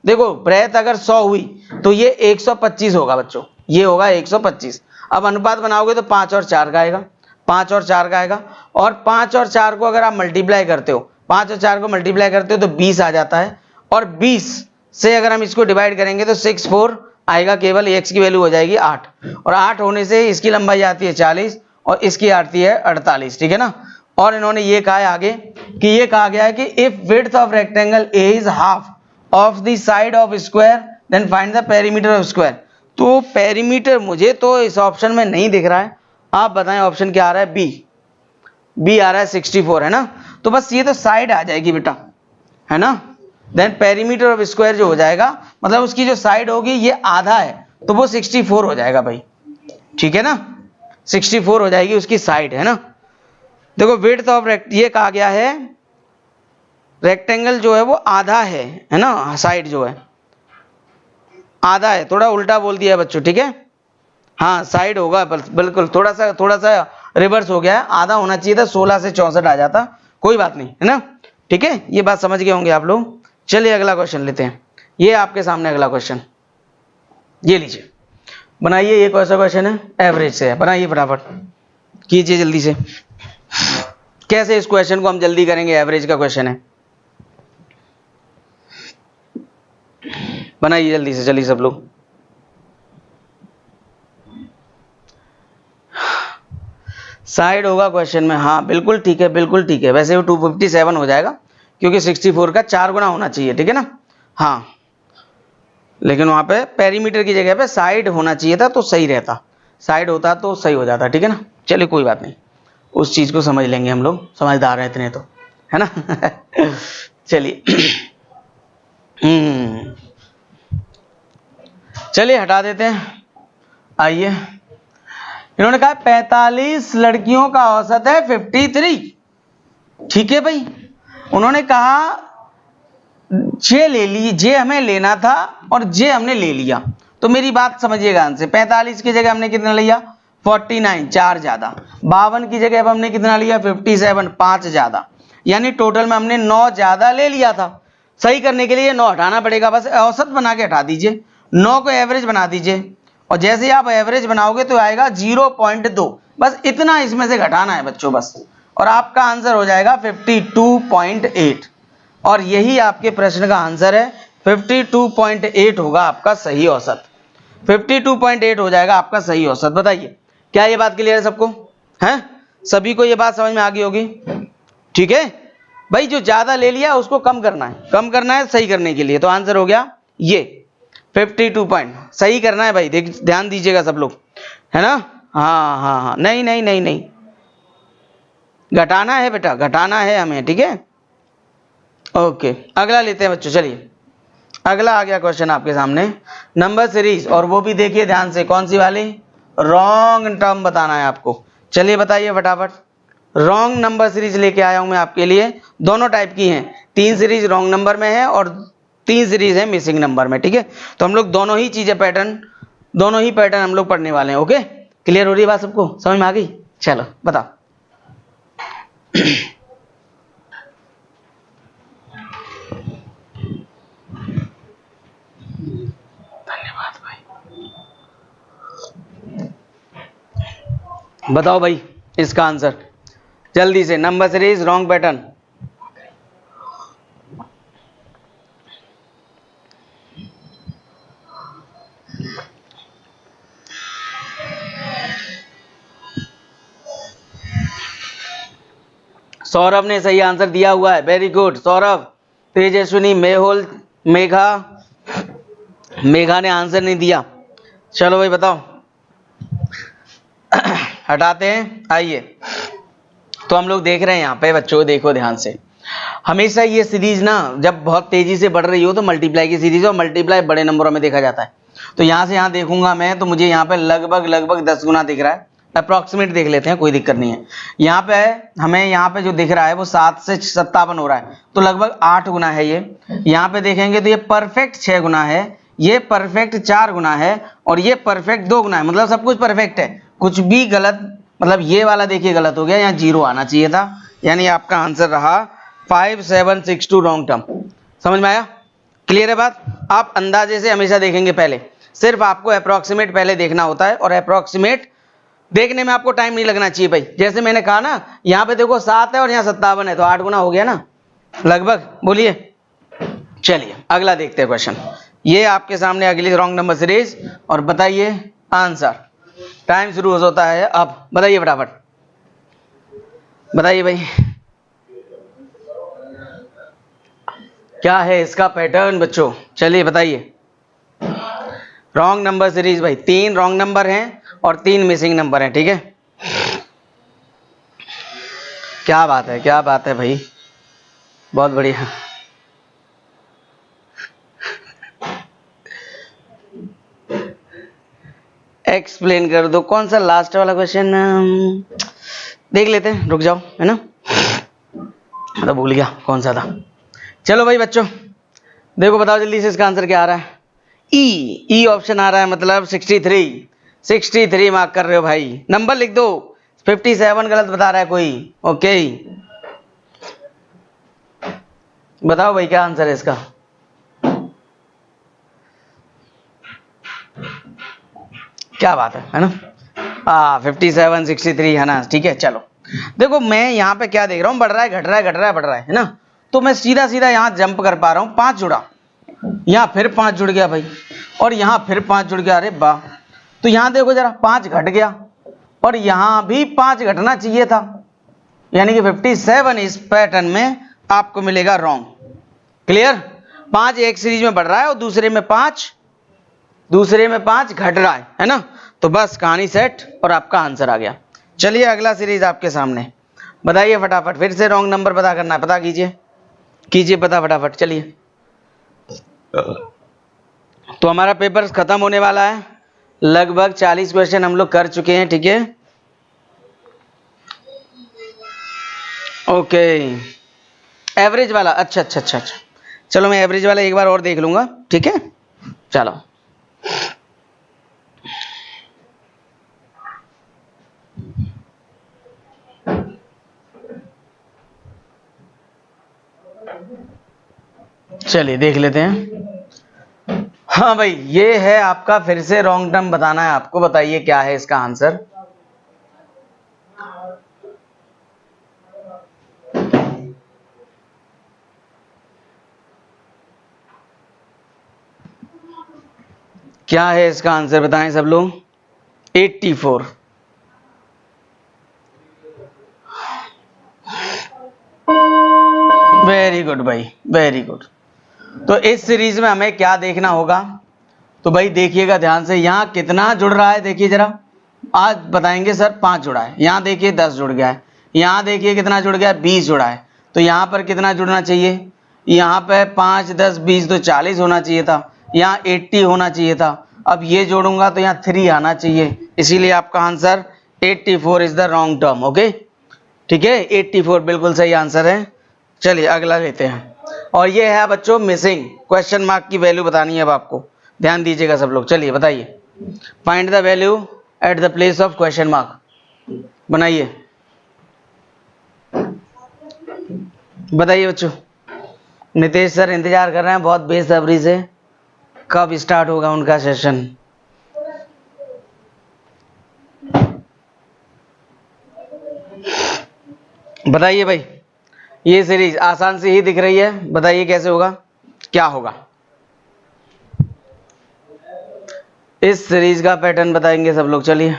देखो ब्रेथ अगर 100 हुई तो ये 125 होगा बच्चों, ये होगा 125। अब अनुपात बनाओगे तो 5 और 4 का आएगा, 5 और 4 का आएगा, और 5 और 4 को अगर आप मल्टीप्लाई करते हो, 5 और 4 को मल्टीप्लाई करते हो तो 20 आ जाता है, और 20 से अगर हम इसको डिवाइड करेंगे तो 64 आएगा, केवल x की वैल्यू हो जाएगी 8, और 8 होने से इसकी लंबाई आती है 40 और इसकी आती है 48। ठीक है ना, और इन्होंने ये कहा है आगे कि ये कहा गया है कि if width of rectangle A is half of the side of square then find the perimeter of square. तो पेरीमीटर मुझे तो इस ऑप्शन में नहीं दिख रहा है, आप बताएं ऑप्शन क्या आ रहा है, बी आ रहा है 64, है ना। तो बस ये तो साइड आ जाएगी बेटा, है ना, देन पेरीमीटर ऑफ स्क्वायर जो हो जाएगा, मतलब उसकी जो साइड होगी ये आधा है, तो वो 64 हो जाएगा भाई। ठीक है ना, 64 हो जाएगी उसकी साइड, है ना। देखो विड्थ ऑफ ये कहा गया है रेक्टेंगल जो है वो आधा है ना, साइड जो है आधा है, थोड़ा उल्टा बोल दिया है बच्चों, ठीक है। हाँ साइड होगा बिल्कुल, थोड़ा सा रिवर्स हो गया है, आधा होना चाहिए था, 16 से 64 आ जाता, कोई बात नहीं, है ना। ठीक है, ये बात समझ गए होंगे आप लोग। चलिए अगला क्वेश्चन लेते हैं, ये आपके सामने अगला क्वेश्चन, ये लीजिए बनाइए। ये कौन सा क्वेश्चन है, एवरेज से है, बनाइए फटाफट कीजिए जल्दी से। कैसे इस क्वेश्चन को हम जल्दी करेंगे, एवरेज का क्वेश्चन है, बनाइए जल्दी से, चलिए सब लोग। साइड होगा क्वेश्चन में, हाँ बिल्कुल ठीक है, बिल्कुल ठीक है। वैसे वो 257 हो जाएगा क्योंकि 64 का 4 गुना होना चाहिए, ठीक है ना। हाँ लेकिन वहां पे पेरीमीटर की जगह पे साइड होना चाहिए था तो सही रहता, साइड होता तो सही हो जाता, ठीक है ना। चलिए कोई बात नहीं, उस चीज को समझ लेंगे हम लोग, समझदार हैं इतने तो, है ना। चलिए चलिए हटा देते हैं। आइए, इन्होंने कहा 45 लड़कियों का औसत है 53, ठीक है भाई। उन्होंने कहा जे ले ली, जे हमें लेना था और जे हमने ले लिया, तो मेरी बात समझिएगा आंसर। 45 की जगह हमने कितना लिया 49, 4 ज्यादा। 52 की जगह अब हमने कितना लिया 57, 5 ज्यादा, यानी टोटल में हमने 9 ज्यादा ले लिया था। सही करने के लिए 9 हटाना पड़ेगा, बस औसत बना के हटा दीजिए, 9 को एवरेज बना दीजिए, और जैसे ही आप एवरेज बनाओगे तो आएगा 0.2, बस इतना इसमें से घटाना है बच्चों बस, और आपका आंसर हो जाएगा 52.8, और यही आपके प्रश्न का आंसर है। 52.8 होगा आपका सही औसत, 52.8 हो जाएगा आपका सही औसत। बताइए क्या ये बात क्लियर है सबको, है सभी को ये बात समझ में आ गई होगी, ठीक है भाई। जो ज्यादा ले लिया उसको कम करना है, कम करना है सही करने के लिए, तो आंसर हो गया ये 52 पॉइंट। सही करना है भाई, ध्यान दीजिएगा सब लोग, है ना। हाँ हाँ हाँ, नहीं नहीं नहीं नहीं, घटाना है बेटा, घटाना है हमें, ठीक है। ओके अगला लेते हैं बच्चों, चलिए अगला आ गया क्वेश्चन आपके सामने, नंबर सीरीज, और वो भी देखिए ध्यान से, कौन सी वाली, रॉन्ग टर्म बताना है आपको। चलिए बताइए फटाफट। रॉन्ग नंबर सीरीज लेके आया हूं मैं आपके लिए, दोनों टाइप की हैं, 3 सीरीज रॉन्ग नंबर में है और 3 सीरीज है मिसिंग नंबर में, ठीक है। तो हम लोग दोनों ही चीजें पैटर्न, दोनों ही पैटर्न हम लोग पढ़ने वाले हैं। ओके क्लियर हो रही है बात सबको, समझ में आ गई। चलो बताओ। धन्यवाद भाई, बताओ भाई इसका आंसर जल्दी से, number series wrong pattern. Saurabh ने सही आंसर दिया हुआ है, वेरी गुड सौरभ। तेजस्विनी, मेहुल, मेघा, मेघा ने आंसर नहीं दिया। चलो भाई बताओ। हटाते हैं, आइए। तो हम लोग देख रहे हैं यहाँ पे बच्चों, देखो ध्यान से, हमेशा ये सीरीज ना जब बहुत तेजी से बढ़ रही हो तो मल्टीप्लाई की सीरीज, और मल्टीप्लाई बड़े नंबरों में देखा जाता है। तो यहाँ से यहाँ देखूंगा मैं, तो मुझे यहाँ पे लगभग 10 गुना दिख रहा है, अप्रॉक्सीमेट देख लेते हैं, कोई दिक्कत नहीं है। यहाँ पे हमें यहाँ पे जो दिख रहा है वो 7 से 57 हो रहा है, तो लगभग 8 गुना है ये। यहाँ पे देखेंगे तो ये परफेक्ट 6 गुना है, ये परफेक्ट 4 गुना है, और ये परफेक्ट 2 गुना है, मतलब सब कुछ परफेक्ट है, कुछ भी गलत, मतलब ये वाला देखिए गलत हो गया, यहाँ 0 आना चाहिए था, यानी आपका आंसर रहा 5762 रॉन्ग टर्म। समझ में आया, क्लियर है बात। आप अंदाजे से हमेशा देखेंगे, पहले सिर्फ आपको अप्रॉक्सीमेट पहले देखना होता है, और अप्रॉक्सीमेट देखने में आपको टाइम नहीं लगना चाहिए भाई। जैसे मैंने कहा ना, यहाँ पे देखो 7 है और यहाँ 57 है, तो 8 गुना हो गया ना लगभग, बोलिए। चलिए अगला देखते हैं क्वेश्चन, ये आपके सामने अगली रॉन्ग नंबर सीरीज, और बताइए आंसर। टाइम शुरू होता है अब, बताइए फटाफट, बताइए भाई क्या है इसका पैटर्न बच्चों, चलिए बताइए। रॉन्ग नंबर सीरीज भाई, 3 रॉन्ग नंबर हैं और 3 मिसिंग नंबर हैं, ठीक है। क्या बात है, क्या बात है भाई, बहुत बढ़िया। एक्सप्लेन कर दो। कौन सा लास्ट वाला क्वेश्चन देख लेते हैं, रुक जाओ, है ना, तो भूल गया कौन सा था। चलो भाई बच्चों देखो, बताओ जल्दी से इसका आंसर क्या आ रहा है। ई ऑप्शन आ रहा है, मतलब 63 मार्क कर रहे हो भाई, नंबर लिख दो। 57 गलत बता रहा है कोई। ओके बताओ भाई क्या आंसर है इसका। क्या बात है ना। 57 63 है ना, ठीक है। चलो देखो मैं यहाँ पे क्या देख रहा हूँ, बढ़ रहा है घट रहा है, घट रहा है बढ़ रहा है ना। तो मैं सीधा सीधा यहाँ जंप कर पा रहा हूँ। 5 जुड़ा, यहाँ फिर 5 जुड़ गया भाई, और यहाँ फिर 5 जुड़ गया। अरे वाह, तो यहाँ देखो जरा 5 घट गया, और यहाँ भी 5 घटना चाहिए था, यानी कि 57 इस पैटर्न में आपको मिलेगा रॉन्ग। क्लियर। 5 एक सीरीज में बढ़ रहा है और दूसरे में 5 घट रहा है ना। तो बस कहानी सेट और आपका आंसर आ गया। चलिए अगला सीरीज आपके सामने, बताइए फटाफट। फिर से रॉन्ग नंबर पता करना है, पता कीजिए पता फटाफट। चलिए तो हमारा पेपर खत्म होने वाला है, लगभग 40 क्वेश्चन हम लोग कर चुके हैं, ठीक है। ओके एवरेज वाला, अच्छा, चलो मैं एवरेज वाला एक बार और देख लूंगा, ठीक है। चलो चलिए देख लेते हैं। हाँ भाई ये है आपका, फिर से रॉन्ग टर्म बताना है आपको। बताइए क्या है इसका आंसर। क्या है इसका आंसर, बताएं सब लोग। 84। वेरी गुड भाई, वेरी गुड। तो इस सीरीज में हमें क्या देखना होगा, तो भाई देखिएगा ध्यान से, यहाँ कितना जुड़ रहा है देखिए जरा। आज बताएंगे सर 5 जुड़ा है, यहाँ देखिए 10 जुड़ गया है, यहाँ देखिए कितना जुड़ गया है, 20 जुड़ा है। तो यहाँ पर कितना जुड़ना चाहिए, यहाँ पे 5 10 20 तो 40 होना चाहिए था, यहाँ 80 होना चाहिए था। अब ये जोड़ूंगा तो यहाँ 3 आना चाहिए, इसीलिए आपका answer 84 is the wrong term. Okay ठीक है, 84 बिल्कुल सही आंसर है। चलिए अगला लेते हैं, और ये है बच्चों मिसिंग। क्वेश्चन मार्क की वैल्यू बतानी है अब आपको, ध्यान दीजिएगा सब लोग। चलिए बताइए, find the value at the place of question mark. बनाइए, बताइए बच्चों। नितेश सर इंतजार कर रहे हैं बहुत बेसब्री से, कब स्टार्ट होगा उनका सेशन। बताइए भाई, ये सीरीज आसान से ही दिख रही है, बताइए कैसे होगा, क्या होगा। इस सीरीज का पैटर्न बताएंगे सब लोग। चलिए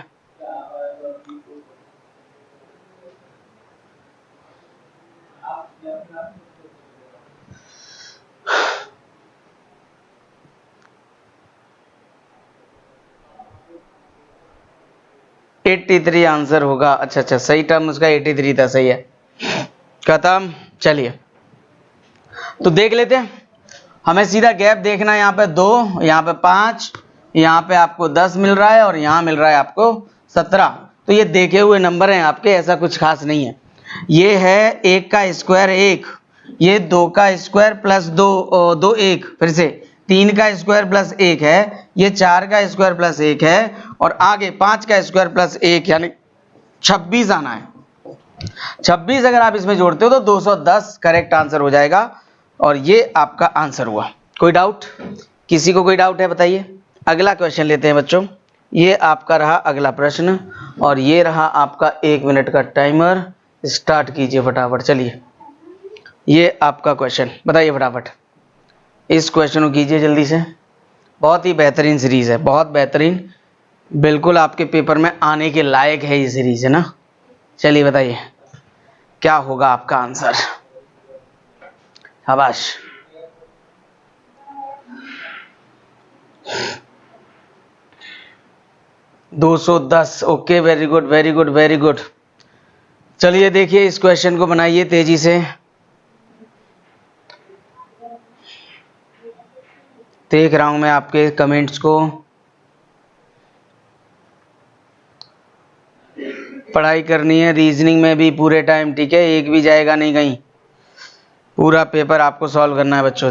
(83) आंसर होगा। अच्छा सही टर्म उसका 83 था, सही है, खत्म। चलिए तो देख लेते हैं, हमें सीधा गैप देखना है। यहाँ पे 2, यहाँ पे 5, यहाँ पे आपको 10 मिल रहा है, और यहाँ मिल रहा है आपको 17। तो ये देखे हुए नंबर हैं आपके, ऐसा कुछ खास नहीं है। ये है 1 का स्क्वायर 1, ये 2 का स्क्वायर प्लस 2 1, फिर से 3 का स्क्वायर प्लस 1 है, ये 4 का स्क्वायर प्लस 1 है, और आगे 5 का स्क्वायर प्लस 1 यानी 26 आना है। 26 अगर आप इसमें जोड़ते हो तो 210 करेक्ट आंसर हो जाएगा, और ये आपका आंसर हुआ। कोई डाउट, किसी को कोई डाउट है बताइए। अगला क्वेश्चन लेते हैं बच्चों, ये आपका रहा अगला प्रश्न, और ये रहा आपका 1 मिनट का टाइमर। स्टार्ट कीजिए फटाफट। चलिए ये आपका क्वेश्चन, बताइए फटाफट। इस क्वेश्चन को कीजिए जल्दी से, बहुत ही बेहतरीन सीरीज है, बहुत बेहतरीन, बिल्कुल आपके पेपर में आने के लायक है ये सीरीज, है ना। चलिए बताइए क्या होगा आपका आंसर। शाबाश, (210) okay, very good very good very good. चलिए देखिए इस क्वेश्चन को बनाइए तेजी से, देख रहा हूं मैं आपके कमेंट्स को। पढ़ाई करनी है रीजनिंग में भी पूरे टाइम, ठीक है, एक भी जाएगा नहीं कहीं, पूरा पेपर आपको सॉल्व करना है बच्चों।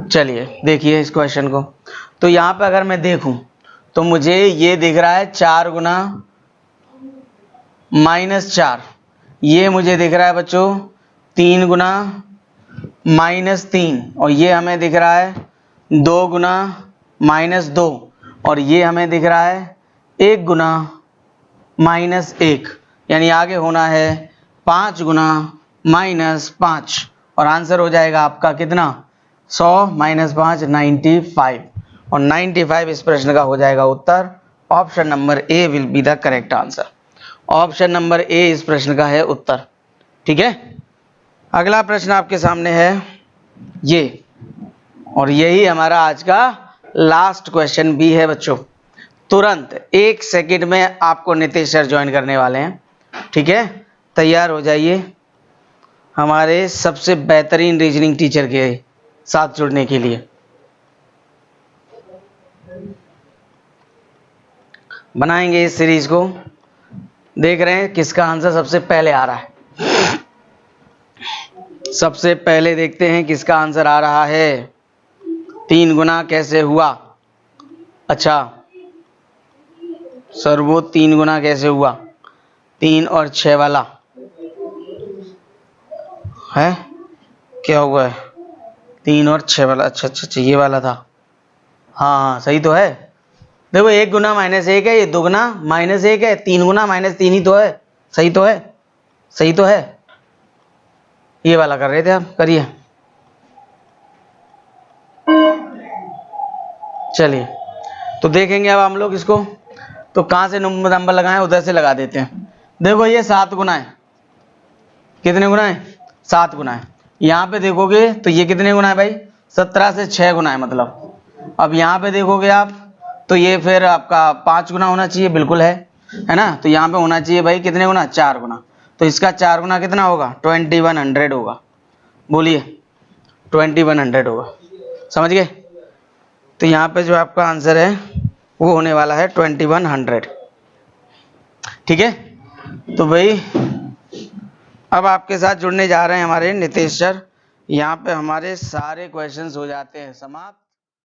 चलिए देखिए इस क्वेश्चन को। तो यहाँ पे अगर मैं देखूं तो मुझे ये दिख रहा है 4 गुना -4, ये मुझे दिख रहा है बच्चों 3 गुना -3, और ये हमें दिख रहा है 2 गुना -2, और ये हमें दिख रहा है 1 गुना -1, यानी आगे होना है 5 गुना -5, और आंसर हो जाएगा आपका कितना 100 - 5 95, और 95 इस प्रश्न का हो जाएगा उत्तर। Option number A will be the correct answer. Option number A इस प्रश्न का है उत्तर, ठीक है। अगला प्रश्न आपके सामने है ये, और यही हमारा आज का लास्ट क्वेश्चन भी है बच्चों। तुरंत 1 सेकंड में आपको नीतीश सर ज्वाइन करने वाले हैं, ठीक है। तैयार हो जाइए हमारे सबसे बेहतरीन रीजनिंग टीचर के साथ जुड़ने के लिए। बनाएंगे इस सीरीज को, देख रहे हैं किसका आंसर सबसे पहले आ रहा है। सबसे पहले देखते हैं किसका आंसर आ रहा है। 3 गुना कैसे हुआ? अच्छा सर वो 3 गुना कैसे हुआ? 3 और 6 वाला है, क्या हुआ है 3 और 6 वाला? अच्छा ये वाला था। हाँ सही तो है। देखो 1 गुना -1 है, ये 2 गुना -1 है, 3 गुना -3 ही तो है। सही तो है। ये वाला कर रहे थे आप, करिए। चलिए तो देखेंगे अब हम लोग इसको, तो कहाँ से नंबर लगाएं, उधर से लगा देते हैं। देखो ये 7 गुना है, कितने गुना है? 7 गुना है। यहाँ पे देखोगे तो ये कितने गुना है भाई? 17 से 6 गुना है मतलब। अब यहाँ पे देखोगे आप तो ये फिर आपका 5 गुना होना चाहिए, बिल्कुल है ना। तो यहाँ पे होना चाहिए भाई कितने गुना? 4 गुना। तो इसका 4 गुना कितना होगा? 2100 होगा। बोलिए 2100 होगा, समझ गए? तो यहाँ पे जो आपका आंसर है वो होने वाला है 2100, ठीक है। तो भाई अब आपके साथ जुड़ने जा रहे हैं हमारे नीतीश सर। यहाँ पे हमारे सारे क्वेश्चंस हो जाते हैं समाप्त।